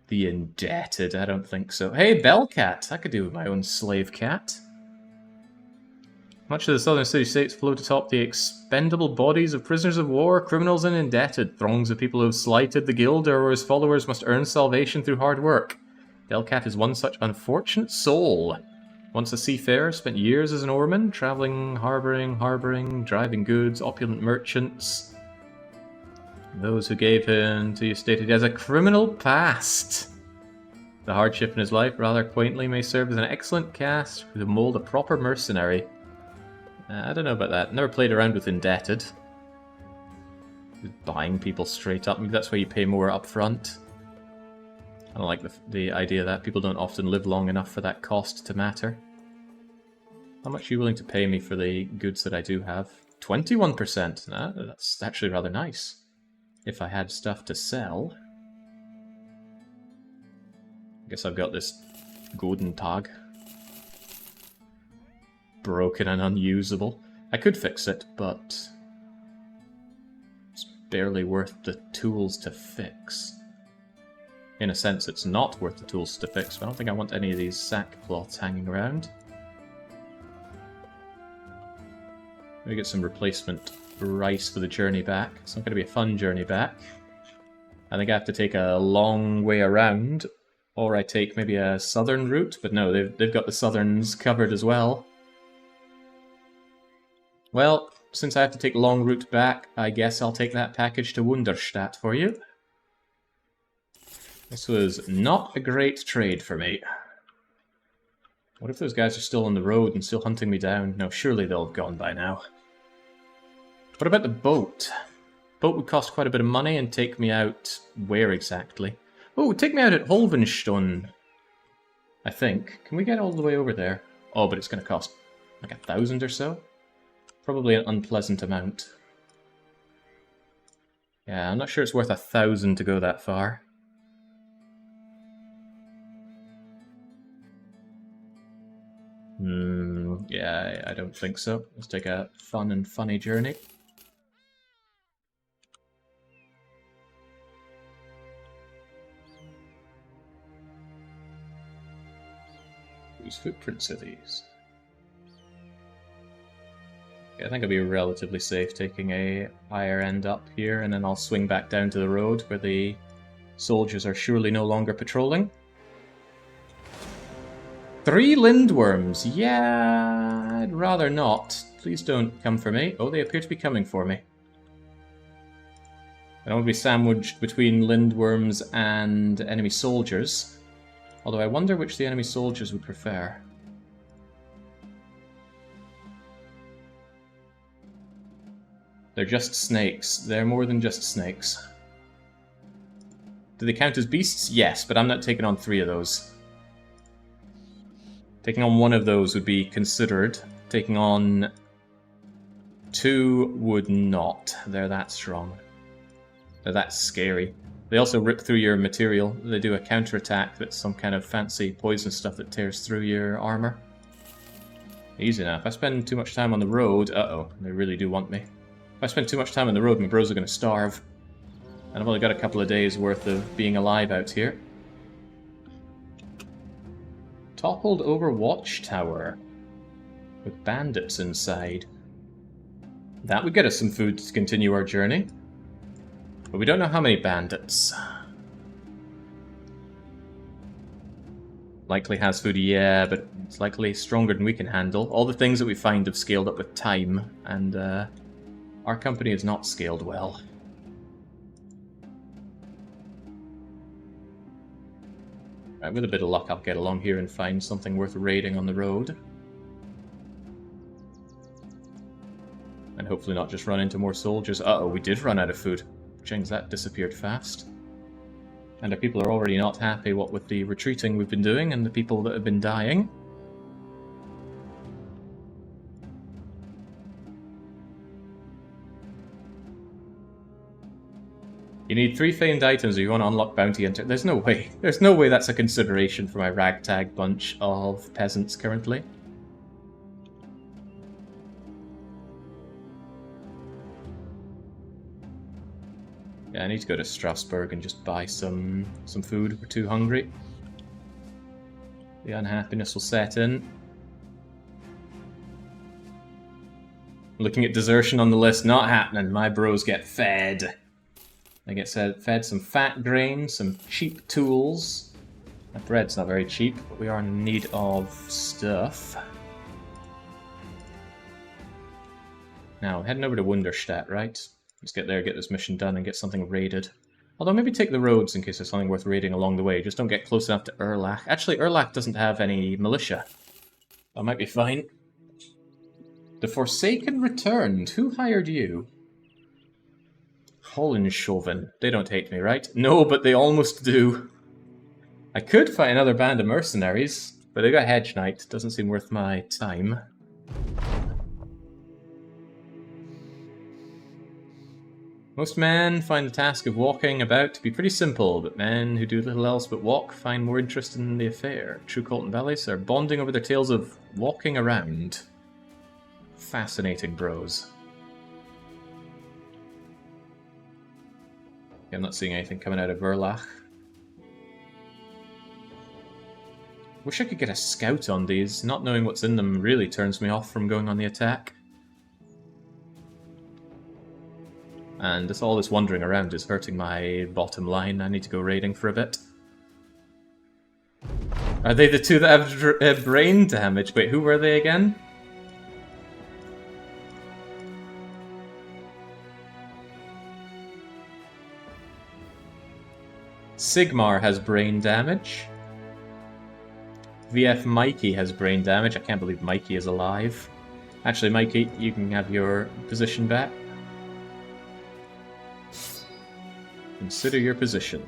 The indebted, I don't think so. Hey, Bellcat! I could do with my own slave cat. Much of the southern city-states float atop the expendable bodies of prisoners of war, criminals, and indebted. Throngs of people who have slighted the guild or his followers must earn salvation through hard work. Bellcat is one such unfortunate soul. Once a seafarer, spent years as an oarman, travelling, harbouring, driving goods, opulent merchants. Those who gave him to you stated he has a criminal past. The hardship in his life, rather quaintly, may serve as an excellent cast to mould a proper mercenary. I don't know about that. Never played around with indebted. Just buying people straight up. Maybe that's why you pay more up front. I don't like the idea that people don't often live long enough for that cost to matter. How much are you willing to pay me for the goods that I do have? 21%. Nah, that's actually rather nice. If I had stuff to sell. I guess I've got this golden tag. Broken and unusable. I could fix it, but it's barely worth the tools to fix. In a sense, it's not worth the tools to fix, but I don't think I want any of these sackcloths hanging around. Let me get some replacement rice for the journey back. It's not going to be a fun journey back. I think I have to take a long way around, or I take maybe a southern route, but no, they've got the southerns covered as well. Well, since I have to take long route back, I guess I'll take that package to Wunderstadt for you. This was not a great trade for me. What if those guys are still on the road and still hunting me down? No, surely they'll have gone by now. What about the boat? Boat would cost quite a bit of money and take me out... where exactly? Oh, take me out at Holvenstone, I think. Can we get all the way over there? Oh, but it's going to cost like 1,000 or so? Probably an unpleasant amount. Yeah, I'm not sure it's worth 1,000 to go that far. Yeah, I don't think so. Let's take a fun and funny journey. Whose footprints are these? Okay, I think I'll be relatively safe taking a higher end up here, and then I'll swing back down to the road where the soldiers are surely no longer patrolling. 3 lindworms! Yeah, I'd rather not. Please don't come for me. Oh, they appear to be coming for me. I don't want to be sandwiched between lindworms and enemy soldiers. Although I wonder which the enemy soldiers would prefer. They're just snakes. They're more than just snakes. Do they count as beasts? Yes, but I'm not taking on 3 of those. Taking on 1 of those would be considered. Taking on 2 would not. They're that strong. They're that scary. They also rip through your material. They do a counterattack that's some kind of fancy poison stuff that tears through your armor. Easy enough. If I spend too much time on the road... Uh-oh, they really do want me. If I spend too much time on the road, my bros are going to starve. And I've only got a couple of days worth of being alive out here. Toppled over watchtower. With bandits inside. That would get us some food to continue our journey. But we don't know how many bandits. Likely has food, yeah, but it's likely stronger than we can handle. All the things that we find have scaled up with time, and our company is not scaled well. Right, with a bit of luck I'll get along here and find something worth raiding on the road. And hopefully not just run into more soldiers. Uh-oh, we did run out of food. Jings, that disappeared fast. And our people are already not happy what with the retreating we've been doing and the people that have been dying. You need 3 famed items if you want to unlock bounty enter. There's no way. There's no way that's a consideration for my ragtag bunch of peasants currently. Yeah, I need to go to Strasbourg and just buy some food. We're too hungry. The unhappiness will set in. Looking at desertion on the list, not happening. My bros get fed. They get fed some fat grain, some cheap tools. That bread's not very cheap, but we are in need of stuff. Now, heading over to Wunderstadt, right? Let's get there, get this mission done, and get something raided. Although maybe take the roads in case there's something worth raiding along the way. Just don't get close enough to Erlach. Actually, Erlach doesn't have any militia. That might be fine. The Forsaken returned. Who hired you? Hollenshoven. They don't hate me, right? No, but they almost do. I could fight another band of mercenaries, but they got Hedge Knight. Doesn't seem worth my time. Most men find the task of walking about to be pretty simple, but men who do little else but walk find more interest in the affair. True Colton Valleys are bonding over their tales of walking around. Fascinating bros. I'm not seeing anything coming out of Erlach. Wish I could get a scout on these. Not knowing what's in them really turns me off from going on the attack. And all this wandering around is hurting my bottom line. I need to go raiding for a bit. Are they the 2 that have brain damage? Wait, who were they again? Sigmar has brain damage. VF Mikey has brain damage. I can't believe Mikey is alive. Actually, Mikey, you can have your position back. Consider your position.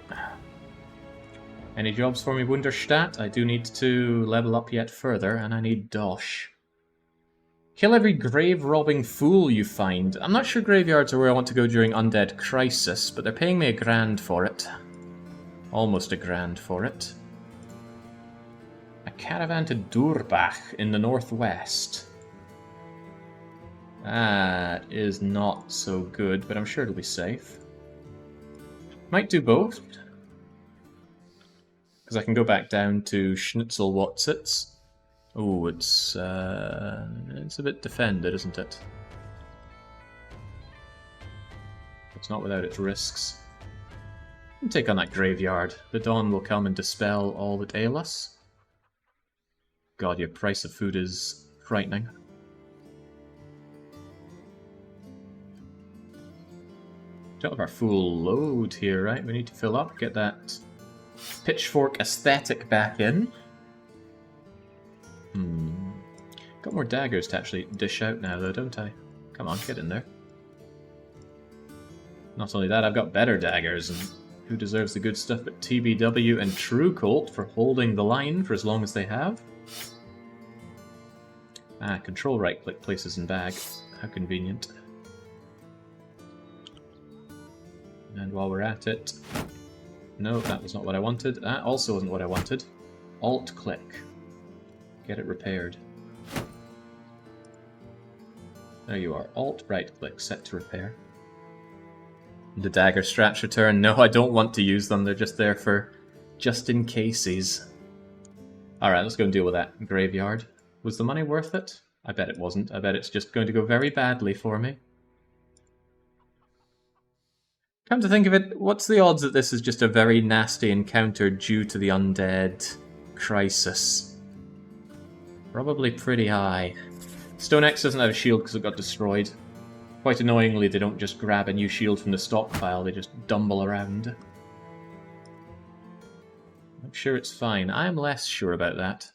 Any jobs for me, Wunderstadt? I do need to level up yet further, and I need Dosh. Kill every grave-robbing fool you find. I'm not sure graveyards are where I want to go during Undead Crisis, but they're paying me $1,000 for it. Almost $1,000 for it. A caravan to Durbach in the northwest. That is not so good, but I'm sure it'll be safe. Might do both. Because I can go back down to Schnitzelwotzitz. Oh, it's a bit defended, isn't it? It's not without its risks. And take on that graveyard. The dawn will come and dispel all that ail us. God, your price of food is frightening. Don't have our full load here, right? We need to fill up, get that pitchfork aesthetic back in. Got more daggers to actually dish out now, though, don't I? Come on, get in there. Not only that, I've got better daggers, and who deserves the good stuff but TBW and True Colt for holding the line for as long as they have? Ah, control right-click places in bag. How convenient. And while we're at it... No, that was not what I wanted. That also wasn't what I wanted. Alt-click. Get it repaired. There you are. Alt-right-click, set to repair. The dagger strats return. No, I don't want to use them. They're just there for just-in-cases. Alright, let's go and deal with that graveyard. Was the money worth it? I bet it wasn't. I bet it's just going to go very badly for me. Come to think of it, what's the odds that this is just a very nasty encounter due to the undead crisis? Probably pretty high. Stone X doesn't have a shield because it got destroyed. Quite annoyingly, they don't just grab a new shield from the stockpile, they just dumble around. I'm sure it's fine. I'm less sure about that.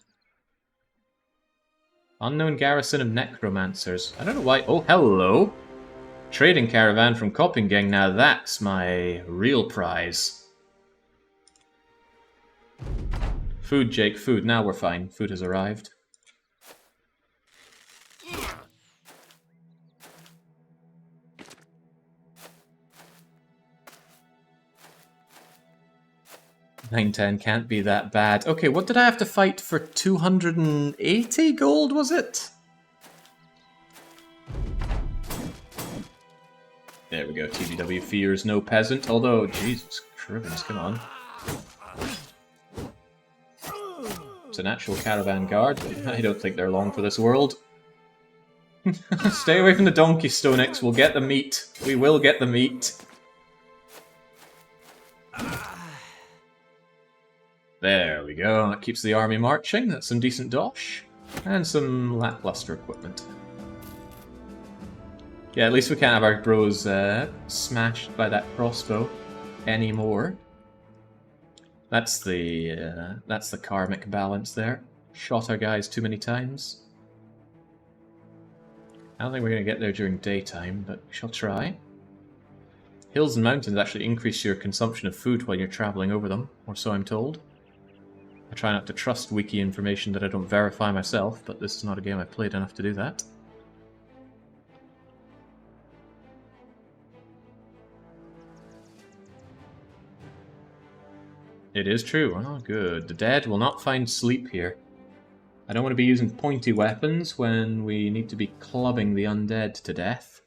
Unknown garrison of necromancers. I don't know why... Oh, hello! Trading caravan from Coppingang, now that's my real prize. Food, Jake, food. Now we're fine. Food has arrived. $9.10 can't be that bad. Okay, what did I have to fight for? 280 gold, was it? There we go, TBW fears no peasant, although, Jesus Christ, come on. It's an actual caravan guard. I don't think they're long for this world. Stay away from the donkey, Stonex. We'll get the meat. We will get the meat. There we go. That keeps the army marching. That's some decent dosh. And some lackluster equipment. Yeah, at least we can't have our bros smashed by that crossbow anymore. That's the karmic balance there. Shot our guys too many times. I don't think we're going to get there during daytime, but we shall try. Hills and mountains actually increase your consumption of food while you're traveling over them, or so I'm told. I try not to trust wiki information that I don't verify myself, but this is not a game I've played enough to do that. It is true. Oh, good. The dead will not find sleep here. I don't want to be using pointy weapons when we need to be clubbing the undead to death.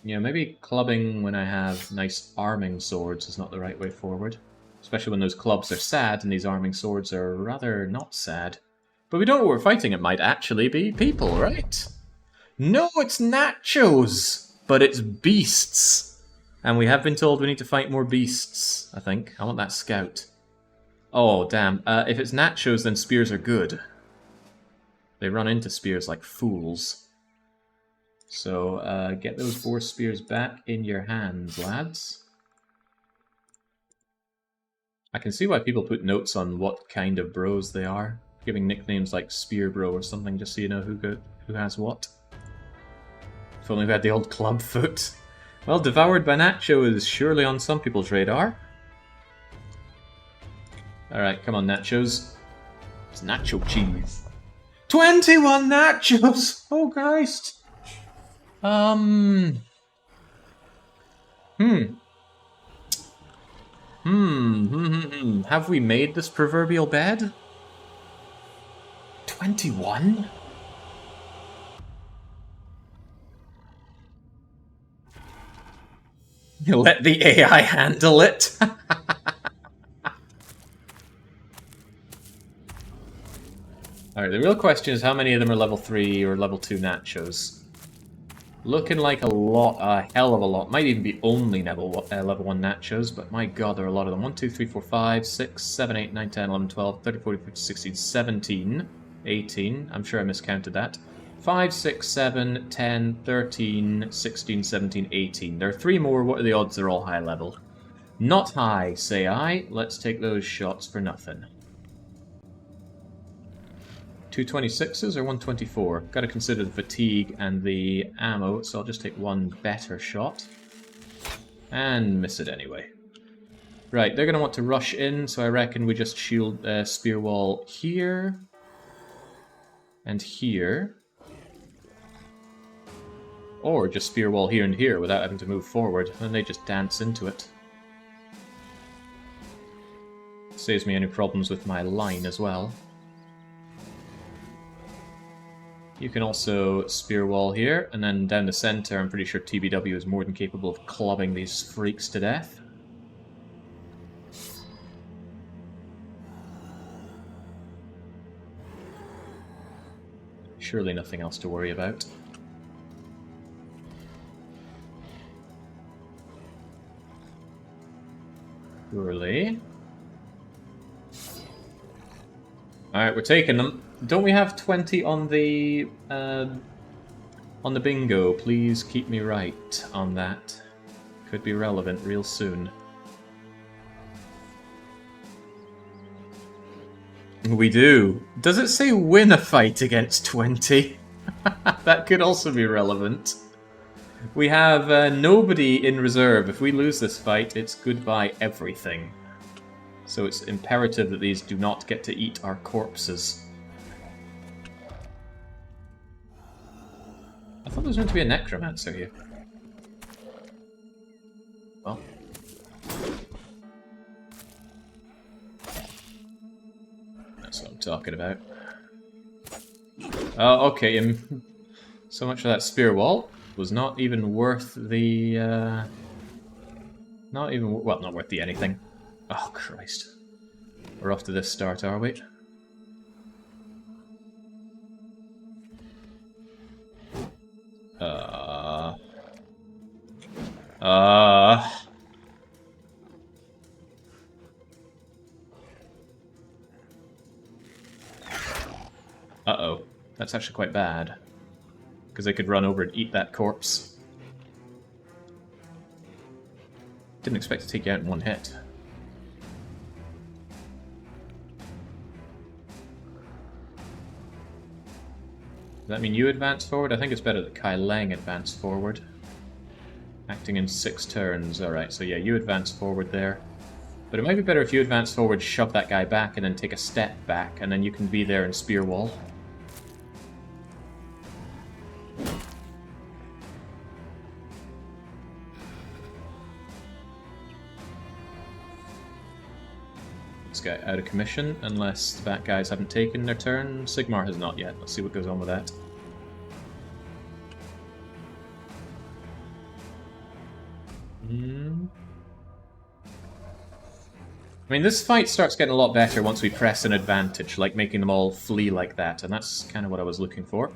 Yeah, maybe clubbing when I have nice arming swords is not the right way forward. Especially when those clubs are sad and these arming swords are rather not sad. But we don't know what we're fighting. It might actually be people, right? No, it's nachos! But it's beasts. And we have been told we need to fight more beasts, I think. I want that scout. Oh, damn. If it's nachos, then spears are good. They run into spears like fools. So, get those boar spears back in your hands, lads. I can see why people put notes on what kind of bros they are. Giving nicknames like Spear Bro or something, just so you know who has what. If only we had the old club foot. Well, devoured by Nacho is surely on some people's radar. Alright, come on, nachos. It's nacho cheese. 21 nachos! Oh, Christ! Have we made this proverbial bed? 21? Let the AI handle it. Alright, the real question is how many of them are level 3 or level 2 nachos? Looking like a lot, a hell of a lot. Might even be only level 1 nachos, but my god, there are a lot of them. 1, 2, 3, 4, 5, 6, 7, 8, 9, 10, 11, 12, 13, 14, 15, 16, 17, 18. I'm sure I miscounted that. 5, 6, 7, 10, 13, 16, 17, 18. There are 3 more. What are the odds they're all high level? Not high, say I. Let's take those shots for nothing. 226s or 124? Got to consider the fatigue and the ammo, so I'll just take one better shot. And miss it anyway. Right, they're going to want to rush in, so I reckon we just shield spear wall here. And here. Or just spear wall here and here without having to move forward, and they just dance into it. Saves me any problems with my line as well. You can also spear wall here, and then down the center I'm pretty sure TBW is more than capable of clubbing these freaks to death. Surely nothing else to worry about. Surely. Alright, we're taking them. Don't we have 20 on the bingo? Please keep me right on that. Could be relevant real soon. We do. Does it say win a fight against 20? That could also be relevant. We have nobody in reserve. If we lose this fight, it's goodbye everything. So it's imperative that these do not get to eat our corpses. I thought there was meant to be a necromancer here. Well. That's what I'm talking about. Oh, okay. So much for that spear wall. Was not even worth the... not worth the anything. Oh, Christ. We're off to this start, are we? Uh-oh. That's actually quite bad. Because they could run over and eat that corpse. Didn't expect to take you out in one hit. Does that mean you advance forward? I think it's better that Kai Leng advance forward. Acting in 6 turns. Alright, so yeah, you advance forward there. But it might be better if you advance forward, shove that guy back, and then take a step back, and then you can be there and spear wall. This guy out of commission, unless the back guys haven't taken their turn. Sigmar has not yet. Let's see what goes on with that. I mean, this fight starts getting a lot better once we press an advantage, like making them all flee like that, and that's kind of what I was looking for.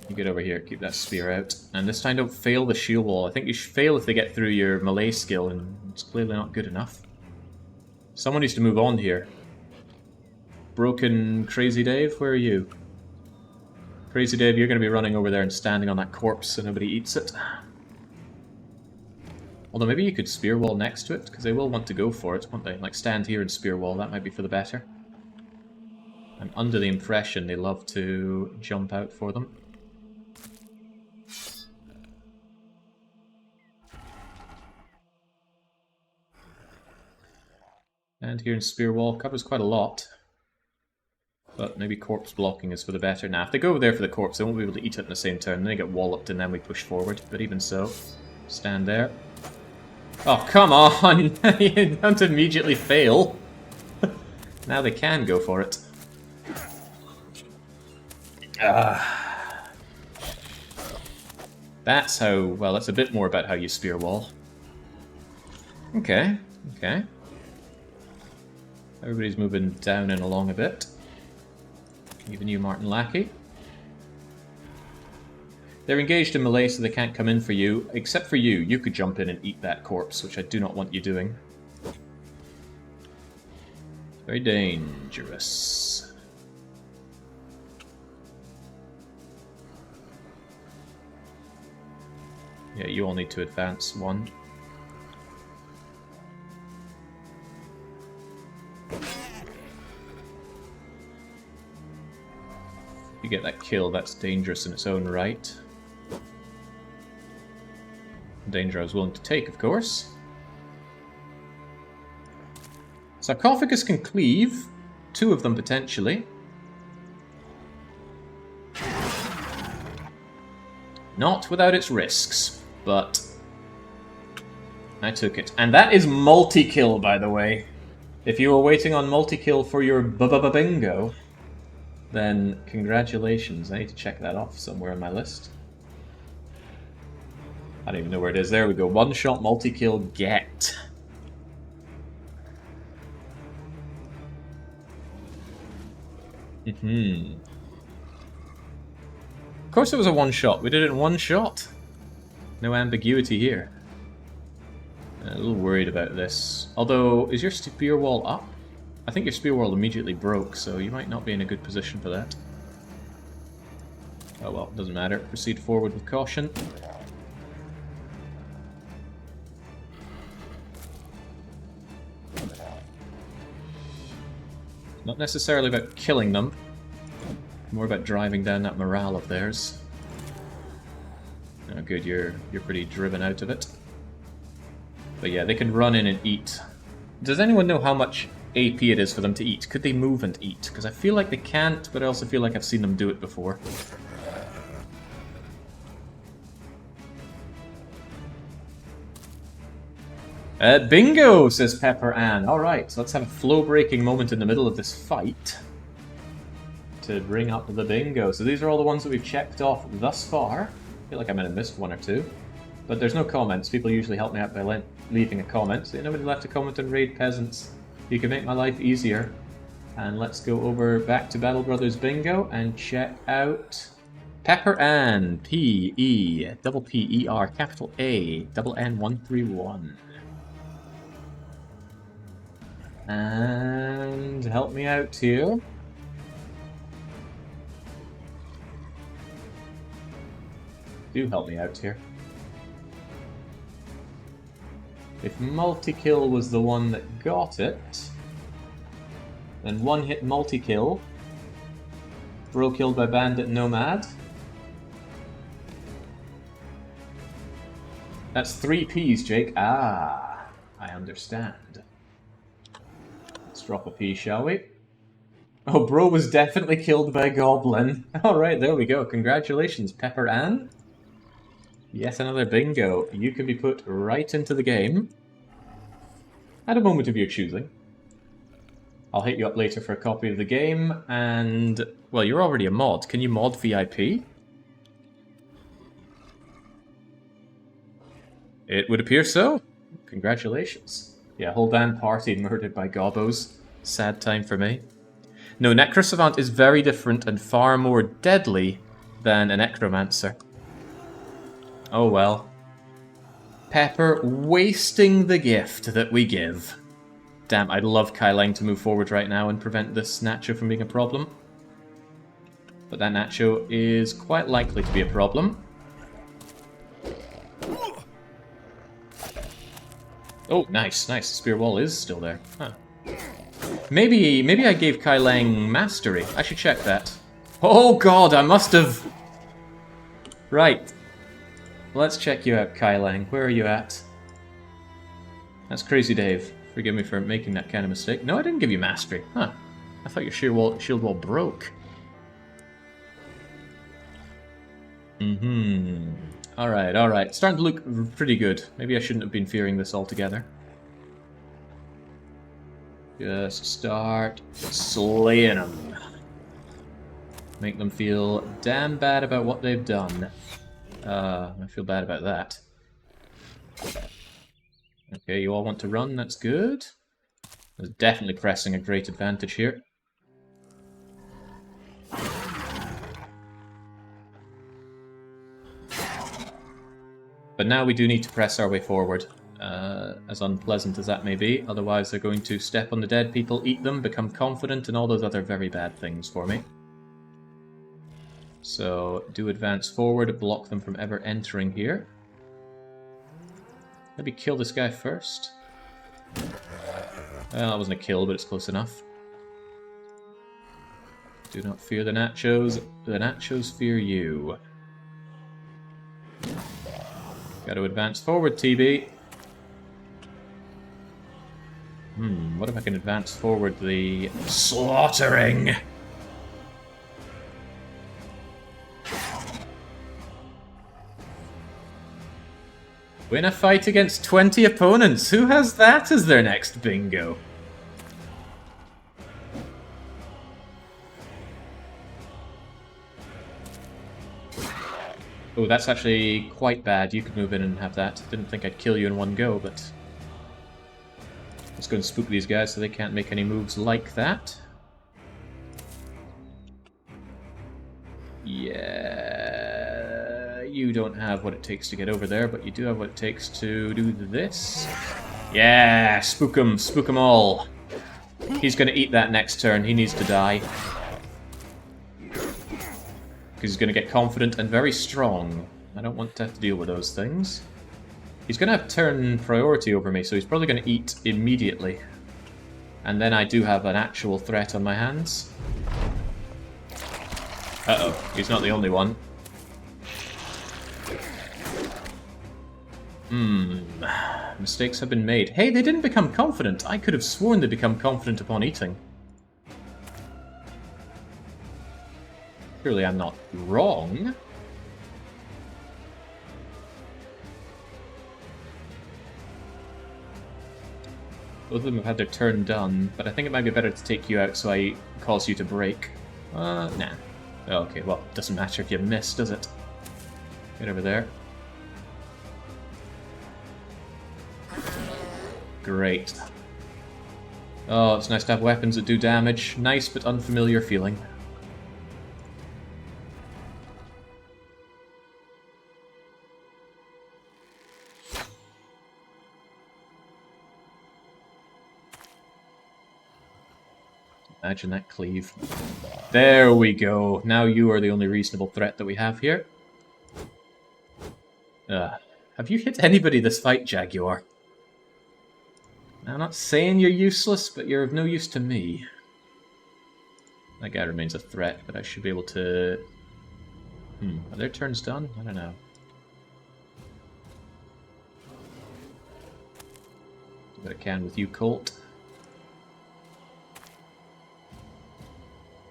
You get over here, keep that spear out. And this time don't fail the shield wall. I think you should fail if they get through your melee skill, and it's clearly not good enough. Someone needs to move on here. Broken Crazy Dave, where are you? Crazy Dave, you're going to be running over there and standing on that corpse so nobody eats it. Although maybe you could spear wall next to it, because they will want to go for it, won't they? Like stand here and spear wall, that might be for the better. I'm under the impression they love to jump out for them. And here in spear wall, covers quite a lot. But maybe corpse blocking is for the better. Now, if they go over there for the corpse, they won't be able to eat it in the same turn. Then they get walloped and then we push forward. But even so, stand there. Oh, come on! You don't immediately fail. Now they can go for it. That's how... Well, that's a bit more about how you spear wall. Okay, okay. Everybody's moving down and along a bit. Even you, Martin Lackey. They're engaged in melee, so they can't come in for you. Except for you. You could jump in and eat that corpse, which I do not want you doing. Very dangerous. Yeah, you all need to advance one. If you get that kill, that's dangerous in its own right. Danger I was willing to take, of course. Sarcophagus can cleave. 2 of them, potentially. Not without its risks, but I took it. And that is multi-kill, by the way. If you were waiting on multi-kill for your bingo, then congratulations. I need to check that off somewhere on my list. I don't even know where it is. There we go. One-shot multi-kill get. Of course it was a one-shot. We did it in one shot. No ambiguity here. A little worried about this. Although, is your spear wall up? I think your spear wall immediately broke, so you might not be in a good position for that. Oh well, doesn't matter. Proceed forward with caution. Not necessarily about killing them. More about driving down that morale of theirs. Oh good, you're pretty driven out of it. But yeah, they can run in and eat. Does anyone know how much AP it is for them to eat? Could they move and eat? Because I feel like they can't, but I also feel like I've seen them do it before. Bingo, says Pepper Ann. Alright, so let's have a flow-breaking moment in the middle of this fight to bring up the bingo. So these are all the ones that we've checked off thus far. I feel like I might have missed one or two. But there's no comments. People usually help me out by leaving a comment. So nobody left a comment on Raid Peasants. You can make my life easier. And let's go over back to Battle Brothers Bingo and check out Pepper Ann. P-E-P-P-E-R, capital A, double N131. And help me out here. Do help me out here. If multi-kill was the one that got it, then one-hit multi-kill, bro killed by Bandit Nomad. That's 3 Ps, Jake. Ah, I understand. Let's drop a P, shall we? Oh, bro was definitely killed by a goblin. Alright, there we go. Congratulations, Pepper Ann. Yet another bingo. You can be put right into the game at a moment of your choosing. I'll hit you up later for a copy of the game, and... well, you're already a mod. Can you mod VIP? It would appear so. Congratulations. Yeah, whole damn party murdered by gobbos. Sad time for me. No, Necrosavant is very different and far more deadly than a necromancer. Oh well. Pepper wasting the gift that we give. Damn, I'd love Kailang to move forward right now and prevent this Nacho from being a problem. But that Nacho is quite likely to be a problem. Oh, nice, nice. Spear wall is still there. Huh. Maybe I gave Kailang mastery. I should check that. Oh god, I must have... Right. Let's check you out, Kailang. Where are you at? That's Crazy Dave. Forgive me for making that kind of mistake. No, I didn't give you mastery. Huh. I thought your shield wall broke. Alright, alright. Starting to look pretty good. Maybe I shouldn't have been fearing this altogether. Just start slaying them. Make them feel damn bad about what they've done. I feel bad about that. Okay, you all want to run, that's good. Is definitely pressing a great advantage here. But now we do need to press our way forward, as unpleasant as that may be. Otherwise they're going to step on the dead people, eat them, become confident, and all those other very bad things for me. So, do advance forward, block them from ever entering here. Maybe kill this guy first. Well, that wasn't a kill, but it's close enough. Do not fear the nachos. The nachos fear you. Got to advance forward, TB. What if I can advance forward the slaughtering? Win a fight against 20 opponents. Who has that as their next bingo? Oh, that's actually quite bad. You could move in and have that. Didn't think I'd kill you in one go, but... let's go and spook these guys so they can't make any moves like that. Yeah... you don't have what it takes to get over there, but you do have what it takes to do this. Yeah! Spook him! Spook them all! He's gonna eat that next turn. He needs to die. Because he's going to get confident and very strong. I don't want to have to deal with those things. He's going to have turn priority over me, so he's probably going to eat immediately. And then I do have an actual threat on my hands. Uh-oh, he's not the only one. Mistakes have been made. Hey, they didn't become confident. I could have sworn they become confident upon eating. Surely I'm not wrong. Both of them have had their turn done, but I think it might be better to take you out so I cause you to break. Nah. Okay, well, it doesn't matter if you miss, does it? Get over there. Great. Oh, it's nice to have weapons that do damage. Nice but unfamiliar feeling. Imagine that cleave. There we go. Now you are the only reasonable threat that we have here. Have you hit anybody this fight, Jaguar? I'm not saying you're useless, but you're of no use to me. That guy remains a threat, but I should be able to... Are their turns done? I don't know. Do what I can with you, Colt.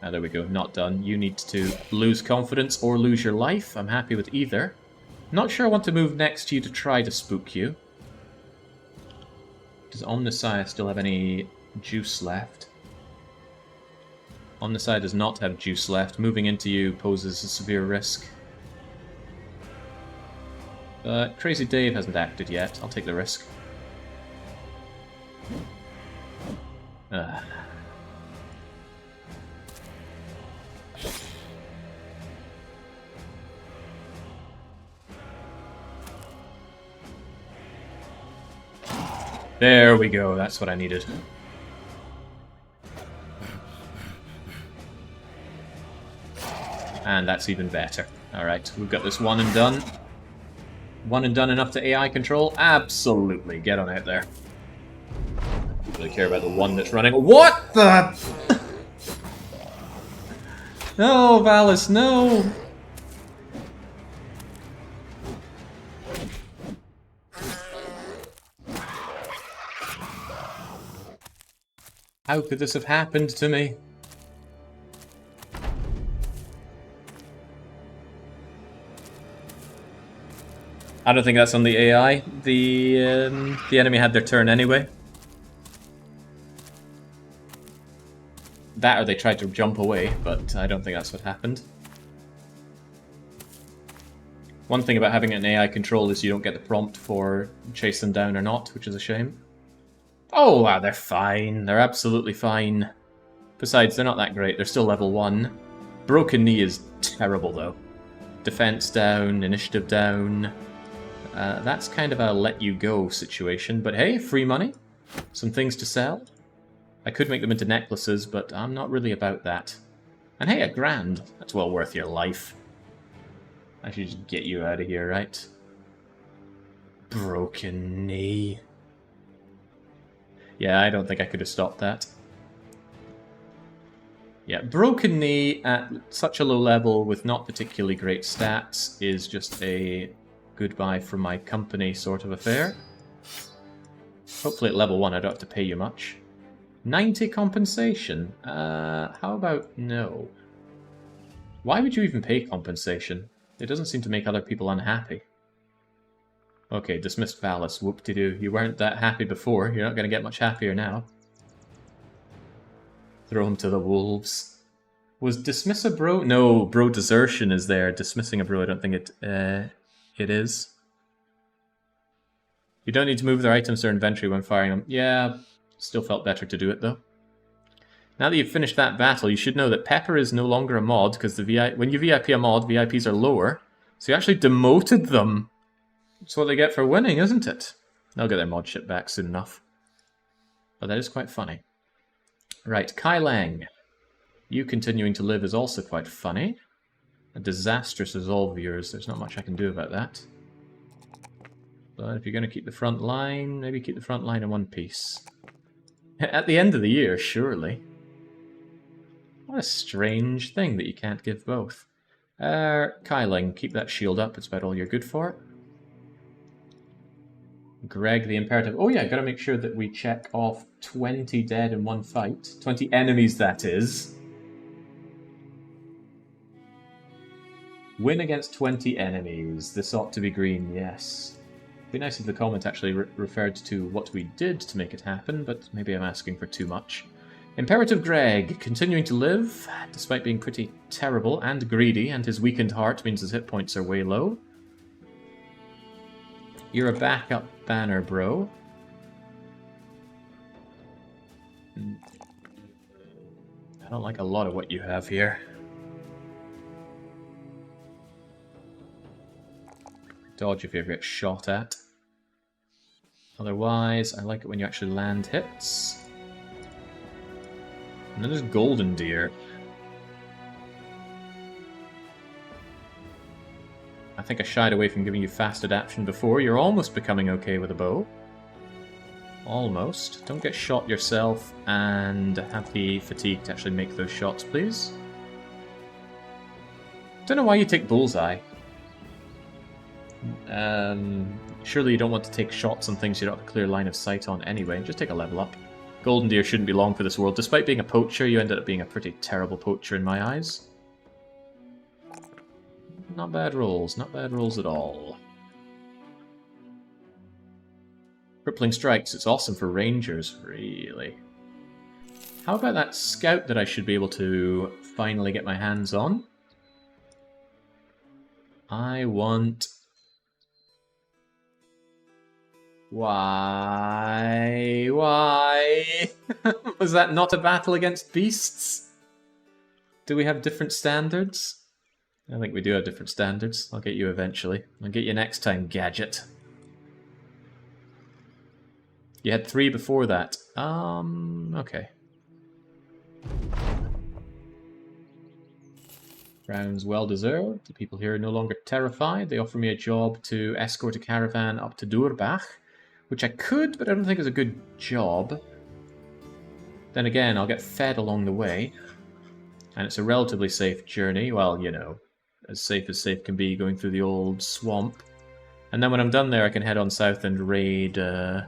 Ah, there we go. Not done. You need to lose confidence or lose your life. I'm happy with either. Not sure I want to move next to you to try to spook you. Does Omnissiah still have any juice left? Omnissiah does not have juice left. Moving into you poses a severe risk. But Crazy Dave hasn't acted yet. I'll take the risk. There we go, that's what I needed. And that's even better. Alright, we've got this one and done. One and done enough to AI control? Absolutely, get on out there. Don't really care about the one that's running. What the? No, Valis, no! How could this have happened to me? I don't think that's on the AI. The enemy had their turn anyway. That or they tried to jump away, but I don't think that's what happened. One thing about having an AI control is you don't get the prompt for chase them down or not, which is a shame. Oh, wow, they're fine. They're absolutely fine. Besides, they're not that great. They're still level 1. Broken Knee is terrible, though. Defense down, initiative down. That's kind of a let-you-go situation. But hey, free money. Some things to sell. I could make them into necklaces, but I'm not really about that. And hey, $1,000. That's well worth your life. I should just get you out of here, right? Broken Knee. Yeah, I don't think I could have stopped that. Yeah, Broken Knee at such a low level with not particularly great stats is just a goodbye from my company sort of affair. Hopefully at level 1 I don't have to pay you much. 90 compensation? How about no? Why would you even pay compensation? It doesn't seem to make other people unhappy. Okay, dismissed Valis. Whoop-de-doo. You weren't that happy before. You're not going to get much happier now. Throw him to the wolves. Was dismiss a bro? No, bro desertion is there. Dismissing a bro, I don't think it is. You don't need to move their items to their inventory when firing them. Yeah, still felt better to do it though. Now that you've finished that battle, you should know that Pepper is no longer a mod, because when you VIP a mod, VIPs are lower. So you actually demoted them. That's what they get for winning, isn't it? They'll get their mod ship back soon enough. But that is quite funny. Right, Kai Lang. You continuing to live is also quite funny. A disastrous as all viewers. There's not much I can do about that. But if you're going to keep the front line, maybe keep the front line in one piece. At the end of the year, surely. What a strange thing that you can't give both. Kai Lang, keep that shield up. It's about all you're good for. Greg the Imperative. Oh yeah, gotta make sure that we check off 20 dead in one fight. 20 enemies, that is. Win against 20 enemies. This ought to be green, yes. It'd be nice if the comment actually referred to what we did to make it happen, but maybe I'm asking for too much. Imperative Greg, continuing to live, despite being pretty terrible and greedy, and his weakened heart means his hit points are way low. You're a backup banner, bro. I don't like a lot of what you have here. Dodge if you ever get shot at. Otherwise, I like it when you actually land hits. And then there's Golden Deer. I think I shied away from giving you fast adaptation before. You're almost becoming okay with a bow. Almost. Don't get shot yourself, and have the fatigue to actually make those shots, please. Don't know why you take Bullseye. Surely you don't want to take shots on things you don't have a clear line of sight on anyway. Just take a level up. Golden Deer shouldn't be long for this world. Despite being a poacher, you ended up being a pretty terrible poacher in my eyes. Not bad rolls, not bad rolls at all. Crippling Strikes, it's awesome for rangers, really. How about that scout that I should be able to finally get my hands on? I want... Why? Was that not a battle against beasts? Do we have different standards? I think we do have different standards. I'll get you eventually. I'll get you next time, Gadget. You had 3 before that. Okay. Rounds well deserved. The people here are no longer terrified. They offer me a job to escort a caravan up to Durbach, which I could, but I don't think is a good job. Then again, I'll get fed along the way. And it's a relatively safe journey. Well, you know, as safe can be, going through the old swamp. And then when I'm done there, I can head on south and raid, or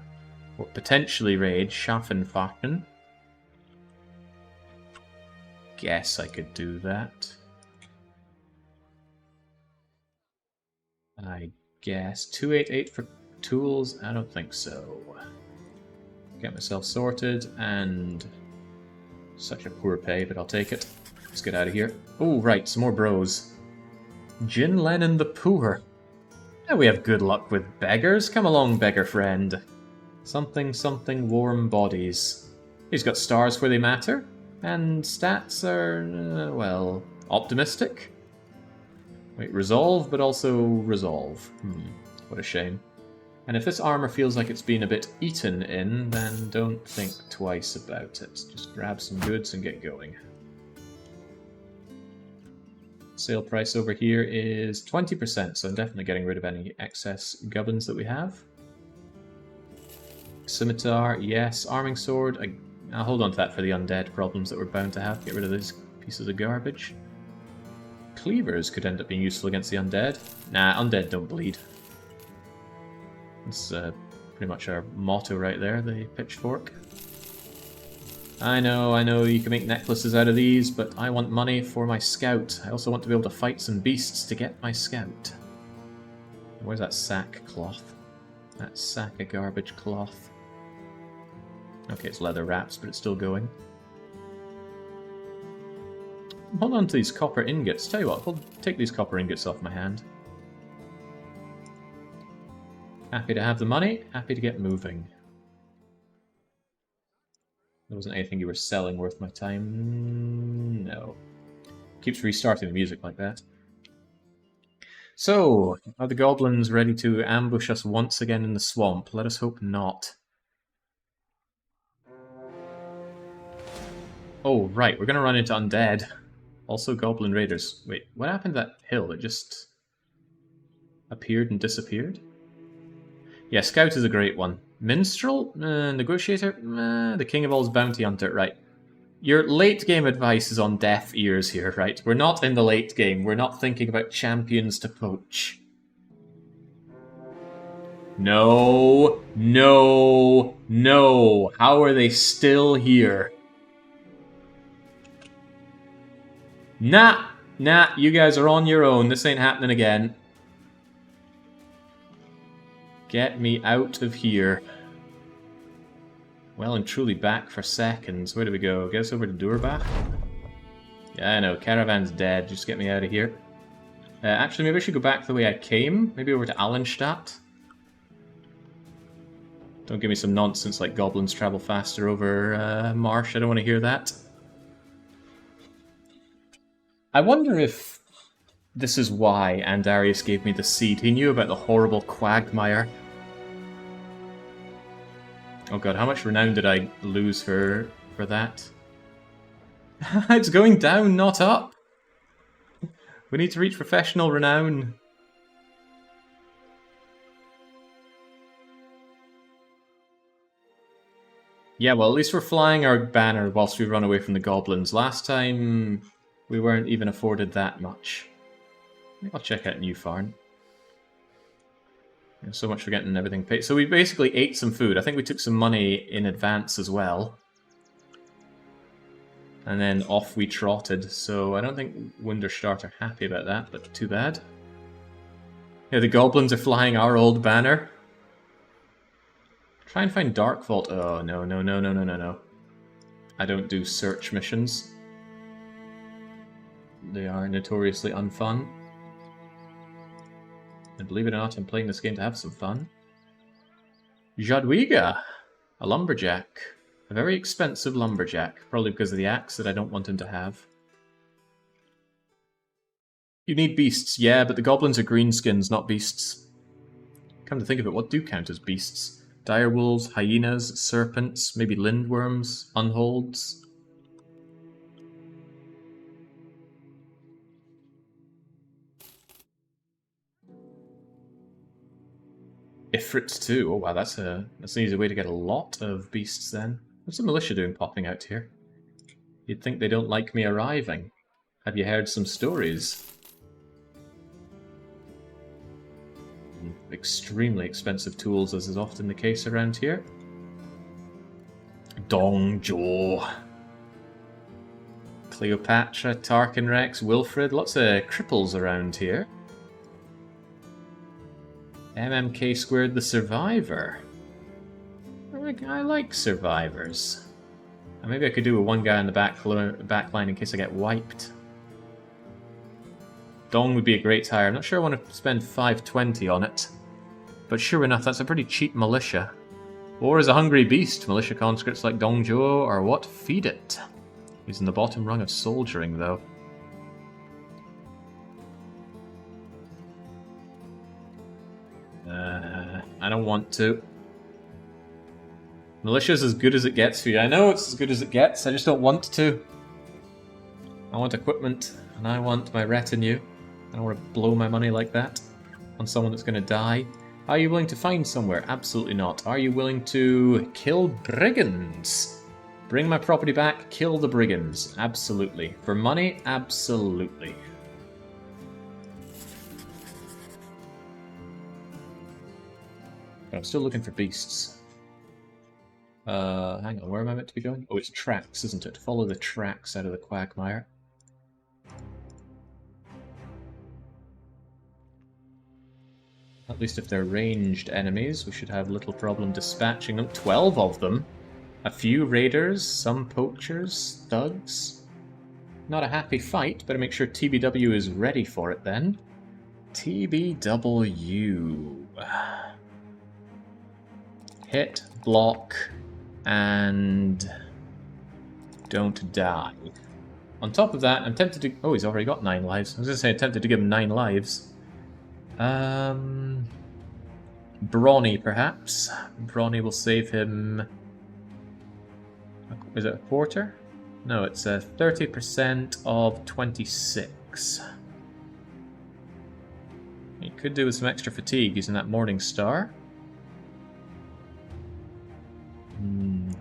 potentially raid Schaffenfachen. Guess I could do that. I guess. 288 for tools? I don't think so. Get myself sorted, and such a poor pay, but I'll take it. Let's get out of here. Oh, right, some more bros. Jin Lennon the Poor. Yeah, we have good luck with beggars. Come along, beggar friend. Something, something, warm bodies. He's got stars where they matter, and stats are, well, optimistic. Wait, resolve, but also resolve. What a shame. And if this armor feels like it's been a bit eaten in, then don't think twice about it. Just grab some goods and get going. Sale price over here is 20%, so I'm definitely getting rid of any excess gubbins that we have. Scimitar, yes. Arming sword, I'll hold on to that for the undead problems that we're bound to have. Get rid of these pieces of garbage. Cleavers could end up being useful against the undead. Nah, undead don't bleed. That's pretty much our motto right there, the pitchfork. I know, you can make necklaces out of these, but I want money for my scout. I also want to be able to fight some beasts to get my scout. Where's that sack cloth? That sack of garbage cloth. Okay, it's leather wraps, but it's still going. Hold on to these copper ingots. Tell you what, I'll take these copper ingots off my hand. Happy to have the money, happy to get moving. There wasn't anything you were selling worth my time. No. Keeps restarting the music like that. So, are the goblins ready to ambush us once again in the swamp? Let us hope not. Oh, right, we're going to run into undead. Also goblin raiders. Wait, what happened to that hill? It just appeared and disappeared? Yeah, scout is a great one. Minstrel? Negotiator? The king of all's bounty hunter, right. Your late game advice is on deaf ears here, right? We're not in the late game. We're not thinking about champions to poach. No, no, no. How are they still here? Nah, you guys are on your own. This ain't happening again. Get me out of here. Well and truly back for seconds. Where do we go? Get us over to Durbach? Yeah, I know. Caravan's dead. Just get me out of here. Actually, maybe I should go back the way I came. Maybe over to Allenstadt. Don't give me some nonsense like goblins travel faster over marsh. I don't want to hear that. I wonder if this is why Andarius gave me the seed. He knew about the horrible quagmire. Oh god, how much renown did I lose for that? It's going down, not up! We need to reach professional renown. Yeah, well, at least we're flying our banner whilst we run away from the goblins. Last time, we weren't even afforded that much. I'll check out New Farm. So much for getting everything paid. So we basically ate some food. I think we took some money in advance as well. And then off we trotted. So I don't think Wunderstadt are happy about that, but too bad. Yeah, the goblins are flying our old banner. Try and find Dark Vault. Oh, no. I don't do search missions. They are notoriously unfun. And believe it or not, I'm playing this game to have some fun. Jadwiga! A lumberjack. A very expensive lumberjack. Probably because of the axe that I don't want him to have. You need beasts, yeah, but the goblins are greenskins, not beasts. Come to think of it, what do count as beasts? Direwolves, hyenas, serpents, maybe lindworms, unholds. Ifrits too. Oh wow, that's an easy way to get a lot of beasts then. What's the militia doing popping out here? You'd think they don't like me arriving. Have you heard some stories? Extremely expensive tools, as is often the case around here. Dongjo. Cleopatra, Tarkin Rex, Wilfred, lots of cripples around here. MMK squared the Survivor. I like Survivors. Maybe I could do a one guy in the back line in case I get wiped. Dong would be a great hire. I'm not sure I want to spend 520 on it. But sure enough, that's a pretty cheap militia. War is a hungry beast. Militia conscripts like Dong Zhuo are what feed it. He's in the bottom rung of soldiering, though. I don't want to. Militia's as good as it gets for you. I know it's as good as it gets, I just don't want to. I want equipment, and I want my retinue. I don't want to blow my money like that on someone that's going to die. Are you willing to find somewhere? Absolutely not. Are you willing to kill brigands? Bring my property back, kill the brigands. Absolutely. For money? Absolutely. But I'm still looking for beasts. Hang on, where am I meant to be going? Oh, it's tracks, isn't it? Follow the tracks out of the quagmire. At least if they're ranged enemies, we should have little problem dispatching them. 12 of them. A few raiders, some poachers, thugs. Not a happy fight, better make sure TBW is ready for it then. TBW. Hit, block, and don't die. On top of that, I'm tempted to... Oh, he's already got 9 lives. I was going to say I'm tempted to give him 9 lives. Brawny, perhaps. Brawny will save him... Is it a quarter? No, it's a 30% of 26. He could do with some extra fatigue using that Morning Star.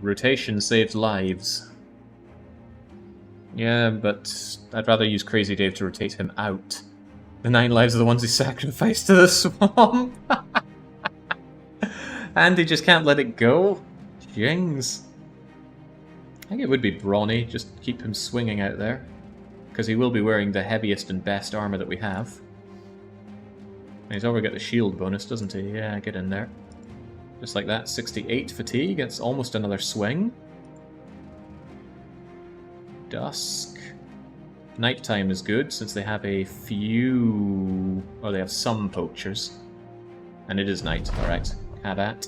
Rotation saves lives. Yeah, but I'd rather use Crazy Dave to rotate him out. The 9 lives are the ones he sacrificed to the swamp. And he just can't let it go. Jings. I think it would be Brawny, just keep him swinging out there. Because he will be wearing the heaviest and best armor that we have. And he's already got the shield bonus, doesn't he? Yeah, get in there. Just like that, 68 fatigue, it's almost another swing. Dusk. Nighttime is good, since they have a few... Oh, they have some poachers. And it is night, alright. Have at.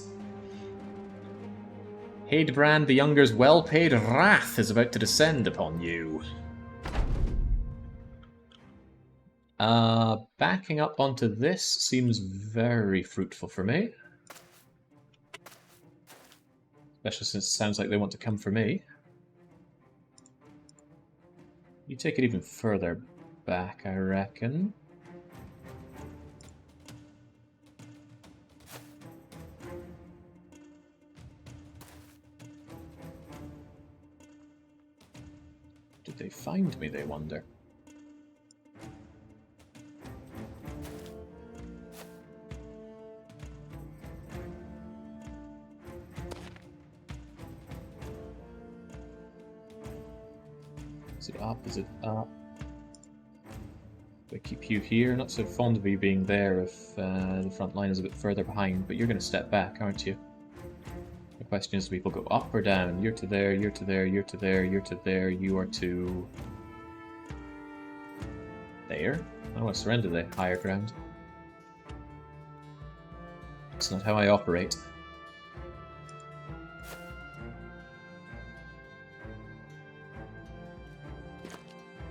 Hadebrand the Younger's well-paid wrath is about to descend upon you. Backing up onto this seems very fruitful for me. Especially since it sounds like they want to come for me. You take it even further back, I reckon. Did they find me, they wonder? Is it up? Is it up? I keep you here. Not so fond of you being there if the front line is a bit further behind, but you're going to step back, aren't you? The question is, do people go up or down? You're to there, you're to there, you're to there, you're to there, you are to... there? I don't want to surrender the higher ground. It's not how I operate.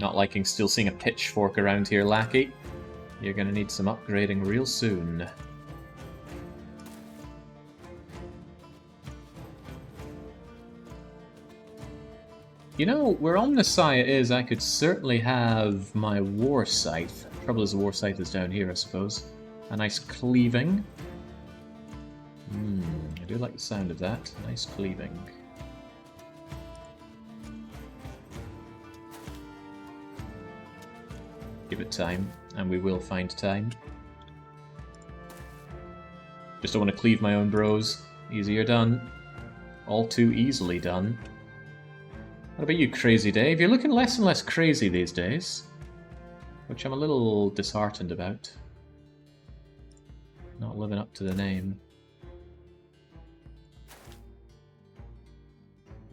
Not liking still seeing a pitchfork around here, lackey. You're gonna need some upgrading real soon. You know, where Omnissiah is, I could certainly have my War Scythe. Trouble is the War Scythe is down here, I suppose. A nice cleaving. I do like the sound of that. Nice cleaving. Give it time, and we will find time. Just don't want to cleave my own bros. Easier done. All too easily done. What about you, Crazy Dave? You're looking less and less crazy these days. Which I'm a little disheartened about. Not living up to the name.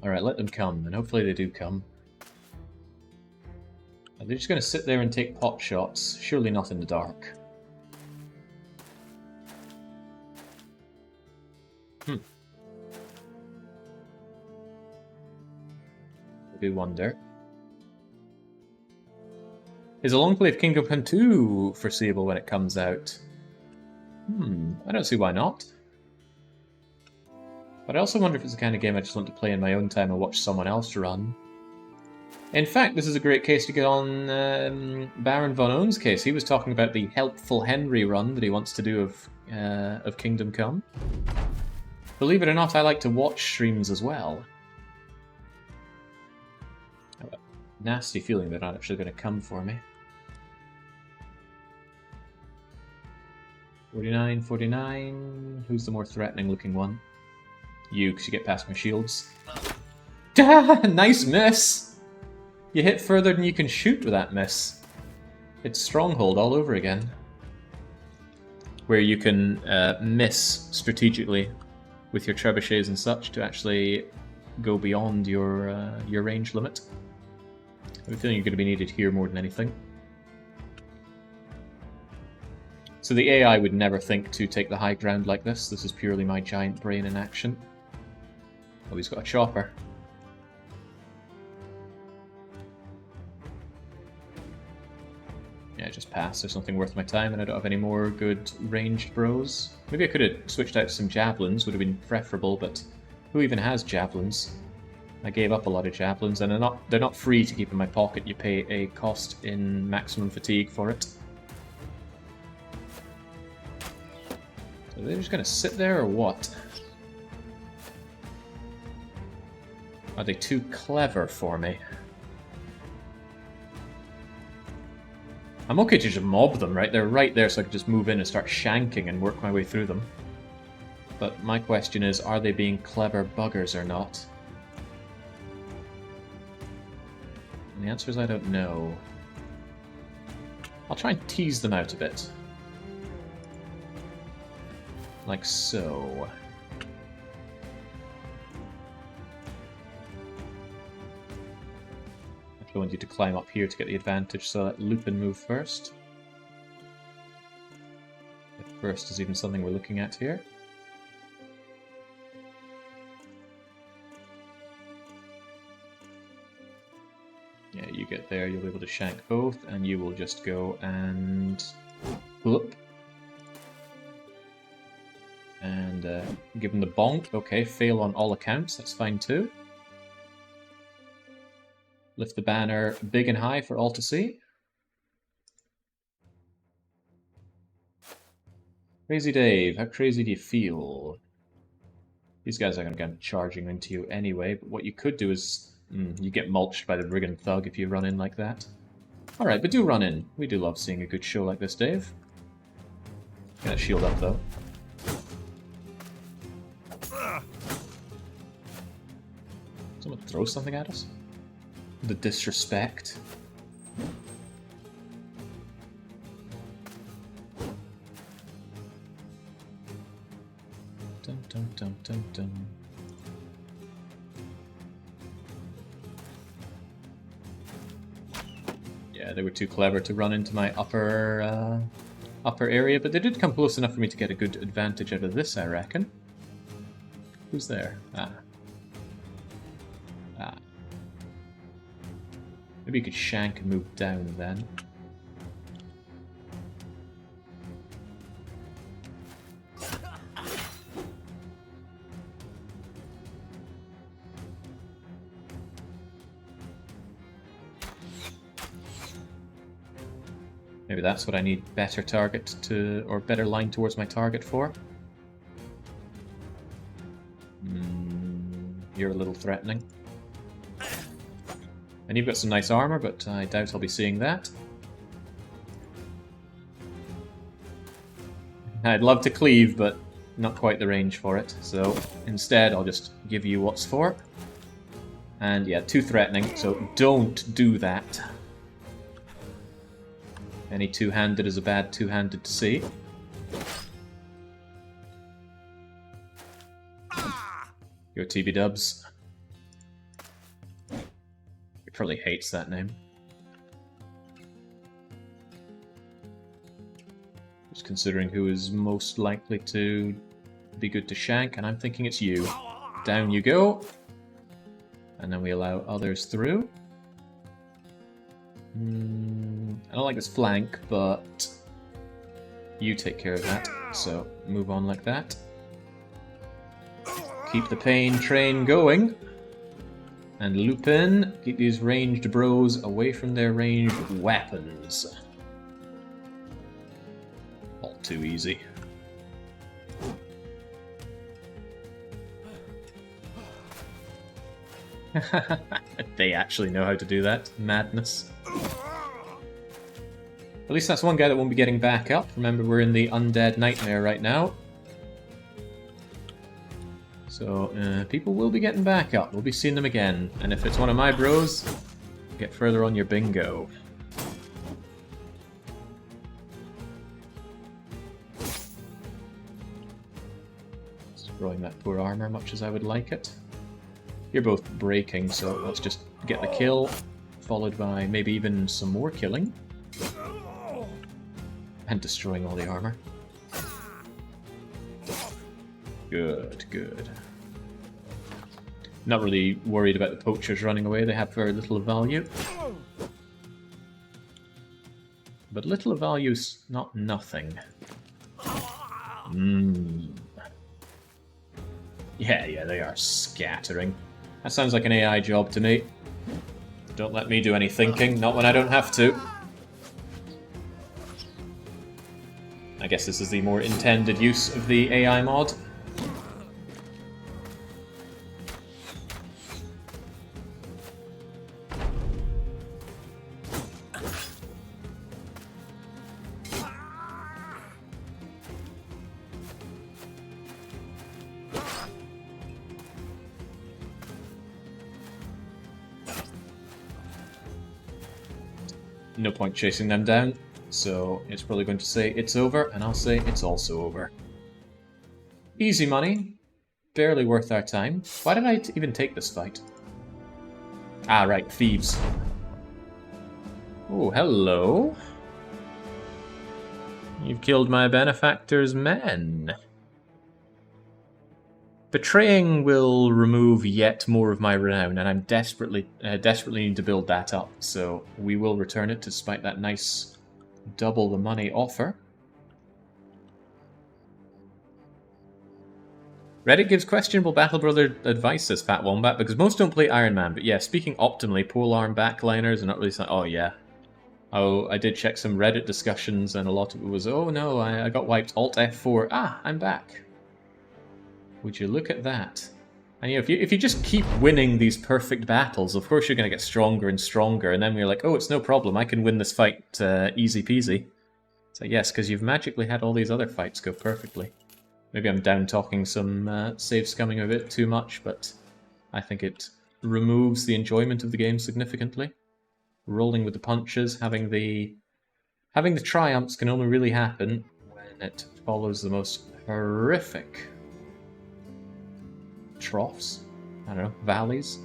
Alright, let them come, and hopefully they do come. Are they just going to sit there and take pot shots? Surely not in the dark. I do wonder. Is a long play of Kingdom Come 2 foreseeable when it comes out? I don't see why not. But I also wonder if it's the kind of game I just want to play in my own time and watch someone else run. In fact, this is a great case to get on Baron Von Ohn's case. He was talking about the Helpful Henry run that he wants to do of Kingdom Come. Believe it or not, I like to watch streams as well. I have a nasty feeling they're not actually going to come for me. 49, 49. Who's the more threatening looking one? You, because you get past my shields. Nice miss! You hit further than you can shoot with that miss. It's Stronghold all over again. Where you can miss strategically with your trebuchets and such to actually go beyond your range limit. I have a feeling you're going to be needed here more than anything. So the AI would never think to take the high ground like this. This is purely my giant brain in action. Oh, he's got a chopper. Yeah, just pass. There's nothing worth my time, and I don't have any more good ranged bros. Maybe I could have switched out to some javelins, would have been preferable, but who even has javelins? I gave up a lot of javelins, and they're not free to keep in my pocket. You pay a cost in maximum fatigue for it. So they're just going to sit there, or what? Are they too clever for me? I'm okay to just mob them, right? They're right there, so I can just move in and start shanking and work my way through them. But my question is, are they being clever buggers or not? And the answer is I don't know. I'll try and tease them out a bit. Like so. I want you to climb up here to get the advantage, so let Lupin move first. If first is even something we're looking at here. Yeah, you get there, you'll be able to shank both, and you will just go and whoop. And give him the bonk. Okay, fail on all accounts, that's fine too. Lift the banner big and high for all to see. Crazy Dave, how crazy do you feel? These guys are going to come charging into you anyway, but what you could do is... you get mulched by the Brigand Thug if you run in like that. Alright, but do run in. We do love seeing a good show like this, Dave. Get that shield up, though. Someone throw something at us? The disrespect. Dun dun dun dun dun. Yeah, they were too clever to run into my upper area, but they did come close enough for me to get a good advantage out of this, I reckon. Who's there? Ah. Maybe you could shank and move down then. Maybe that's what I need better target to, or better line towards my target for. You're a little threatening. And you've got some nice armor, but I doubt I'll be seeing that. I'd love to cleave, but not quite the range for it. So instead, I'll just give you what's for. And yeah, too threatening, so don't do that. Any two-handed is a bad two-handed to see. Your TB Dubs. He probably hates that name. Just considering who is most likely to be good to shank, and I'm thinking it's you. Down you go. And then we allow others through. I don't like this flank, but you take care of that. So move on like that. Keep the pain train going. And loop in. Keep these ranged bros away from their ranged weapons. All too easy. They actually know how to do that. Madness. At least that's one guy that won't be getting back up. Remember, we're in the Undead Nightmare right now. So, people will be getting back up. We'll be seeing them again. And if it's one of my bros, get further on your bingo. Destroying that poor armor much as I would like it. You're both breaking, so let's just get the kill, followed by maybe even some more killing. And destroying all the armor. Good, good. Not really worried about the poachers running away, they have very little value. But little value's not nothing. Yeah, they are scattering. That sounds like an AI job to me. Don't let me do any thinking, not when I don't have to. I guess this is the more intended use of the AI mod. No point chasing them down, so it's probably going to say it's over, and I'll say it's also over. Easy money, barely worth our time. Why did I even take this fight? Ah, right, thieves. Oh, hello. You've killed my benefactor's men. Betraying will remove yet more of my renown, and I'm desperately need to build that up, so we will return it despite that nice double the money offer. Reddit gives questionable Battle Brother advice, says Fat Wombat, because most don't play Iron Man, but yeah, speaking optimally, polearm backliners are not really... Oh yeah. Oh, I did check some Reddit discussions, and a lot of it was, oh no, I got wiped, Alt F4, ah, I'm back. Would you look at that? And you know, if you just keep winning these perfect battles, of course you're going to get stronger and stronger, and then you're like, oh, it's no problem, I can win this fight easy peasy. So yes, because you've magically had all these other fights go perfectly. Maybe I'm down-talking some save scumming a bit too much, but I think it removes the enjoyment of the game significantly. Rolling with the punches, having the triumphs can only really happen when it follows the most horrific troughs, I don't know, valleys.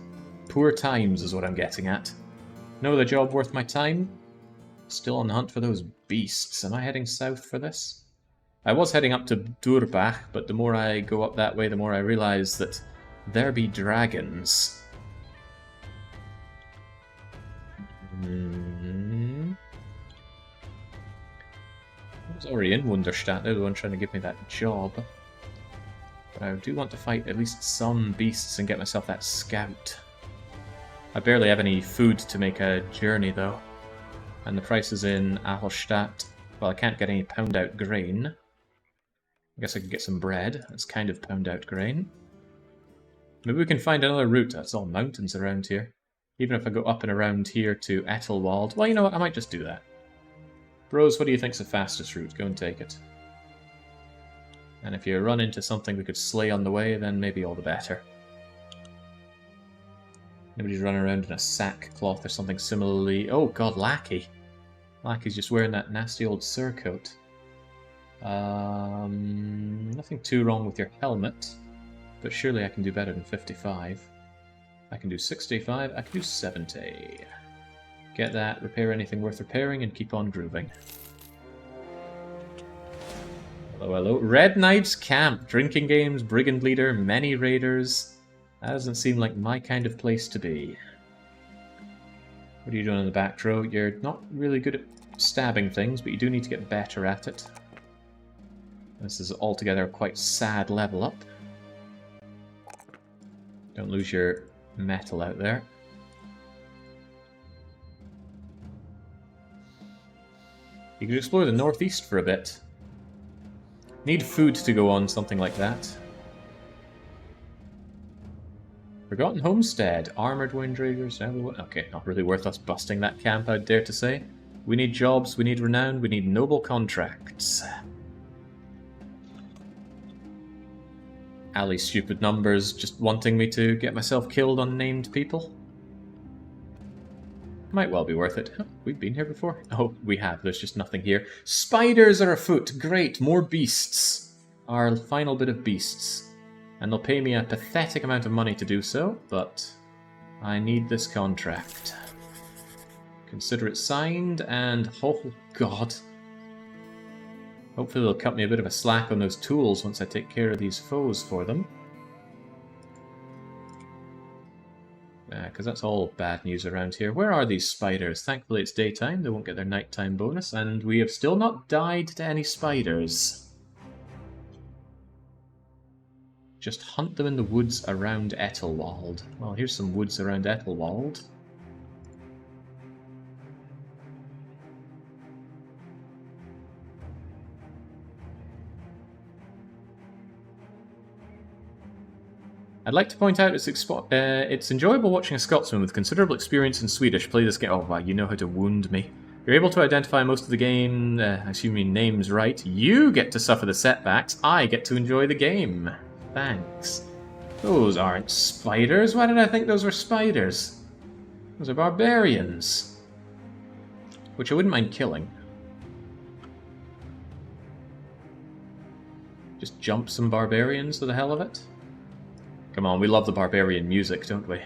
Poor times is what I'm getting at. No other job worth my time? Still on the hunt for those beasts. Am I heading south for this? I was heading up to Durbach, but the more I go up that way, the more I realise that there be dragons. I was already in Wunderstadt, they're the one trying to give me that job. But I do want to fight at least some beasts and get myself that scout. I barely have any food to make a journey, though. And the prices in Ahlstatt, well, I can't get any pound-out grain. I guess I could get some bread. That's kind of pound-out grain. Maybe we can find another route. That's all mountains around here. Even if I go up and around here to Ethelwald. Well, you know what? I might just do that. Bros, what do you think's the fastest route? Go and take it. And if you run into something we could slay on the way, then maybe all the better. Nobody's running around in a sackcloth or something similarly... Oh god, Lackey! Lackey's just wearing that nasty old surcoat. Nothing too wrong with your helmet, but surely I can do better than 55. I can do 65, I can do 70. Get that, repair anything worth repairing, and keep on grooving. Hello, hello. Red Knight's Camp. Drinking games, brigand leader, many raiders. That doesn't seem like my kind of place to be. What are you doing in the back row? You're not really good at stabbing things, but you do need to get better at it. This is altogether a quite sad level up. Don't lose your metal out there. You could explore the northeast for a bit. Need food to go on something like that. Forgotten Homestead, Armored Wind Raiders, everyone. Okay, not really worth us busting that camp, I'd dare to say. We need jobs, we need renown, we need noble contracts. Ali stupid numbers just wanting me to get myself killed on named people. Might well be worth it. Huh, we've been here before? Oh, we have. There's just nothing here. Spiders are afoot. Great. More beasts. Our final bit of beasts. And they'll pay me a pathetic amount of money to do so, but I need this contract. Consider it signed, and oh god. Hopefully they'll cut me a bit of a slack on those tools once I take care of these foes for them. Because that's all bad news around here. Where are these spiders? Thankfully it's daytime, they won't get their nighttime bonus, and we have still not died to any spiders. Just hunt them in the woods around Ethelwald. Well, here's some woods around Ethelwald. I'd like to point out it's enjoyable watching a Scotsman with considerable experience in Swedish play this game. Oh wow, you know how to wound me. You're able to identify most of the game, assuming names right. You get to suffer the setbacks, I get to enjoy the game. Thanks. Those aren't spiders. Why did I think those were spiders? Those are barbarians. Which I wouldn't mind killing. Just jump some barbarians for the hell of it. Come on, we love the barbarian music, don't we?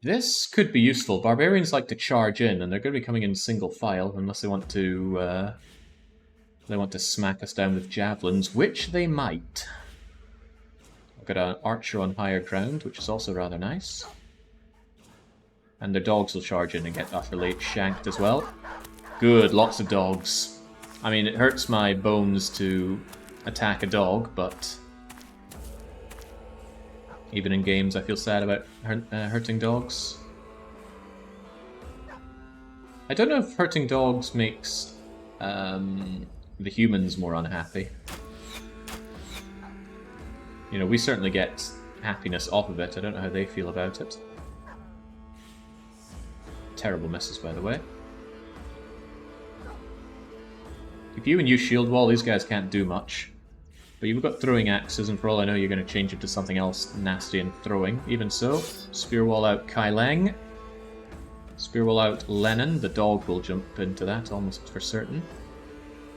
This could be useful. Barbarians like to charge in, and they're going to be coming in single file unless they want to smack us down with javelins, which they might. I've got an archer on higher ground, which is also rather nice. And their dogs will charge in and get utterly shanked as well. Good, lots of dogs. I mean, it hurts my bones to attack a dog, but even in games I feel sad about hurting dogs. I don't know if hurting dogs makes the humans more unhappy. You know, we certainly get happiness off of it. I don't know how they feel about it. Terrible misses, by the way. If you and you shield wall, these guys can't do much. But you've got throwing axes, and for all I know, you're going to change it to something else nasty and throwing. Even so, spear wall out Kai Leng. Spear wall out Lennon. The dog will jump into that, almost for certain.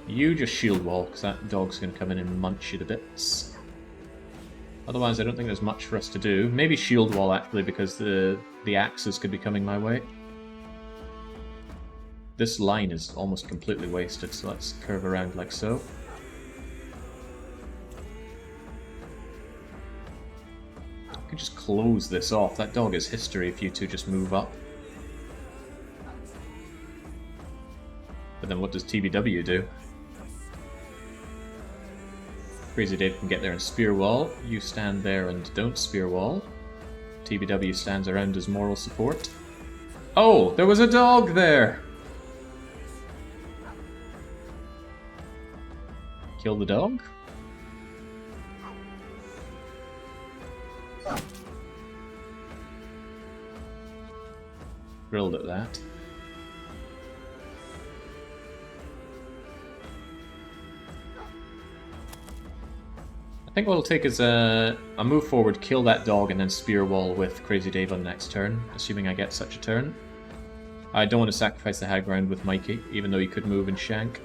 You just shield wall, because that dog's going to come in and munch you to bits. Otherwise, I don't think there's much for us to do. Maybe shield wall, actually, because the axes could be coming my way. This line is almost completely wasted, so let's curve around like so. I could just close this off. That dog is history if you two just move up. But then what does TBW do? Crazy Dave can get there and spear wall. You stand there and don't spear wall. TBW stands around as moral support. Oh, there was a dog there! Kill the dog? Thrilled at that. I think what it'll take is a move forward, kill that dog, and then spear wall with Crazy Dave on next turn, assuming I get such a turn. I don't want to sacrifice the high ground with Mikey, even though he could move and shank.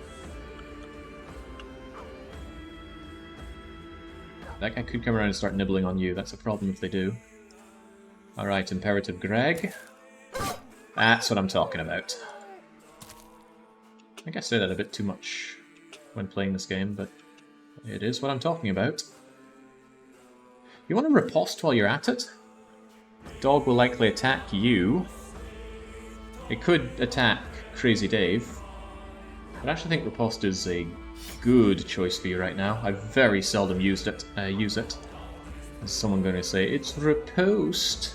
That guy could come around and start nibbling on you. That's a problem if they do. Alright, Imperative Greg. That's what I'm talking about. I think I say that a bit too much when playing this game, but It is what I'm talking about. You want to riposte while you're at it? Dog will likely attack you. It could attack Crazy Dave. But I actually think riposte is a good choice for you right now. I very seldom use it. Is someone going to say, it's riposte?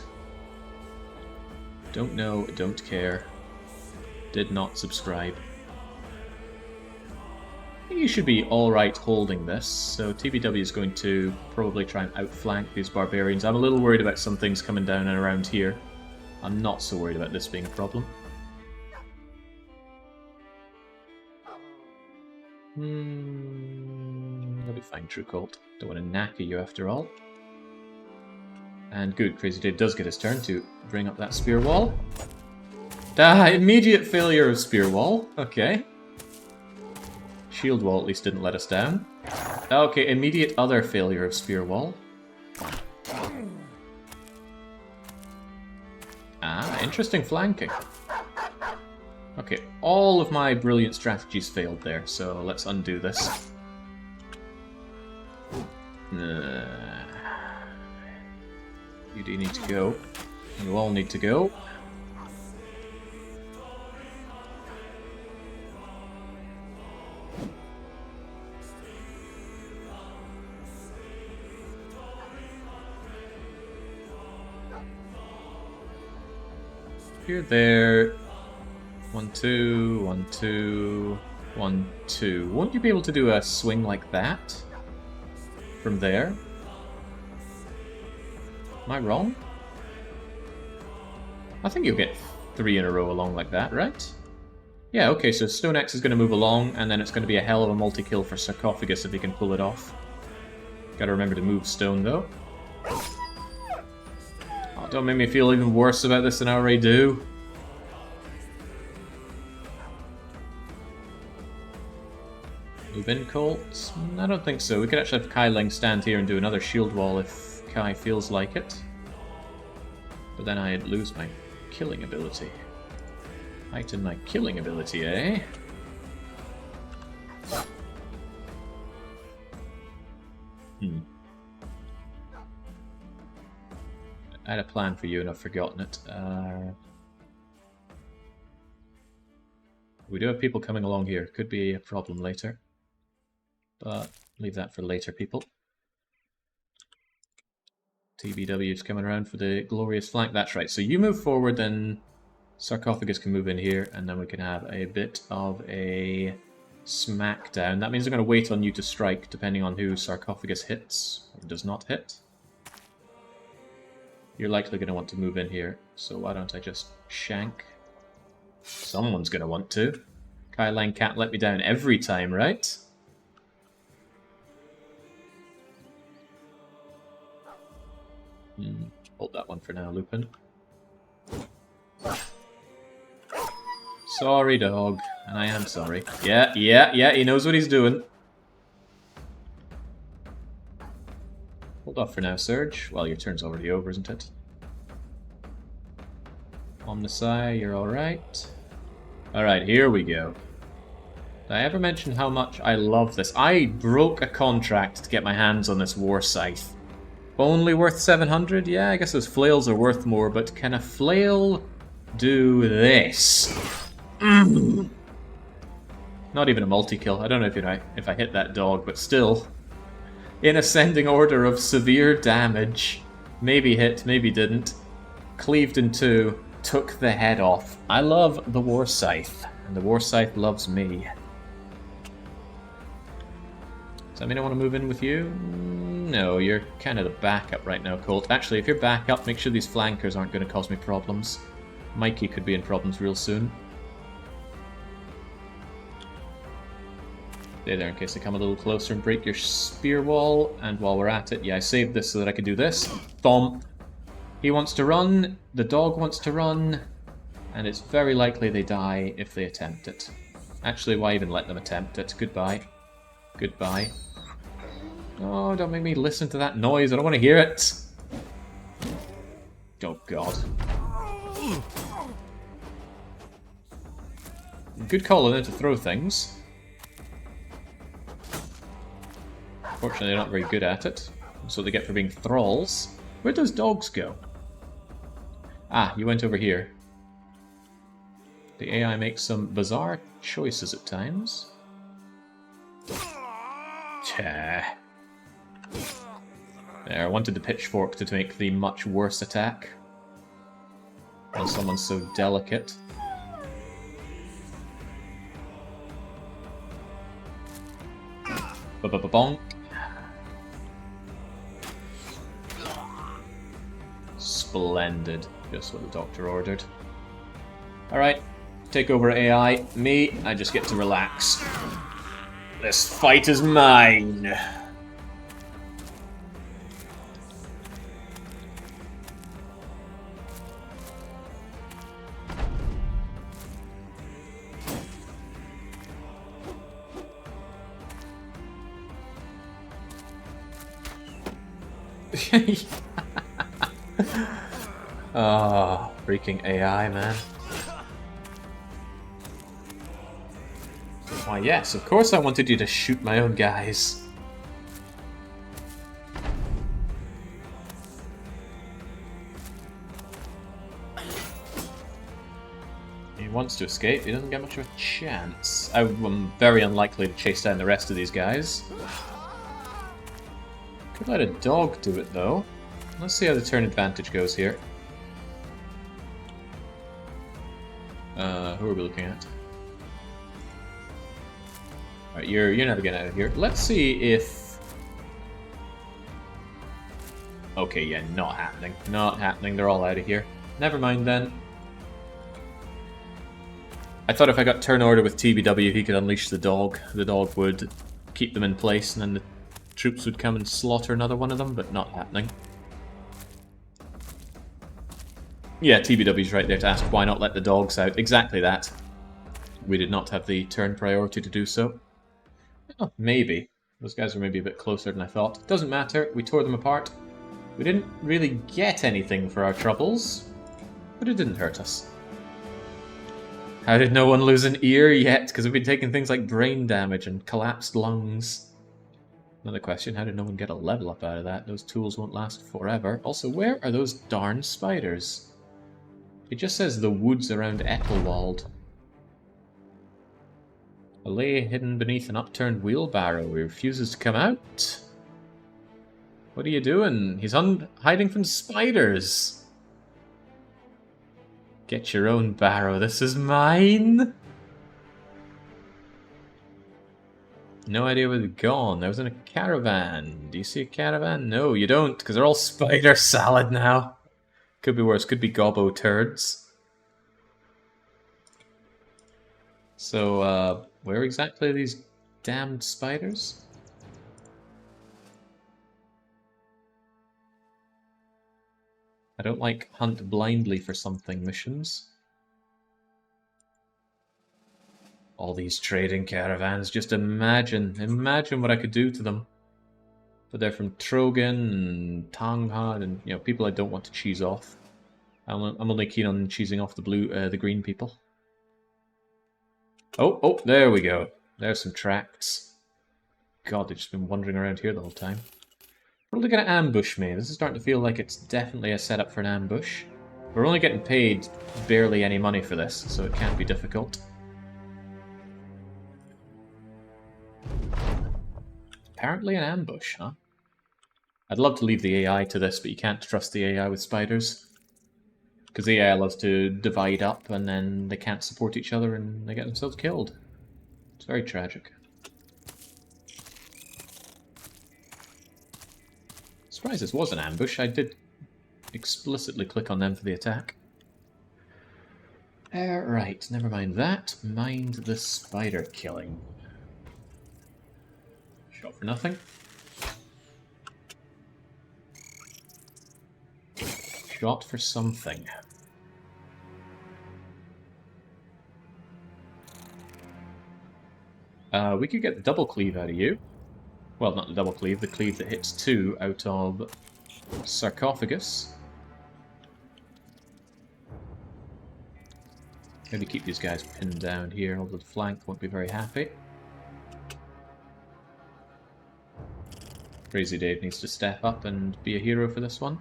Don't know, don't care. Did not subscribe. I think you should be alright holding this, so TBW is going to probably try and outflank these barbarians. I'm a little worried about some things coming down and around here. I'm not so worried about this being a problem. That'll be fine, True Cult. Don't want to knacker you after all. And good, Crazy Dave does get his turn to bring up that spear wall. Immediate failure of spear wall. Okay. Shield wall at least didn't let us down. Okay, immediate other failure of spear wall. Interesting flanking. Okay, all of my brilliant strategies failed there, so let's undo this. You do need to go. You all need to go. You're there. 1, 2, 1, 2, 1, 2. Won't you be able to do a swing like that? From there? Am I wrong? I think you'll get 3 in a row along like that, right? Yeah, okay, so Stone Axe is going to move along, and then it's going to be a hell of a multi-kill for Sarcophagus if he can pull it off. Gotta remember to move Stone, though. Oh, don't make me feel even worse about this than I already do. Move in, Colt? I don't think so. We could actually have Kai Ling stand here and do another shield wall if Kai feels like it. But then I'd lose my killing ability. Heighten my killing ability, eh? I had a plan for you and I've forgotten it. We do have people coming along here. Could be a problem later. But leave that for later, people. TBW is coming around for the glorious flank. That's right. So you move forward, then Sarcophagus can move in here, and then we can have a bit of a smackdown. That means I'm going to wait on you to strike, depending on who Sarcophagus hits or does not hit. You're likely going to want to move in here, so why don't I just shank? Someone's going to want to. Kai Lang can't let me down every time, right? Hold that one for now, Lupin. Sorry, dog. And I am sorry. Yeah, he knows what he's doing. Hold off for now, Surge. Well, your turn's already over, isn't it? Omnisci, you're alright. Alright, here we go. Did I ever mention how much I love this? I broke a contract to get my hands on this War Scythe. Only worth 700? Yeah, I guess those flails are worth more, but can a flail do this? Not even a multi-kill. I don't know if I hit that dog, but still. In ascending order of severe damage. Maybe hit, maybe didn't. Cleaved in two, took the head off. I love the War Scythe, and the War Scythe loves me. Does that mean I want to move in with you? No, you're kind of the backup right now, Colt. Actually, if you're backup, make sure these flankers aren't going to cause me problems. Mikey could be in problems real soon. Stay there in case I come a little closer and break your spear wall. And while we're at it, yeah, I saved this so that I could do this. Thump. He wants to run, the dog wants to run, and it's very likely they die if they attempt it. Actually, why even let them attempt it? Goodbye. Goodbye. Oh, don't make me listen to that noise. I don't want to hear it. Oh, God. Good call on them to throw things. Fortunately, they're not very good at it. That's what they get for being thralls. Where'd those dogs go? Ah, you went over here. The AI makes some bizarre choices at times. Tch. There, I wanted the pitchfork to make the much worse attack. When someone's so delicate. Ba-ba-ba-bonk. Splendid. Just what the doctor ordered. Alright, take over AI. Me, I just get to relax. This fight is mine! Oh, freaking AI, man. Why, yes, of course I wanted you to shoot my own guys. He wants to escape, he doesn't get much of a chance. I'm very unlikely to chase down the rest of these guys. Could let a dog do it, though. Let's see how the turn advantage goes here. Who are we looking at? Alright, you're never getting out of here. Let's see if... Okay, yeah, not happening. Not happening, they're all out of here. Never mind then. I thought if I got turn order with TBW, he could unleash the dog. The dog would keep them in place, and then the troops would come and slaughter another one of them, but not happening. Yeah, TBW's right there to ask why not let the dogs out. Exactly that. We did not have the turn priority to do so. Oh, maybe. Those guys were maybe a bit closer than I thought. Doesn't matter, we tore them apart. We didn't really get anything for our troubles, but it didn't hurt us. How did no one lose an ear yet? Because we've been taking things like brain damage and collapsed lungs. Another question, how did no one get a level up out of that? Those tools won't last forever. Also, where are those darn spiders? It just says the woods around Ethelwald. A lay hidden beneath an upturned wheelbarrow. He refuses to come out. What are you doing? He's hiding from spiders. Get your own barrow. This is mine. No idea where they've gone. I was in a caravan. Do you see a caravan? No, you don't, because they're all spider salad now. Could be worse. Could be gobbo turds. So, where exactly are these damned spiders? I don't like hunt blindly for something missions. All these trading caravans, just imagine what I could do to them. But they're from Trogan and Tanghad and, you know, people I don't want to cheese off. I'm only keen on cheesing off the green people. Oh, there we go. There's some tracts. God, they've just been wandering around here the whole time. Probably gonna ambush me. This is starting to feel like it's definitely a setup for an ambush. We're only getting paid barely any money for this, so it can't be difficult. Apparently an ambush, huh? I'd love to leave the AI to this, but you can't trust the AI with spiders. Because the AI loves to divide up, and then they can't support each other, and they get themselves killed. It's very tragic. Surprised this was an ambush. I did explicitly click on them for the attack. Right, never mind that. Mind the spider killing. Shot for nothing. Shot for something. We could get the double cleave out of you. Well, not the double cleave, the cleave that hits 2 out of sarcophagus. Maybe keep these guys pinned down here, although the flank won't be very happy. Crazy Dave needs to step up and be a hero for this one.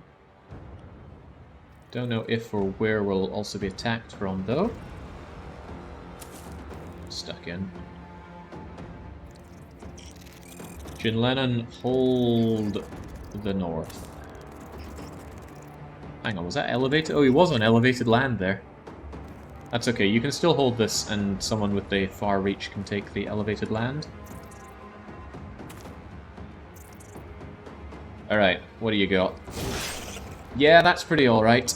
Don't know if or where we'll also be attacked from, though. Stuck in. Jin Lennon, hold the north. Hang on, was that elevated? Oh, he was on elevated land there. That's okay, you can still hold this and someone with the far reach can take the elevated land. Alright, what do you got? Yeah, that's pretty alright.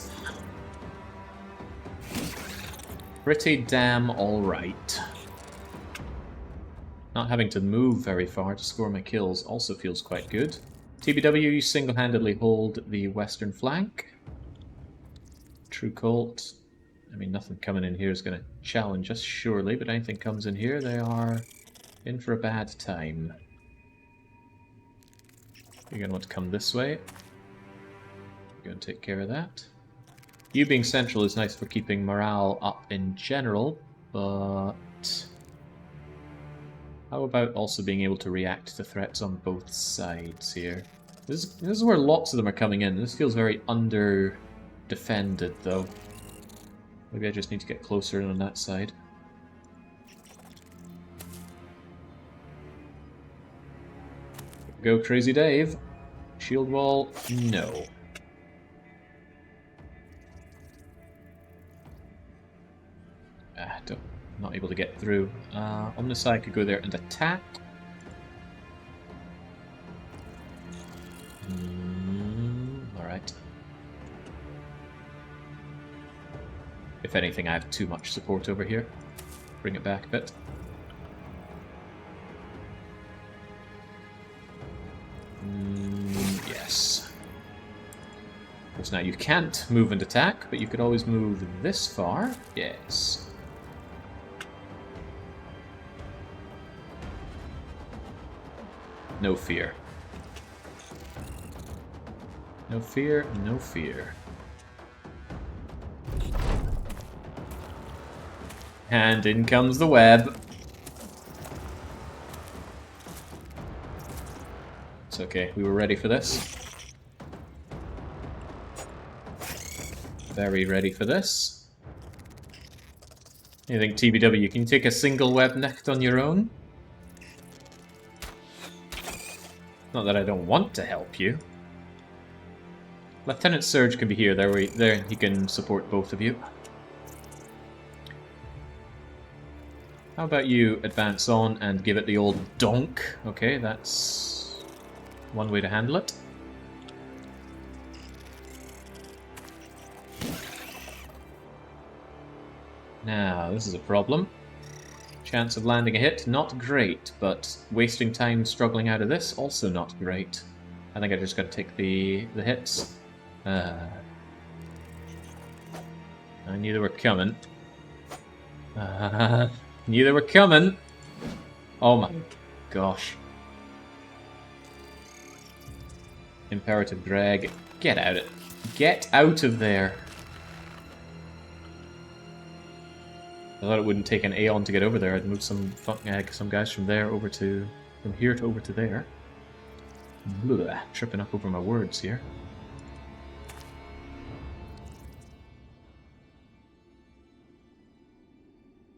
Pretty damn alright. Not having to move very far to score my kills also feels quite good. TBW, you single-handedly hold the western flank. True Colt. I mean, nothing coming in here is going to challenge us, surely, but anything comes in here, they are in for a bad time. You're going to want to come this way. You're going to take care of that. You being central is nice for keeping morale up in general, but how about also being able to react to threats on both sides here? This is where lots of them are coming in. This feels very under-defended, though. Maybe I just need to get closer in on that side. Go Crazy Dave. Shield wall, no. Not able to get through. On the side, I could go there and attack. Alright. If anything, I have too much support over here. Bring it back a bit. Yes. Because now you can't move and attack, but you could always move this far. Yes. No fear. No fear, no fear. And in comes the web. It's okay, we were ready for this. Very ready for this. You think, TBW, can you take a single web next on your own? Not that I don't want to help you. Lieutenant Surge can be here. There, he can support both of you. How about you advance on and give it the old donk? Okay, that's one way to handle it. Now, this is a problem. Chance of landing a hit, not great, but wasting time struggling out of this, also not great. I think I just gotta take the hits. I knew they were coming. Knew they were coming! Oh my gosh. Imperative drag. Get out of Get out of there! I thought it wouldn't take an Aeon to get over there. I'd move some guys from there over to... from here to over to there. Blah, tripping up over my words here.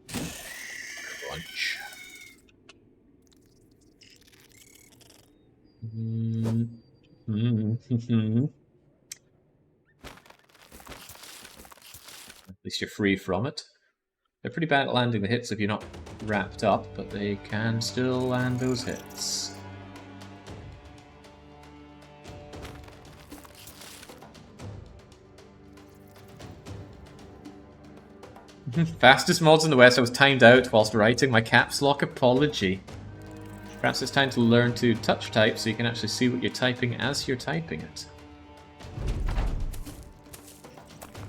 Crunch. At least you're free from it. They're pretty bad at landing the hits if you're not wrapped up, but they can still land those hits. Fastest mods in the West. I was timed out whilst writing my caps lock apology. Perhaps it's time to learn to touch type so you can actually see what you're typing as you're typing it.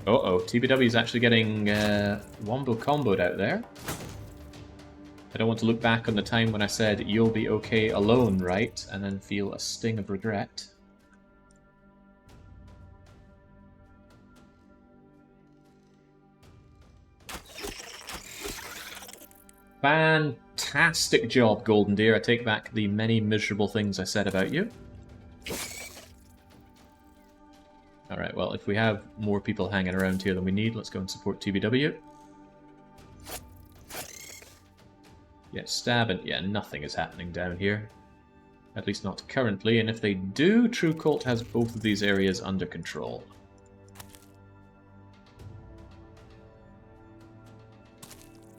Uh-oh, TBW is actually getting wombo comboed out there. I don't want to look back on the time when I said, "You'll be okay alone, right?" and then feel a sting of regret. Fantastic job, Golden Deer. I take back the many miserable things I said about you. Right, well, if we have more people hanging around here than we need, let's go and support TBW. Yeah, stabbing. Yeah, nothing is happening down here. At least not currently, and if they do, True Cult has both of these areas under control.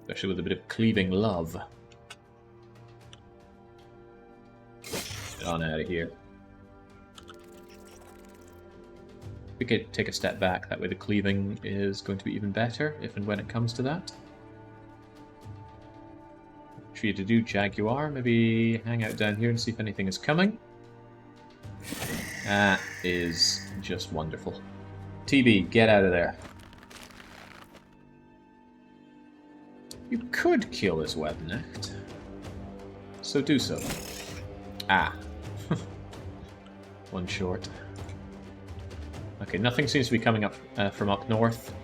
Especially with a bit of cleaving love. Get on out of here. We could take a step back, that way the cleaving is going to be even better, if and when it comes to that. For you to do, Jaguar, maybe hang out down here and see if anything is coming. That is just wonderful. TB, get out of there. You could kill this Webnecht. So do so. Ah. One short. Okay, nothing seems to be coming up from up north.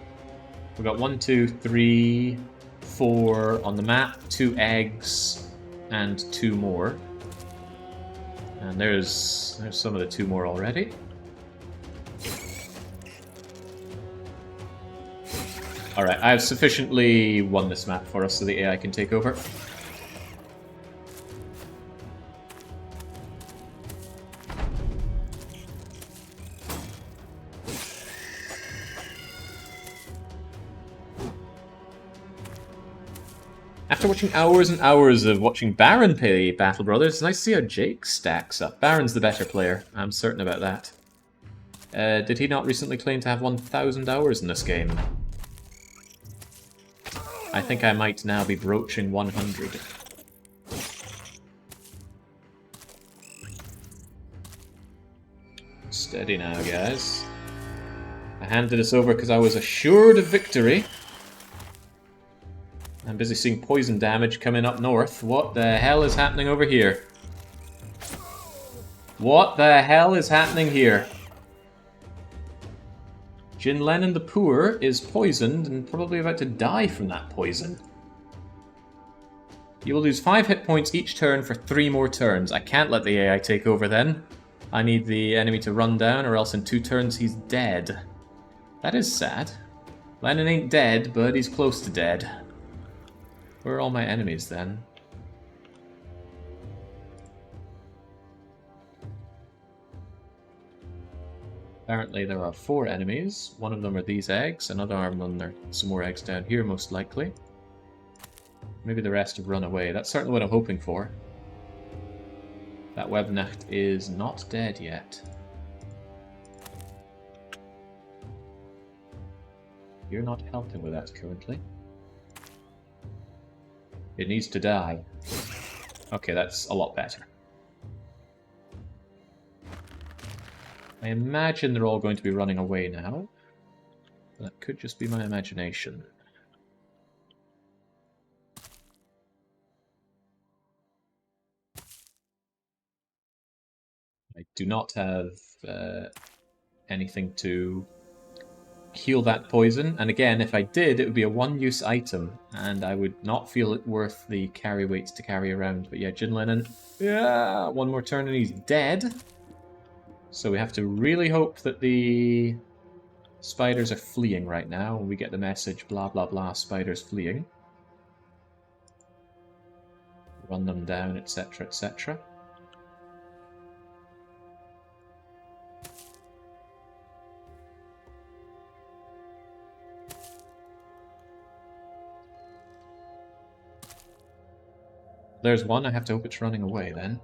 We've got 1, 2, 3, 4 on the map, 2 eggs, and 2 more. And there's some of the 2 more already. Alright, I have sufficiently won this map for us so the AI can take over. After watching hours and hours of watching Baron play Battle Brothers, it's nice to see how Jake stacks up. Baron's the better player, I'm certain about that. Did he not recently claim to have 1,000 hours in this game? I think I might now be broaching 100. Steady now, guys. I handed this over because I was assured of victory. I'm busy seeing poison damage coming up north. What the hell is happening over here? What the hell is happening here? Jin Lennon the Poor is poisoned and probably about to die from that poison. You will lose 5 hit points each turn for 3 more turns. I can't let the AI take over then. I need the enemy to run down or else in 2 turns he's dead. That is sad. Lennon ain't dead, but he's close to dead. Where are all my enemies then? Apparently there are 4 enemies. One of them are these eggs, another of them are some more eggs down here most likely. Maybe the rest have run away. That's certainly what I'm hoping for. That Webnecht is not dead yet. You're not helping with that currently. It needs to die. Okay, that's a lot better. I imagine they're all going to be running away now. That could just be my imagination. I do not have anything to heal that poison, and again, if I did, it would be a one-use item, and I would not feel it worth the carry weights to carry around. But yeah, Jin Lennon, yeah, 1 more turn and he's dead. So we have to really hope that the spiders are fleeing right now, and we get the message, blah blah blah, spiders fleeing. Run them down, etc, etc. There's one, I have to hope it's running away then.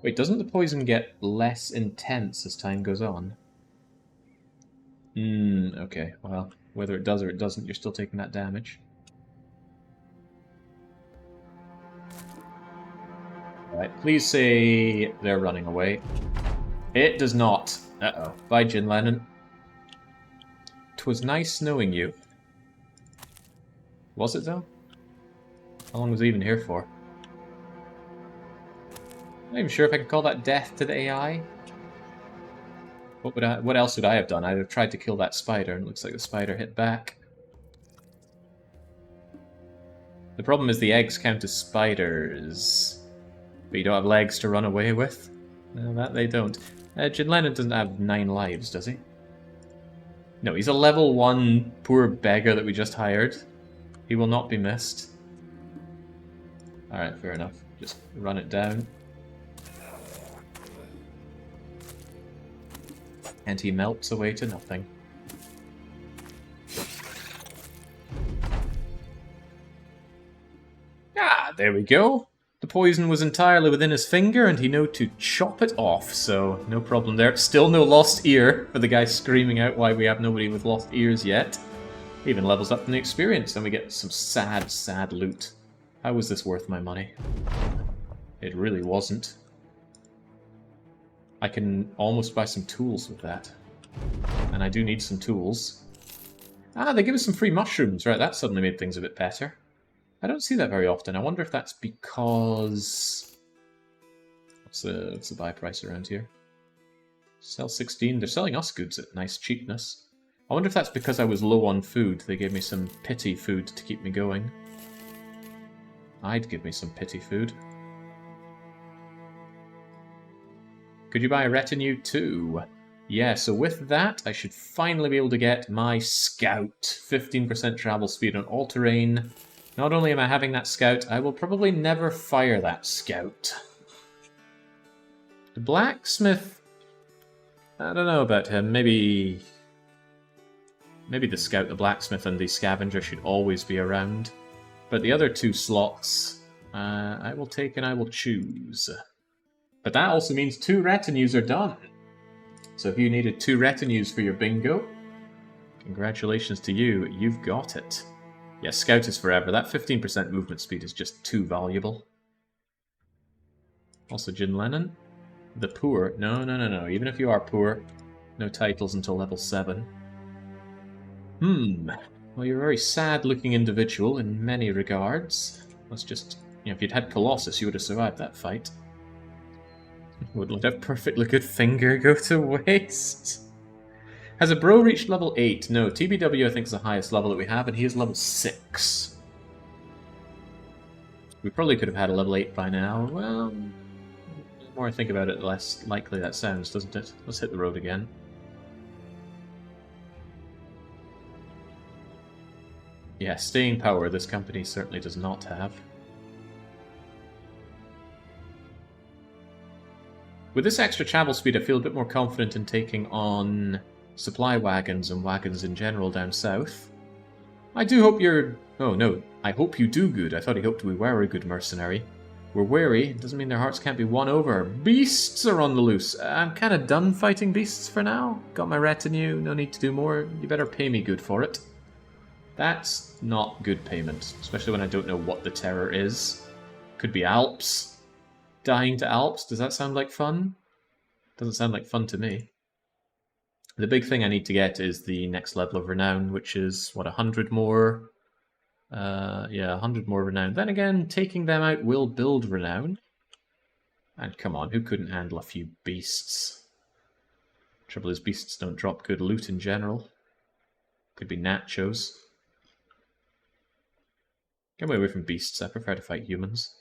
Wait, doesn't the poison get less intense as time goes on? Okay, well, whether it does or it doesn't, you're still taking that damage. Alright, please say they're running away. It does not. Uh-oh. Bye, Jin Lennon. 'Twas nice knowing you. Was it, though? How long was he even here for? I'm not even sure if I could call that death to the AI. What else would I have done? I'd have tried to kill that spider, and it looks like the spider hit back. The problem is the eggs count as spiders, but you don't have legs to run away with. No, that they don't. Jin Lennon doesn't have 9 lives, does he? No, he's a level 1 poor beggar that we just hired. He will not be missed. Alright, fair enough. Just run it down. And he melts away to nothing. Ah, there we go. The poison was entirely within his finger, and he knew to chop it off, so no problem there. Still no lost ear for the guy screaming out why we have nobody with lost ears yet. Even levels up in the experience, and we get some sad, sad loot. How was this worth my money? It really wasn't. I can almost buy some tools with that. And I do need some tools. Ah, they give us some free mushrooms. Right, that suddenly made things a bit better. I don't see that very often. I wonder if that's because... What's the buy price around here? Sell 16. They're selling us goods at nice cheapness. I wonder if that's because I was low on food. They gave me some pity food to keep me going. I'd give me some pity food. Could you buy a retinue too? Yeah, so with that, I should finally be able to get my scout. 15% travel speed on all-terrain. Not only am I having that scout, I will probably never fire that scout. The blacksmith... I don't know about him. Maybe the scout, the blacksmith, and the scavenger should always be around. But the other 2 slots, I will take and I will choose. But that also means 2 retinues are done. So if you needed 2 retinues for your bingo, congratulations to you, you've got it. Yeah, scout is forever. That 15% movement speed is just too valuable. Also Jin Lennon. The poor. No. Even if you are poor, no titles until level 7. Well, you're a very sad-looking individual in many regards. Let's just... if you'd had Colossus, you would have survived that fight. Would let a perfectly good finger go to waste. Has a bro reached level 8? No, TBW I think is the highest level that we have, and he is level 6. We probably could have had a level 8 by now. Well, the more I think about it, the less likely that sounds, doesn't it? Let's hit the road again. Yeah, staying power this company certainly does not have. With this extra travel speed, I feel a bit more confident in taking on supply wagons and wagons in general down south. I do hope you're... Oh, no. I hope you do good. I thought he hoped we were a good mercenary. We're wary. It doesn't mean their hearts can't be won over. Beasts are on the loose. I'm kind of done fighting beasts for now. Got my retinue. No need to do more. You better pay me good for it. That's not good payment, especially when I don't know what the terror is. Could be Alps. Dying to Alps. Does that sound like fun? Doesn't sound like fun to me. The big thing I need to get is the next level of renown, which is, what, 100 more? Yeah, 100 more renown. Then again, taking them out will build renown. And come on, who couldn't handle a few beasts? Trouble is, beasts don't drop good loot in general. Could be nachos. Get away from beasts, I prefer to fight humans.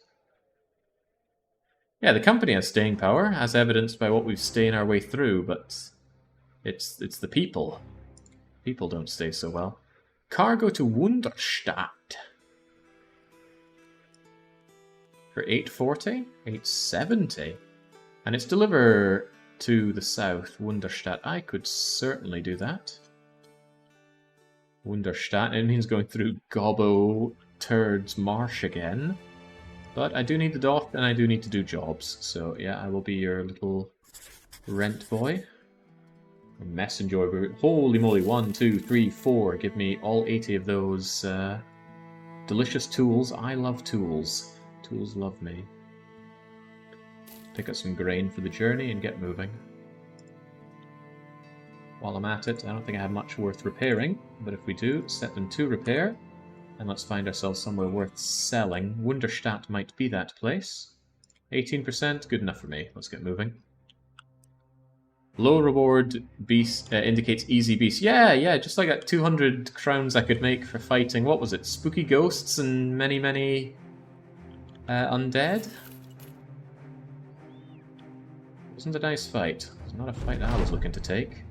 Yeah, the company has staying power, as evidenced by what we've stayed our way through, but it's the people. People don't stay so well. Cargo to Wunderstadt. For 840? 870? And it's deliver to the south, Wunderstadt. I could certainly do that. Wunderstadt, it means going through Gobbo Turd's Marsh again. But I do need the dock, and I do need to do jobs. So yeah, I will be your little rent boy. Or messenger. Holy moly, 1, 2, 3, 4. Give me all 80 of those delicious tools. I love tools. Tools love me. Pick up some grain for the journey and get moving. While I'm at it, I don't think I have much worth repairing, but if we do, set them to repair. And let's find ourselves somewhere worth selling. Wunderstadt might be that place. 18%, good enough for me. Let's get moving. Low reward beast indicates easy beast. Yeah, just like that 200 crowns I could make for fighting, what was it? Spooky ghosts and many undead? Wasn't a nice fight. not a fight I was looking to take.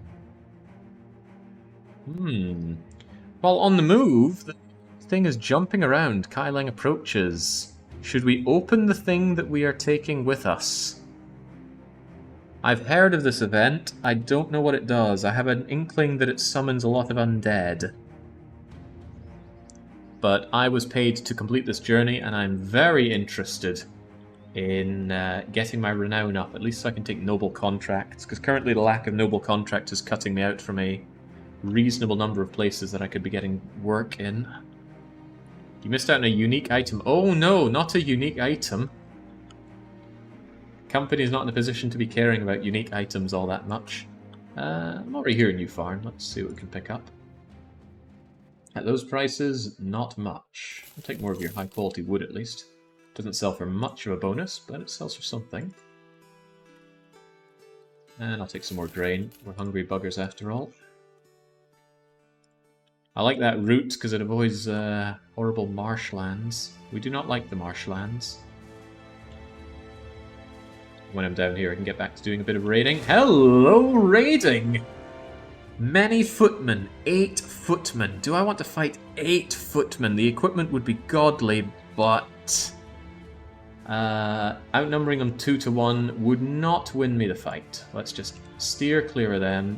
While on the move, the thing is jumping around. Kai Lang approaches. Should we open the thing that we are taking with us? I've heard of this event. I don't know what it does. I have an inkling that it summons a lot of undead. But I was paid to complete this journey, and I'm very interested in getting my renown up, at least so I can take noble contracts, because currently the lack of noble contracts is cutting me out from a reasonable number of places that I could be getting work in. You missed out on a unique item. Oh no, not a unique item. Company is not in a position to be caring about unique items all that much. I'm already here in New Farm. Let's see what we can pick up. At those prices, not much. I'll take more of your high quality wood at least. Doesn't sell for much of a bonus, but it sells for something. And I'll take some more grain. We're hungry buggers after all. I like that route because it avoids horrible marshlands. We do not like the marshlands. When I'm down here, I can get back to doing a bit of raiding. Hello, raiding! Many footmen, 8 footmen. Do I want to fight 8 footmen? The equipment would be godly, but outnumbering them 2 to 1 would not win me the fight. Let's just steer clear of them.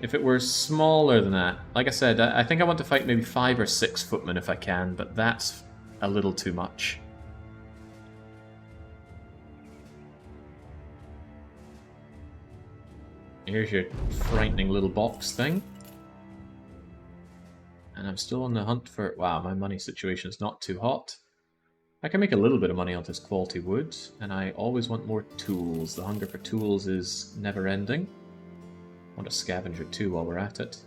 If it were smaller than that, like I said, I think I want to fight maybe 5 or 6 footmen if I can, but that's a little too much. Here's your frightening little box thing. And I'm still on the hunt for... Wow, my money situation's not too hot. I can make a little bit of money on this quality wood, and I always want more tools. The hunger for tools is never ending. I want a scavenger too while we're at it.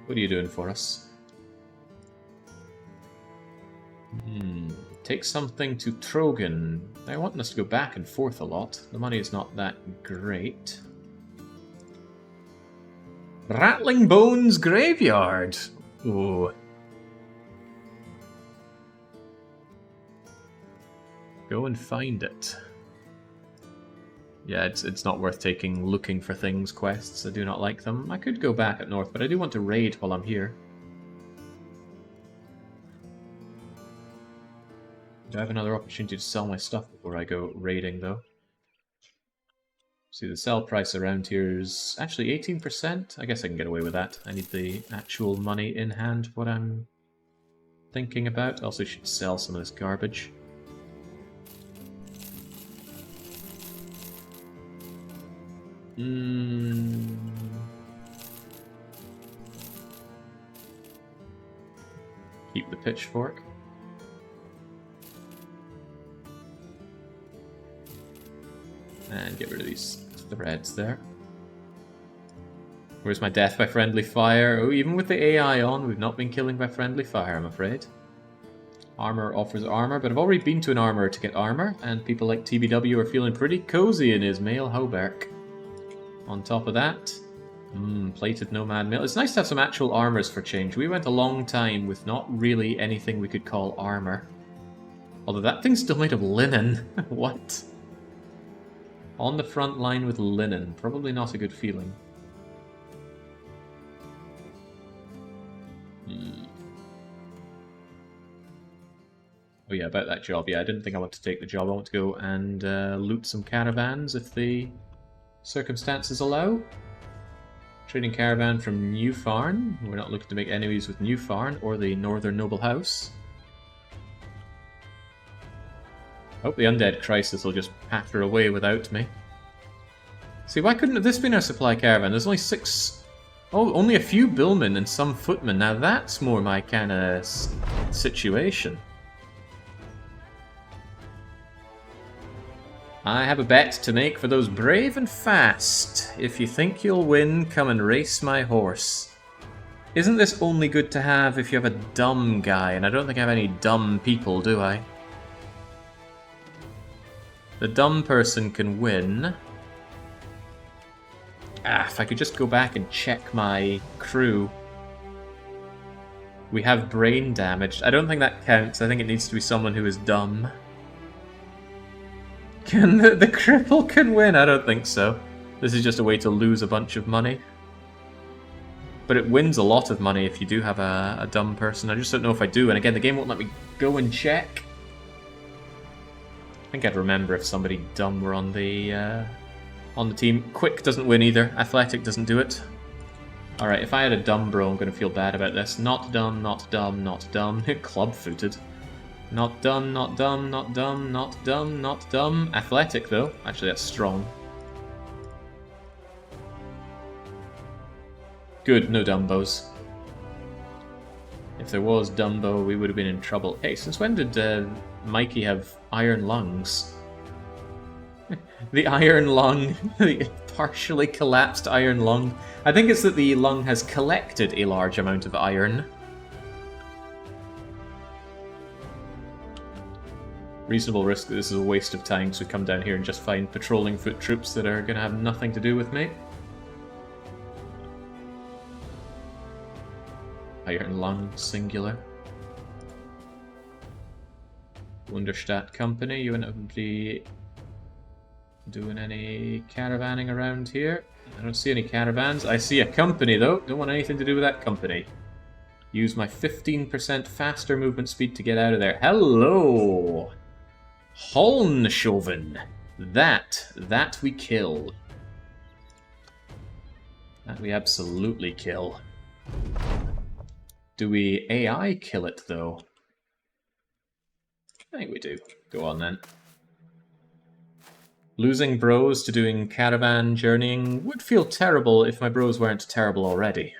What are you doing for us? Take something to Trogan. They're wanting us to go back and forth a lot. The money is not that great. Rattling Bones Graveyard. Ooh. Go and find it. Yeah, it's not worth taking looking for things quests. I do not like them. I could go back up north, but I do want to raid while I'm here. Do I have another opportunity to sell my stuff before I go raiding, though? See, the sell price around here is actually 18%. I guess I can get away with that. I need the actual money in hand, what I'm thinking about. Also should sell some of this garbage. Keep the pitchfork. And get rid of these threads there. Where's my death by friendly fire? Oh, even with the AI on, we've not been killing by friendly fire, I'm afraid. Armor offers armor, but I've already been to an armorer to get armor, and people like TBW are feeling pretty cozy in his mail hauberk. On top of that, plated nomad mail. It's nice to have some actual armors for change. We went a long time with not really anything we could call armor. Although that thing's still made of linen. What? On the front line with linen. Probably not a good feeling. Oh yeah, about that job. Yeah, I didn't think I wanted to take the job. I want to go and loot some caravans if the circumstances allow. Trading caravan from New Farn. We're not looking to make enemies with New Farn or the Northern Noble House. Hope the Undead Crisis will just patter away without me. See, why couldn't this been our supply caravan? There's only 6... Oh, only a few billmen and some footmen. Now that's more my kind of situation. I have a bet to make for those brave and fast. If you think you'll win, come and race my horse. Isn't this only good to have if you have a dumb guy? And I don't think I have any dumb people, do I? The dumb person can win. Ah, if I could just go back and check my crew. We have brain damage. I don't think that counts. I think it needs to be someone who is dumb. Can the cripple can win? I don't think so. This is just a way to lose a bunch of money. But it wins a lot of money if you do have a dumb person. I just don't know if I do. And again, the game won't let me go and check. I think I'd remember if somebody dumb were on the team. Quick doesn't win either. Athletic doesn't do it. Alright, if I had a dumb bro, I'm going to feel bad about this. Not dumb, not dumb, not dumb. Club-footed. Not dumb, not dumb, not dumb, not dumb, not dumb. Athletic, though. Actually, that's strong. Good, no Dumbos. If there was Dumbo, we would have been in trouble. Hey, since when did Mikey have iron lungs? The iron lung, the partially collapsed iron lung. I think it's that the lung has collected a large amount of iron. Reasonable risk that this is a waste of time, so we come down here and just find patrolling foot troops that are going to have nothing to do with me. Iron lung, singular. Wunderstadt Company, you wouldn't be doing any caravanning around here. I don't see any caravans. I see a company, though. Don't want anything to do with that company. Use my 15% faster movement speed to get out of there. Hello! Holnshoven. That we kill. That we absolutely kill. Do we AI kill it, though? I think we do. Go on, then. Losing bros to doing caravan journeying would feel terrible if my bros weren't terrible already.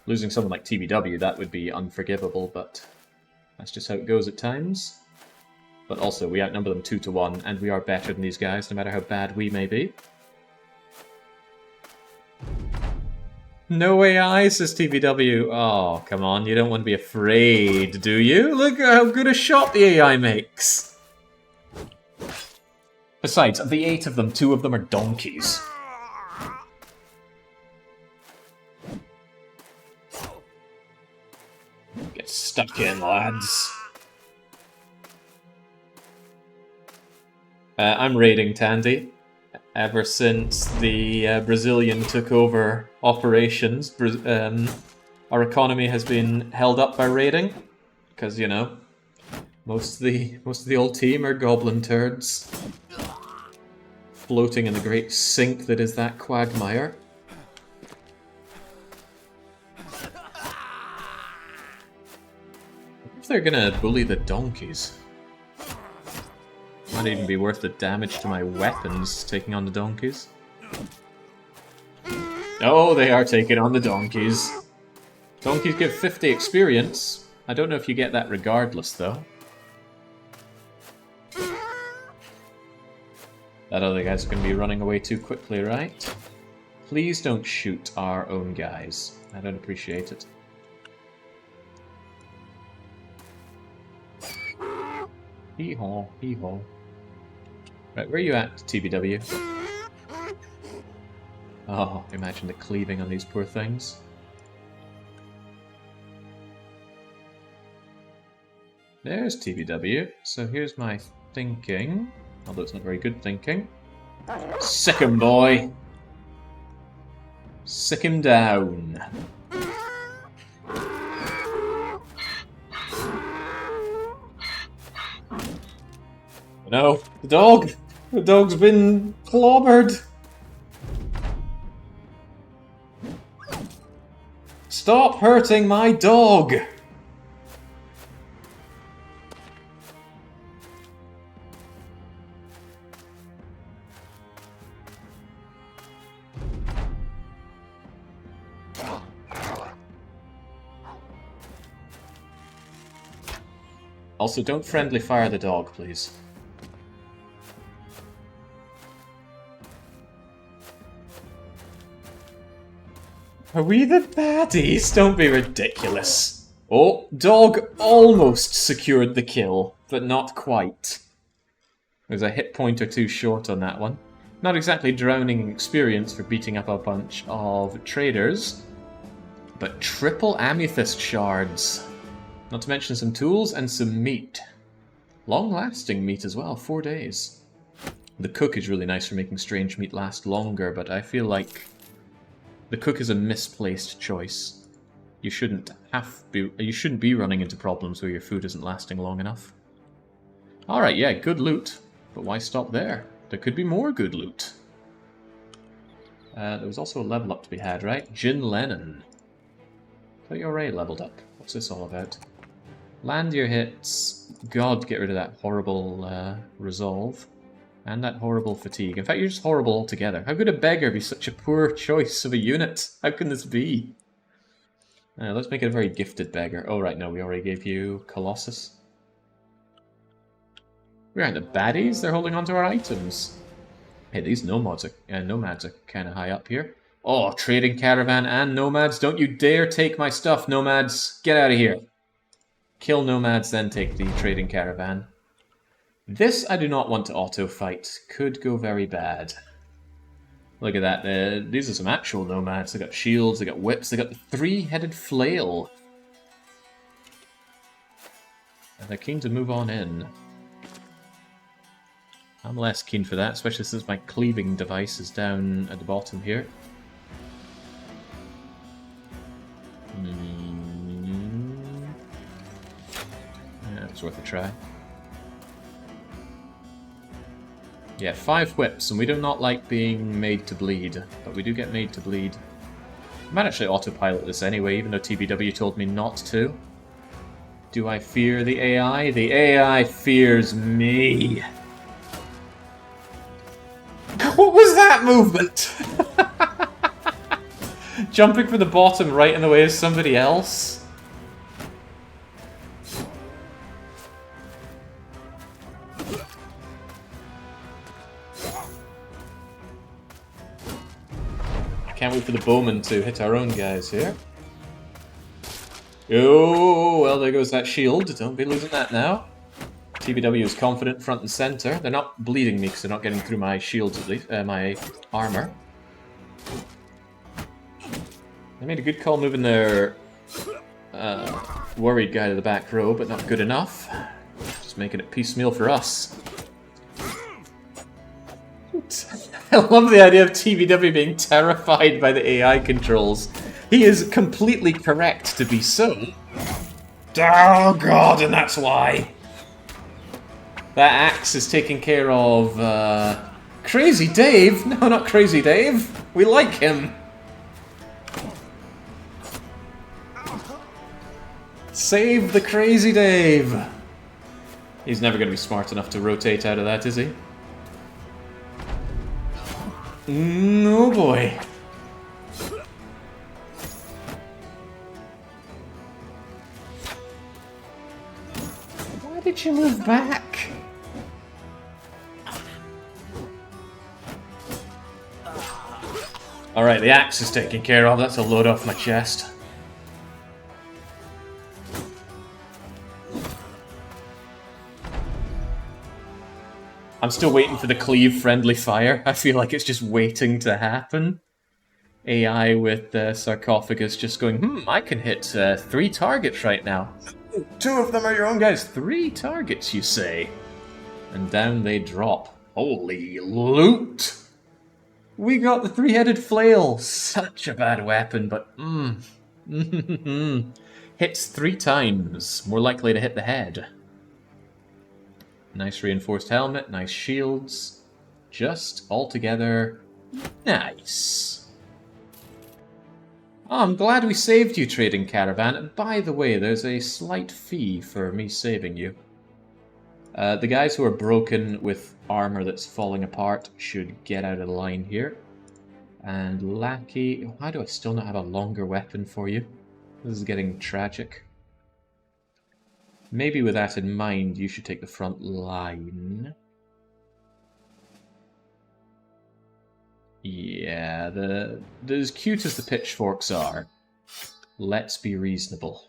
Losing someone like TBW, that would be unforgivable, but that's just how it goes at times. But also, we outnumber them 2-1, and we are better than these guys, no matter how bad we may be. No AI, says TBW. Oh, come on, you don't want to be afraid, do you? Look at how good a shot the AI makes. Besides, of the 8 of them, 2 of them are donkeys. Get stuck in, lads. I'm raiding Tandy. Ever since the Brazilian took over operations, our economy has been held up by raiding, because you know, most of the old team are goblin turds, floating in the great sink that is that quagmire. If they're gonna bully the donkeys. Might even be worth the damage to my weapons taking on the donkeys. Oh, they are taking on the donkeys. Donkeys give 50 experience. I don't know if you get that regardless, though. That other guy's going to be running away too quickly, right? Please don't shoot our own guys. I don't appreciate it. Hee-haw, hee-haw. Right, where are you at, TBW? Oh, imagine the cleaving on these poor things. There's TBW. So here's my thinking. Although it's not very good thinking. Sick him, boy! Sick him down. No, the dog! The dog's been clobbered! Stop hurting my dog! Also, don't friendly fire the dog, please. Are we the baddies? Don't be ridiculous. Oh, dog almost secured the kill, but not quite. There's a hit point or two short on that one. Not exactly drowning experience for beating up a bunch of traders, but triple amethyst shards. Not to mention some tools and some meat. Long-lasting meat as well, 4 days. The cook is really nice for making strange meat last longer, but I feel like the cook is a misplaced choice. You shouldn't be running into problems where your food isn't lasting long enough. Alright, yeah, good loot. But why stop there? There could be more good loot. There was also a level up to be had, right? Gin Lennon. I thought you already leveled up. What's this all about? Land your hits. God, get rid of that horrible resolve. And that horrible fatigue. In fact, you're just horrible altogether. How could a beggar be such a poor choice of a unit? How can this be? Let's make it a very gifted beggar. Oh, right, no, we already gave you Colossus. We aren't the baddies. They're holding onto our items. Hey, these nomads are kind of high up here. Oh, trading caravan and nomads. Don't you dare take my stuff, nomads. Get out of here. Kill nomads, then take the trading caravan. This I do not want to auto-fight. Could go very bad. Look at that. These are some actual nomads. They got shields, they got whips, they got the three-headed flail. And they're keen to move on in. I'm less keen for that, especially since my cleaving device is down at the bottom here. Yeah, it's worth a try. Yeah, 5 whips, and we do not like being made to bleed, but we do get made to bleed. I might actually autopilot this anyway, even though TBW told me not to. Do I fear the AI? The AI fears me. What was that movement? Jumping from the bottom right in the way of somebody else? Can't wait for the bowman to hit our own guys here. Oh, well, there goes that shield. Don't be losing that now. TBW is confident front and center. They're not bleeding me because they're not getting through my shields, at least, my armor. They made a good call moving their worried guy to the back row, but not good enough. Just making it piecemeal for us. I love the idea of TBW being terrified by the AI controls. He is completely correct to be so. Oh god, and that's why. That axe is taking care of, Crazy Dave? No, not Crazy Dave. We like him. Save the Crazy Dave. He's never going to be smart enough to rotate out of that, is he? Oh boy. Why did you move back? Alright, the axe is taken care of. That's a load off my chest. I'm still waiting for the cleave friendly fire. I feel like it's just waiting to happen. AI with sarcophagus just going, I can hit 3 targets right now. 2 of them are your own guys. 3 targets, you say? And down they drop. Holy loot! We got the 3-headed flail. Such a bad weapon, but hits 3 times. More likely to hit the head. Nice reinforced helmet, nice shields. Just altogether nice. Oh, I'm glad we saved you, Trading Caravan. And by the way, there's a slight fee for me saving you. The guys who are broken with armor that's falling apart should get out of the line here. And Lackey, why do I still not have a longer weapon for you? This is getting tragic. Maybe with that in mind, you should take the front line. Yeah, as cute as the pitchforks are, let's be reasonable.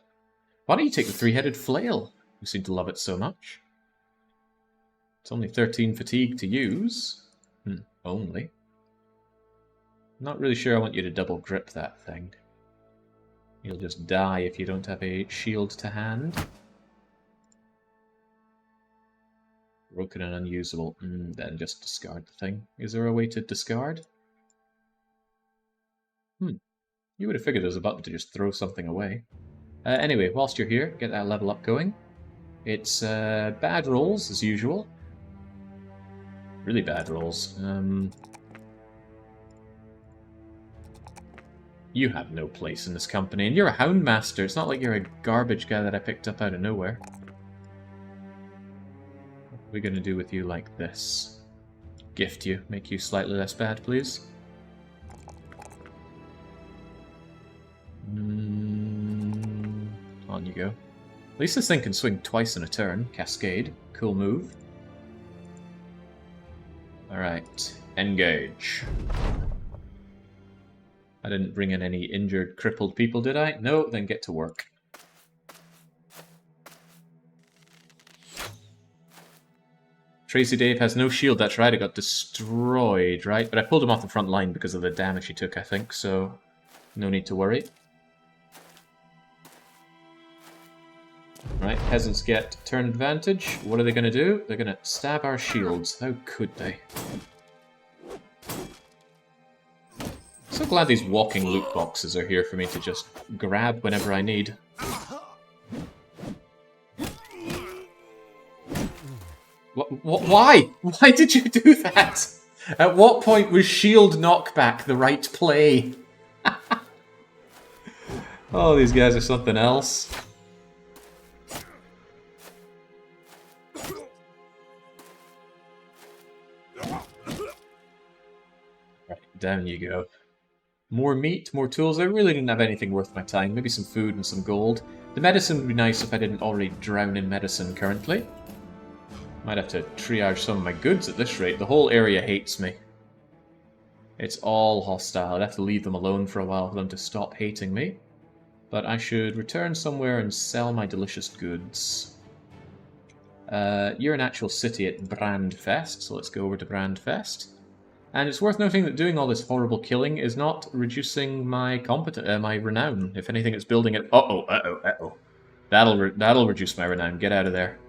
Why don't you take the 3-headed flail? You seem to love it so much. It's only 13 fatigue to use. Only. Not really sure I want you to double grip that thing. You'll just die if you don't have a shield to hand. Broken and unusable. Then just discard the thing. Is there a way to discard? You would have figured there was a button to just throw something away. Anyway, whilst you're here, get that level up going. It's bad rolls, as usual. Really bad rolls. You have no place in this company, and you're a Houndmaster. It's not like you're a garbage guy that I picked up out of nowhere. What are we going to do with you like this? Gift you. Make you slightly less bad, please. On you go. At least this thing can swing twice in a turn. Cascade. Cool move. Alright. Engage. I didn't bring in any injured, crippled people, did I? No, then get to work. Tracy Dave has no shield, that's right, it got destroyed, right? But I pulled him off the front line because of the damage he took, I think, so no need to worry. Right, peasants get turn advantage. What are they going to do? They're going to stab our shields. How could they? So glad these walking loot boxes are here for me to just grab whenever I need. Why? Why did you do that? At what point was shield knockback the right play? Oh, these guys are something else. Right, down you go. More meat, more tools. I really didn't have anything worth my time. Maybe some food and some gold. The medicine would be nice if I didn't already drown in medicine currently. Might have to triage some of my goods at this rate. The whole area hates me. It's all hostile. I'd have to leave them alone for a while for them to stop hating me. But I should return somewhere and sell my delicious goods. You're an actual city at Brandfest, so let's go over to Brandfest. And it's worth noting that doing all this horrible killing is not reducing my my renown. If anything, it's building it. Uh-oh. That'll reduce my renown. Get out of there.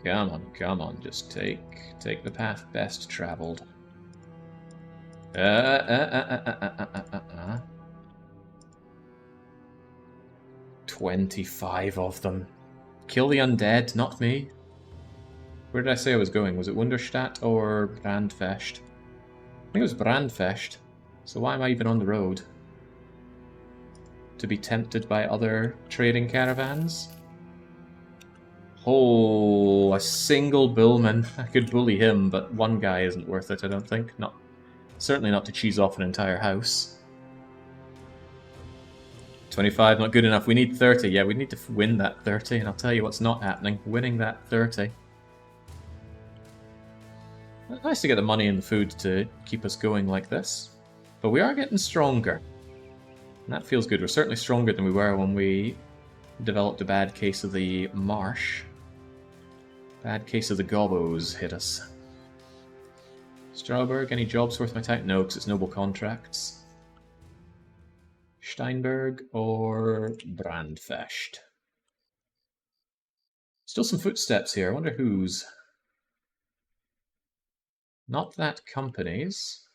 Come on. Just take the path best traveled. 25 of them. Kill the undead, not me. Where did I say I was going? Was it Wunderstadt or Brandfest? I think it was Brandfest. So why am I even on the road? To be tempted by other trading caravans? Oh, a single bullman. I could bully him, but one guy isn't worth it, I don't think. Certainly not to cheese off an entire house. 25, not good enough. We need 30. Yeah, we need to win that 30, and I'll tell you what's not happening. Winning that 30. Nice to get the money and the food to keep us going like this. But we are getting stronger. And that feels good. We're certainly stronger than we were when we developed a bad case of the marsh. Bad case of the gobos hit us. Strauberg, any jobs worth my time? No, because it's noble contracts. Steinberg or Brandfest? Still some footsteps here. I wonder whose. Not that company's.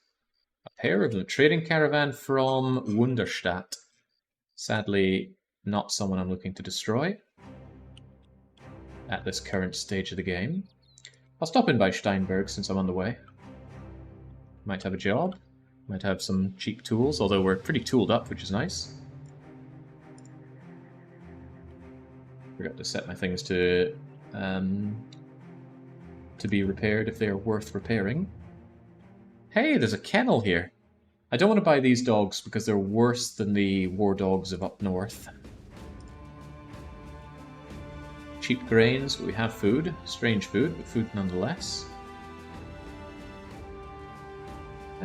A pair of them. Trading caravan from Wunderstadt. Sadly, not someone I'm looking to destroy at this current stage of the game. I'll stop in by Steinberg since I'm on the way. Might have a job. Might have some cheap tools, although we're pretty tooled up, which is nice. Forgot to set my things to be repaired if they are worth repairing. Hey, there's a kennel here. I don't want to buy these dogs because they're worse than the war dogs of up north. Cheap grains, but we have food. Strange food, but food nonetheless.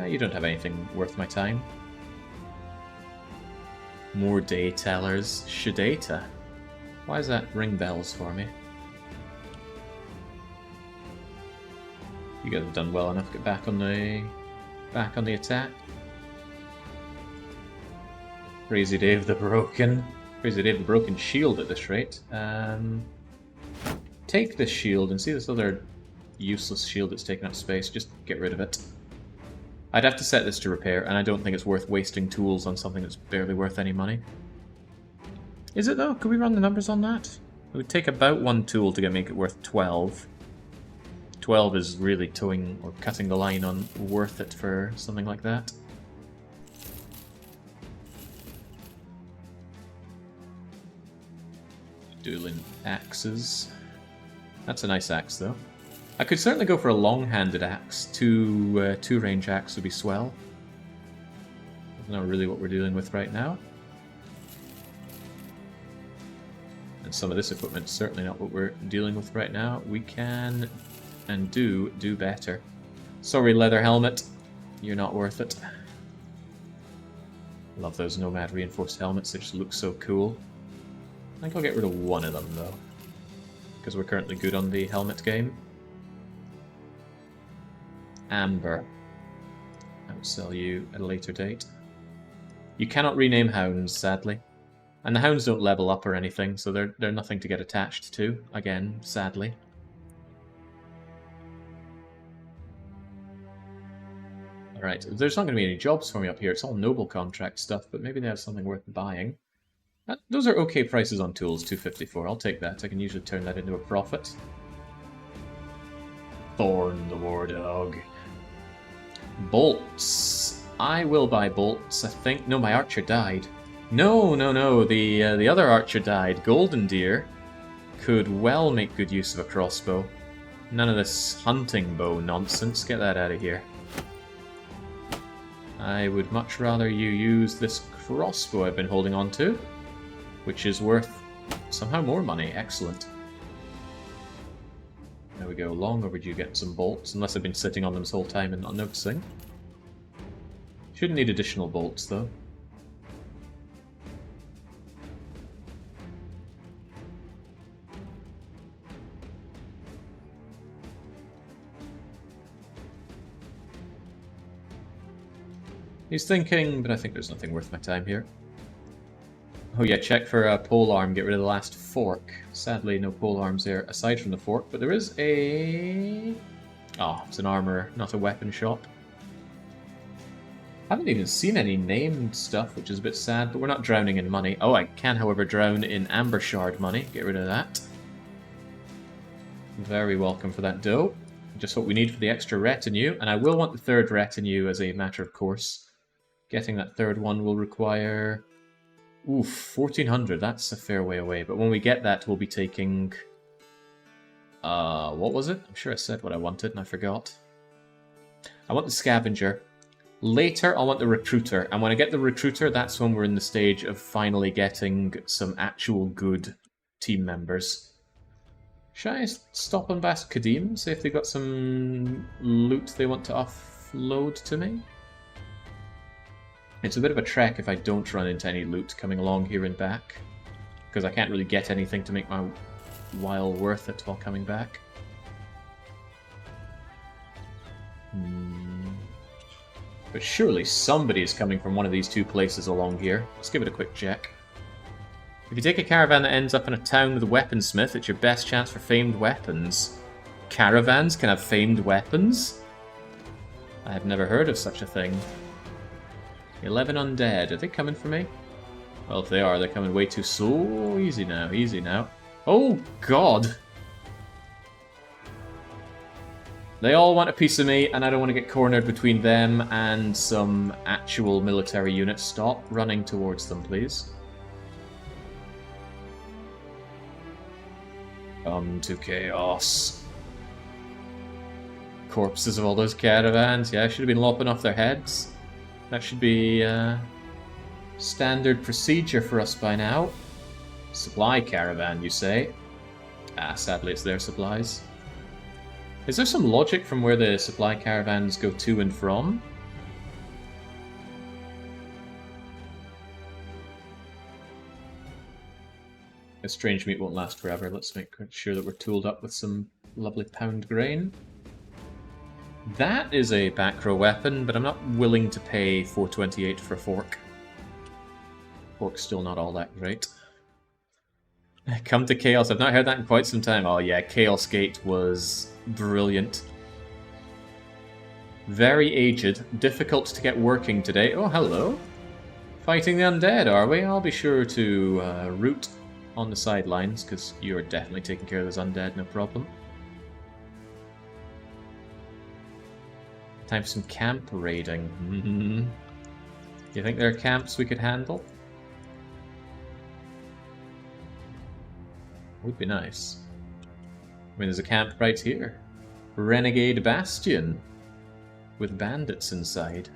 You don't have anything worth my time. More day tellers. Shadata. Why does that ring bells for me? You guys have done well enough to get back on the attack. Crazy Dave the Broken. Crazy they have a broken shield at this rate. Take this shield and see this other useless shield that's taking up space. Just get rid of it. I'd have to set this to repair, and I don't think it's worth wasting tools on something that's barely worth any money. Is it though? Could we run the numbers on that? It would take about 1 tool to make it worth 12. 12 is really towing or cutting the line on worth it for something like that. Dueling axes. That's a nice axe though. I could certainly go for a long-handed axe. Two-range axe would be swell. That's not really what we're dealing with right now. And some of this equipment's certainly not what we're dealing with right now. We can and do better. Sorry, leather helmet. You're not worth it. Love those Nomad reinforced helmets. They just look so cool. I think I'll get rid of one of them though, because we're currently good on the helmet game. Amber. I will sell you at a later date. You cannot rename hounds, sadly. And the hounds don't level up or anything, so they're nothing to get attached to, again, sadly. Alright, there's not going to be any jobs for me up here. It's all noble contract stuff, but maybe they have something worth buying. Those are okay prices on tools, 254. I'll take that. I can usually turn that into a profit. Thorn the War Dog. Bolts. I will buy bolts, I think. No, my archer died. No. The other archer died. Golden Deer could well make good use of a crossbow. None of this hunting bow nonsense. Get that out of here. I would much rather you use this crossbow I've been holding on to, which is worth somehow more money. Excellent. There we go, long overdue getting some bolts, unless I've been sitting on them this whole time and not noticing. Shouldn't need additional bolts, though. He's thinking, but I think there's nothing worth my time here. Oh yeah, check for a pole arm, get rid of the last fork. Sadly, no pole arms there, aside from the fork, but there is a... Oh, it's an armor, not a weapon shop. I haven't even seen any named stuff, which is a bit sad, but we're not drowning in money. Oh, I can, however, drown in amber shard money. Get rid of that. Very welcome for that dough. Just what we need for the extra retinue, and I will want the third retinue as a matter of course. Getting that third one will require... Oof, 1400, that's a fair way away. But when we get that, we'll be taking... what was it? I'm sure I said what I wanted and I forgot. I want the scavenger. Later, I want the recruiter. And when I get the recruiter, that's when we're in the stage of finally getting some actual good team members. Should I stop on Bas Kadim, see if they've got some loot they want to offload to me? It's a bit of a trek if I don't run into any loot coming along here and back, because I can't really get anything to make my while worth it while coming back. But surely somebody is coming from one of these two places along here. Let's give it a quick check. If you take a caravan that ends up in a town with a weaponsmith, it's your best chance for famed weapons. Caravans can have famed weapons? I have never heard of such a thing. 11 undead. Are they coming for me? Well, if they are, they're coming way too slow. Easy now, easy now. Oh, God! They all want a piece of me, and I don't want to get cornered between them and some actual military units. Stop running towards them, please. Come to chaos. Corpses of all those caravans. Yeah, I should have been lopping off their heads. That should be standard procedure for us by now. Supply caravan, you say? Ah, sadly it's their supplies. Is there some logic from where the supply caravans go to and from? A strange meat won't last forever. Let's make sure that we're tooled up with some lovely pound grain. That is a back row weapon, but I'm not willing to pay 428 for a fork. Fork's still not all that great. Come to Chaos. I've not heard that in quite some time. Oh yeah, Chaos Gate was brilliant. Very aged. Difficult to get working today. Oh, hello. Fighting the undead, are we? I'll be sure to root on the sidelines, because you're definitely taking care of those undead, no problem. Time for some camp raiding. You think there are camps we could handle? Would be nice. I mean, there's a camp right here. Renegade Bastion. With bandits inside.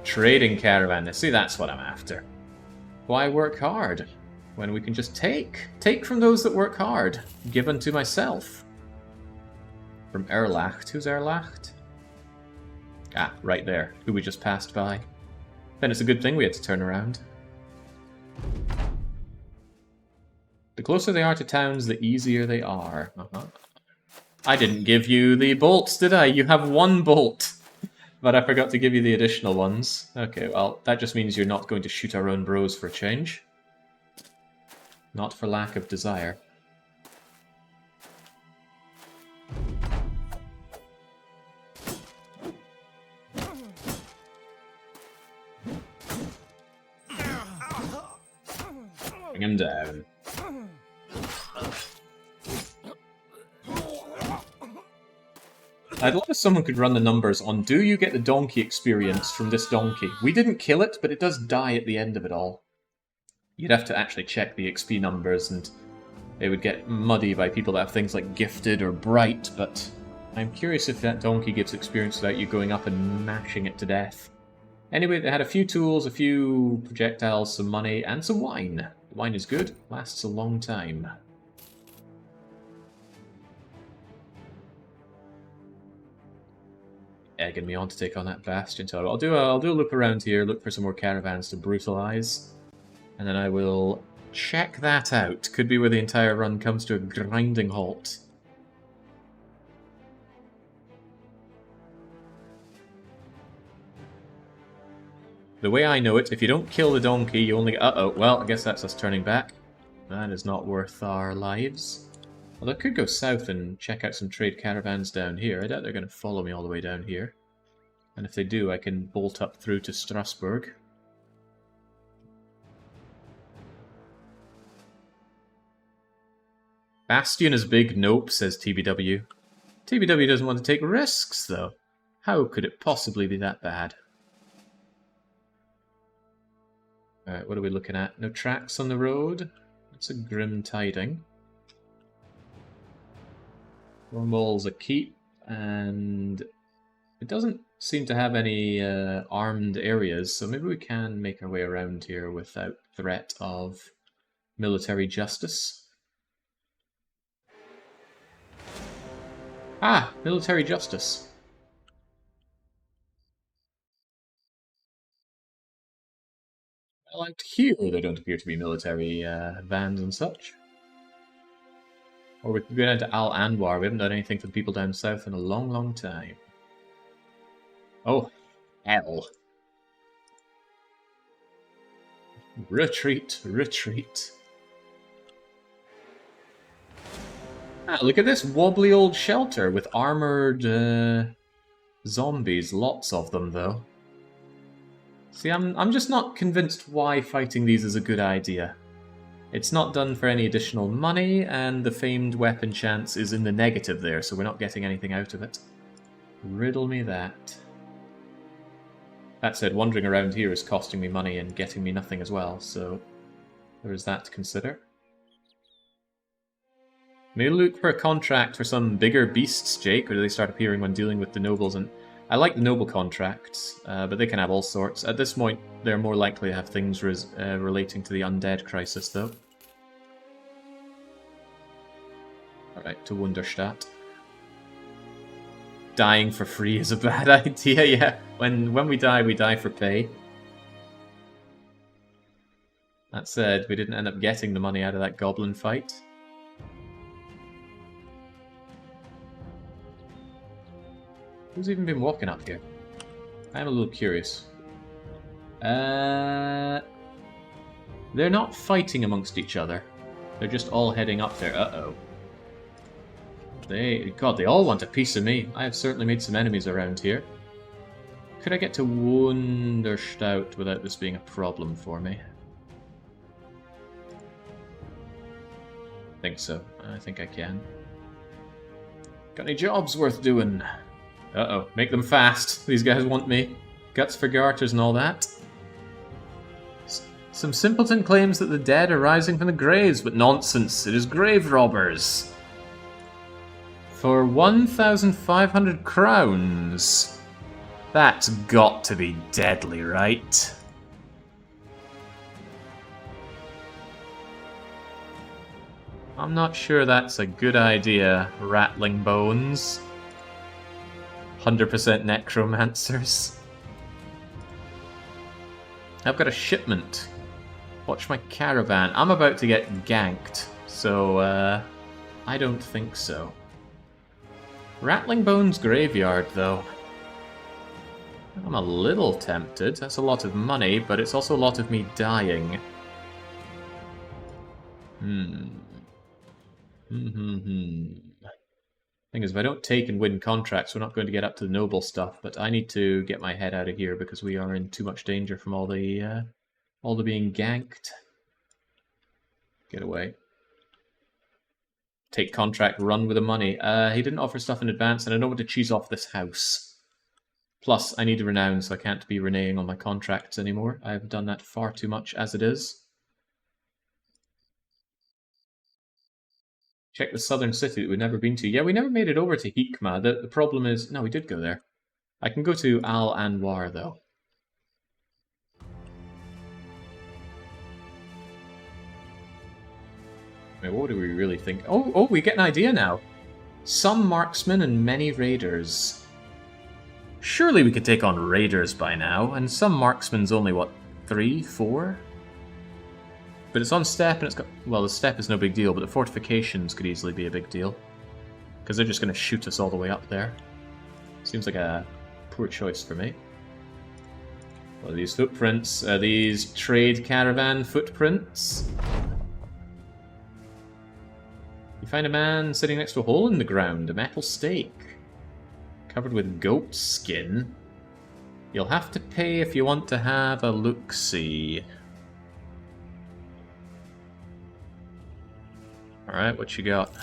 Trading caravan. See, that's what I'm after. Why work hard when we can just take? Take from those that work hard. Give unto myself. From Erlacht. Who's Erlacht? Ah, right there. Who we just passed by. Then it's a good thing we had to turn around. The closer they are to towns, the easier they are. I didn't give you the bolts, did I? You have one bolt. But I forgot to give you the additional ones. Okay, well, that just means you're not going to shoot our own bros for a change. Not for lack of desire. Bring him down. I'd love if someone could run the numbers on, do you get the donkey experience from this donkey? We didn't kill it, but it does die at the end of it all. You'd have to actually check the XP numbers, and they would get muddy by people that have things like gifted or bright, but I'm curious if that donkey gives experience without you going up and mashing it to death. Anyway, they had a few tools, a few projectiles, some money, and some wine. The wine is good, lasts a long time. Egging me on to take on that bastion. So I'll do a loop around here, look for some more caravans to brutalize, and then I will check that out. Could be where the entire run comes to a grinding halt. The way I know it, if you don't kill the donkey, you only... Uh-oh, well, I guess that's us turning back. That is not worth our lives. Although I could go south and check out some trade caravans down here. I doubt they're going to follow me all the way down here. And if they do, I can bolt up through to Strasbourg. Bastion is big, nope, says TBW. TBW doesn't want to take risks, though. How could it possibly be that bad? Alright, what are we looking at? No tracks on the road? That's a grim tiding. Wormwall's a keep, and it doesn't seem to have any armed areas, so maybe we can make our way around here without threat of military justice. Ah, military justice. Well, out here there don't appear to be military vans and such. Or we could go down to Al Anwar. We haven't done anything for the people down south in a long, long time. Oh, hell. Retreat, retreat. Ah, look at this wobbly old shelter with armored zombies. Lots of them, though. See, I'm just not convinced why fighting these is a good idea. It's not done for any additional money, and the famed weapon chance is in the negative there, so we're not getting anything out of it. Riddle me that. That said, wandering around here is costing me money and getting me nothing as well, so there is that to consider. Maybe look for a contract for some bigger beasts, Jake, or do they start appearing when dealing with the nobles? And I like the noble contracts, but they can have all sorts. At this point, they're more likely to have things relating to the undead crisis, though. Alright, to Wunderstadt. Dying for free is a bad idea, yeah. When we die for pay. That said, we didn't end up getting the money out of that goblin fight. Who's even been walking up here? I'm a little curious. They're not fighting amongst each other. They're just all heading up there. Uh-oh. God, they all want a piece of me. I have certainly made some enemies around here. Could I get to Wunderstadt without this being a problem for me? I think so. I think I can. Got any jobs worth doing? Uh-oh. Make them fast. These guys want me. Guts for garters and all that. Some simpleton claims that the dead are rising from the graves, but nonsense. It is grave robbers. For 1,500 crowns. That's got to be deadly, right? I'm not sure that's a good idea, rattling bones. 100% necromancers. I've got a shipment. Watch my caravan. I'm about to get ganked, so I don't think so. Rattling Bones Graveyard, though. I'm a little tempted. That's a lot of money, but it's also a lot of me dying. Thing is, if I don't take and win contracts, we're not going to get up to the noble stuff, but I need to get my head out of here because we are in too much danger from all the being ganked. Get away. Take contract, run with the money. He didn't offer stuff in advance, and I don't want to cheese off this house. Plus, I need a renown, so I can't be reneging on my contracts anymore. I've done that far too much as it is. Check the southern city that we've never been to. Yeah, we never made it over to Hikma. The problem is... No, we did go there. I can go to Al Anwar, though. I mean, what do we really think? Oh, we get an idea now. Some marksmen and many raiders. Surely we could take on raiders by now, and some marksmen's only, what, 3, 4? But it's on steppe, and it's got... Well, the steppe is no big deal, but the fortifications could easily be a big deal. Because they're just going to shoot us all the way up there. Seems like a poor choice for me. What are these footprints? Are these trade caravan footprints? You find a man sitting next to a hole in the ground, a metal stake. Covered with goat skin. You'll have to pay if you want to have a look-see. Alright, what you got?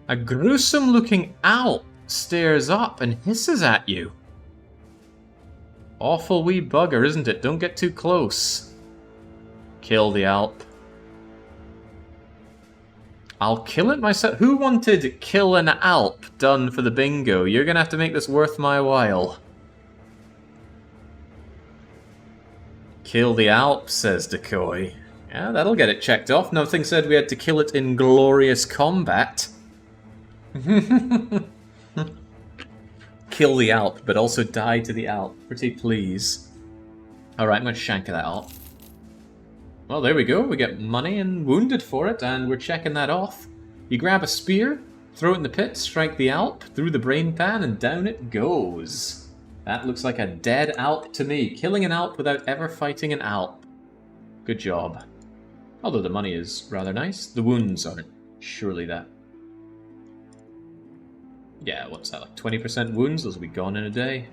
A gruesome-looking Alp stares up and hisses at you. Awful wee bugger, isn't it? Don't get too close. Kill the Alp. I'll kill it myself. Who wanted kill an Alp done for the bingo? You're gonna have to make this worth my while. Kill the Alp, says Decoy. Yeah, that'll get it checked off. Nothing said we had to kill it in glorious combat. Kill the Alp, but also die to the Alp. Pretty please. Alright, I'm going to shank that Alp. Well, there we go. We get money and wounded for it, and we're checking that off. You grab a spear, throw it in the pit, strike the Alp, through the brain pan, and down it goes. That looks like a dead Alp to me. Killing an Alp without ever fighting an Alp. Good job. Although the money is rather nice. The wounds aren't. Surely that. Yeah, what's that, like 20% wounds? Those will be gone in a day.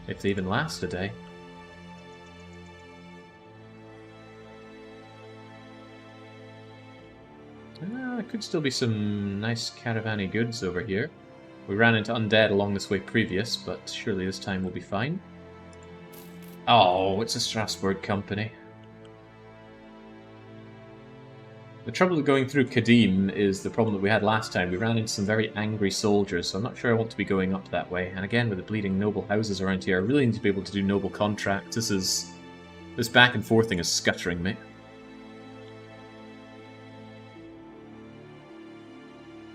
If they even last a day. There could still be some nice caravan-y goods over here. We ran into Undead along this way previous, but surely this time we'll be fine. Oh, it's a Strasbourg company. The trouble with going through Kadim is the problem that we had last time. We ran into some very angry soldiers, so I'm not sure I want to be going up that way. And again, with the bleeding noble houses around here, I really need to be able to do noble contracts. This back and forth thing is scuttering me.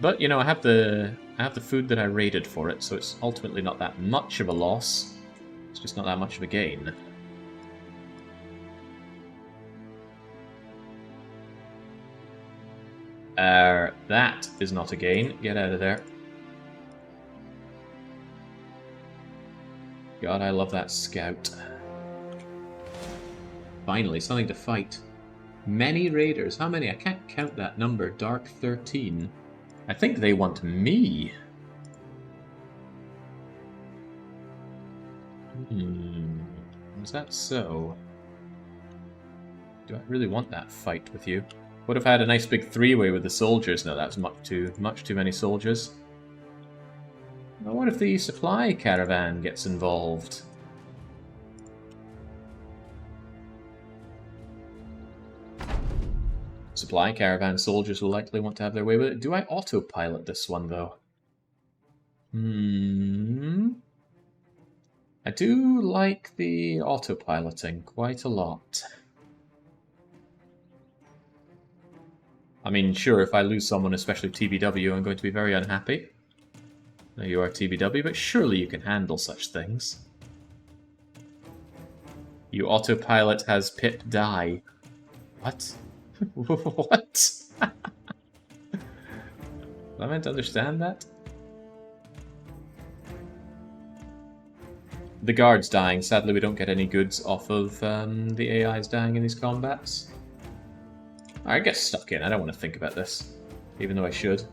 But, you know, I have the food that I raided for it, so it's ultimately not that much of a loss. It's just not that much of a gain. That is not a gain. Get out of there. God, I love that scout. Finally, something to fight. Many raiders. How many? I can't count that number. Dark 13. I think they want me. Is that so? Do I really want that fight with you? Would have had a nice big three-way with the soldiers. No, that's much too many soldiers. Now, what if the supply caravan gets involved? Supply caravan soldiers will likely want to have their way with it. Do I autopilot this one, though? I do like the autopiloting quite a lot. I mean, sure, if I lose someone, especially TBW, I'm going to be very unhappy. Now you are TBW, but surely you can handle such things. You autopilot has Pip die. What? What? Am I meant to understand that? The guard's dying. Sadly, we don't get any goods off of the AIs dying in these combats. I get stuck in. I don't want to think about this, even though I should.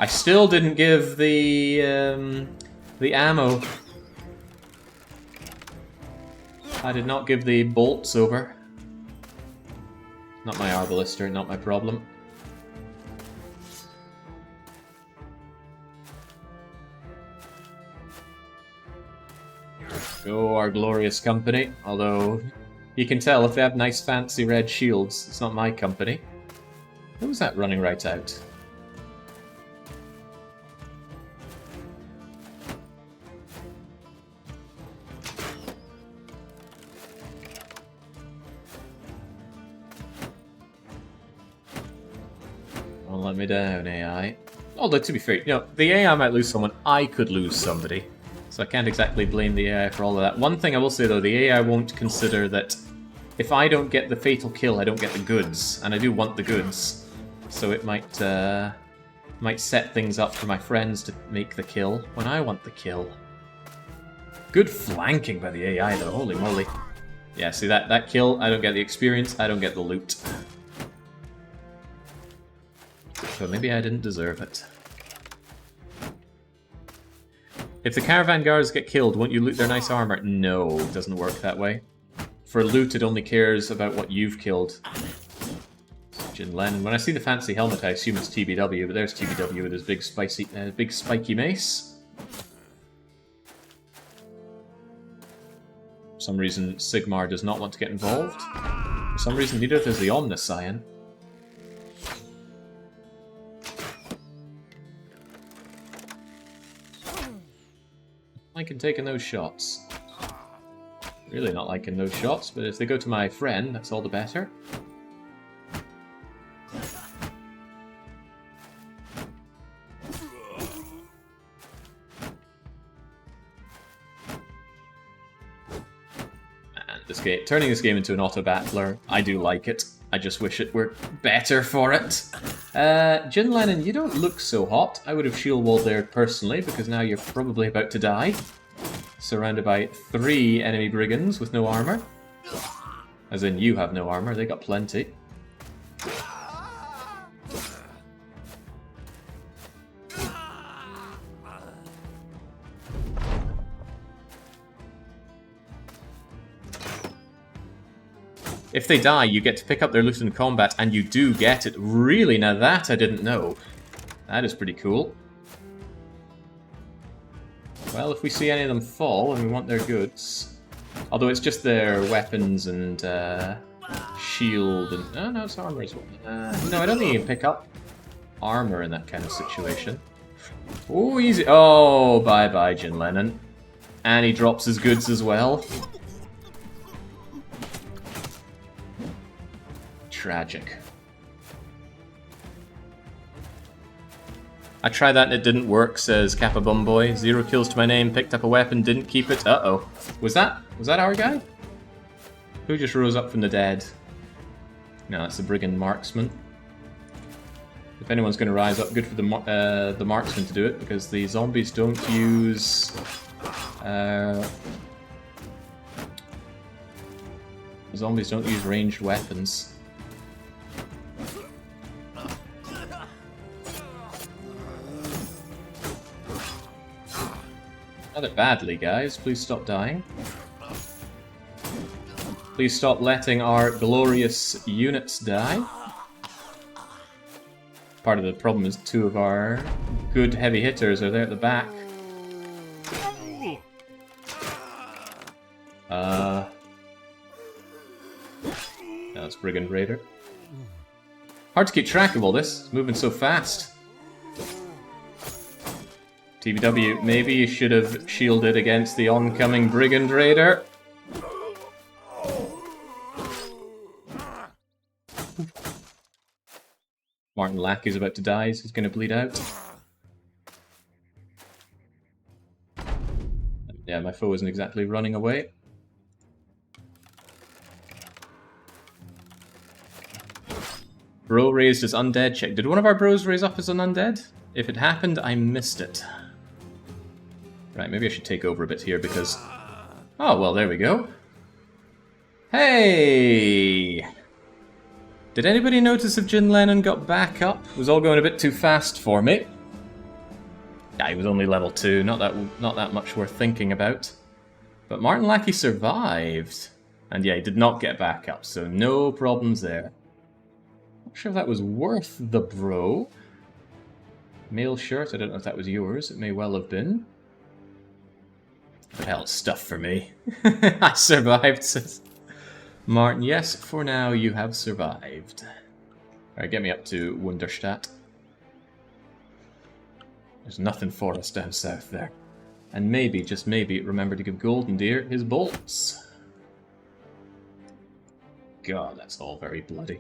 I still didn't give the ammo. I did not give the bolts over. Not my arbalister, not my problem. Go, our glorious company. Although, you can tell if they have nice fancy red shields, it's not my company. Who was that running right out? Don't let me down, AI. Although, to be fair, you know, the AI might lose someone, I could lose somebody. So I can't exactly blame the AI for all of that. One thing I will say, though, the AI won't consider that if I don't get the fatal kill, I don't get the goods. And I do want the goods. So it might set things up for my friends to make the kill when I want the kill. Good flanking by the AI, though. Holy moly. Yeah, see, that kill, I don't get the experience, I don't get the loot. So maybe I didn't deserve it. If the caravan guards get killed, won't you loot their nice armor? No, it doesn't work that way. For loot, it only cares about what you've killed. Jin Lennon. When I see the fancy helmet, I assume it's TBW, but there's TBW with his big spiky mace. For some reason, Sigmar does not want to get involved. For some reason, neither does the Omniscion. Liking taking those shots. Really not liking those shots, but if they go to my friend, that's all the better. And this game, turning this game into an auto battler, I do like it. I just wish it were better for it. Jin Lennon, you don't look so hot. I would have shield walled there personally, because now you're probably about to die. Surrounded by 3 enemy brigands with no armor. As in, you have no armor, they got plenty. If they die, you get to pick up their loot in combat, and you do get it. Really? Now that I didn't know. That is pretty cool. Well, if we see any of them fall, and we want their goods... Although it's just their weapons and shield and... Oh, no, it's armor as well. No, I don't think you can pick up armor in that kind of situation. Oh, easy. Oh, bye-bye, Jin Lennon. And he drops his goods as well. Tragic. I tried that and it didn't work, says Kappa Bumboy. 0 kills to my name, picked up a weapon, didn't keep it. Uh-oh. Was that our guy? Who just rose up from the dead? No, that's the brigand marksman. If anyone's going to rise up, good for the marksman to do it, because the zombies don't use Zombies don't use ranged weapons. Rather badly, guys. Please stop dying. Please stop letting our glorious units die. Part of the problem is 2 of our good heavy hitters are there at the back. That's Brigand Raider. Hard to keep track of all this. It's moving so fast. TBW, maybe you should have shielded against the oncoming Brigand Raider. Martin Lackey's about to die, so he's going to bleed out. Yeah, my foe isn't exactly running away. Bro raised as undead. Check. Did one of our bros raise up as an undead? If it happened, I missed it. Right, maybe I should take over a bit here because... Oh, well, there we go. Hey! Did anybody notice if Jin Lennon got back up? It was all going a bit too fast for me. Yeah, he was only level 2, not that much worth thinking about. But Martin Lackey survived. And yeah, he did not get back up, so no problems there. Not sure if that was worth the bro. Mail shirt, I don't know if that was yours. It may well have been. But hell, it's stuff for me. I survived, says Martin. Yes, for now you have survived. Alright, get me up to Wunderstadt. There's nothing for us down south there. And maybe, just maybe, remember to give Golden Deer his bolts. God, that's all very bloody.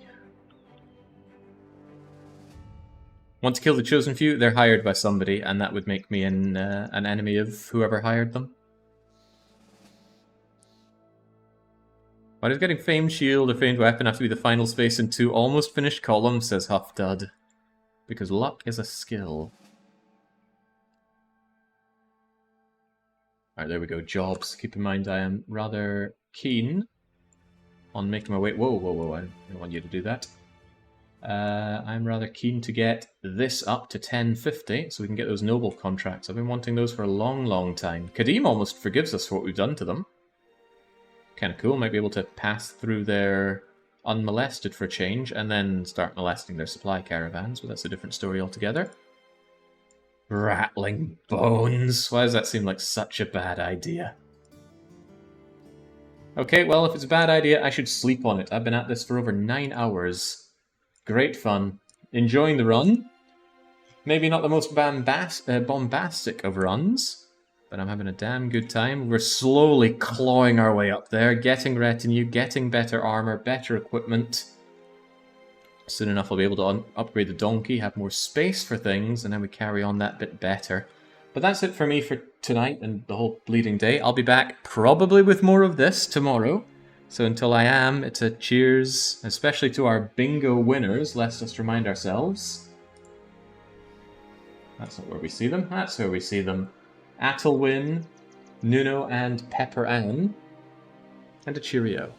Want to kill the Chosen Few? They're hired by somebody, and that would make me an enemy of whoever hired them. Why does getting Famed Shield or Famed Weapon have to be the final space in 2 almost finished columns, says Huffdud. Because luck is a skill. Alright, there we go. Jobs. Keep in mind I am rather keen on making my way... Whoa, whoa, whoa, I don't want you to do that. I'm rather keen to get this up to 1050 so we can get those noble contracts. I've been wanting those for a long, long time. Kadim almost forgives us for what we've done to them. Kind of cool. Might be able to pass through there unmolested for a change and then start molesting their supply caravans, but that's a different story altogether. Rattling bones. Why does that seem like such a bad idea? Okay, well, if it's a bad idea, I should sleep on it. I've been at this for over 9 hours. Great fun. Enjoying the run. Maybe not the most bombastic of runs, but I'm having a damn good time. We're slowly clawing our way up there, getting retinue, getting better armor, better equipment. Soon enough I'll be able to upgrade the donkey, have more space for things, and then we carry on that bit better. But that's it for me for tonight and the whole bleeding day. I'll be back probably with more of this tomorrow. So until I am, it's a cheers, especially to our bingo winners. Let's just remind ourselves. That's not where we see them. That's where we see them. Athelwyn, Nuno, and Pepper Ann. And a cheerio.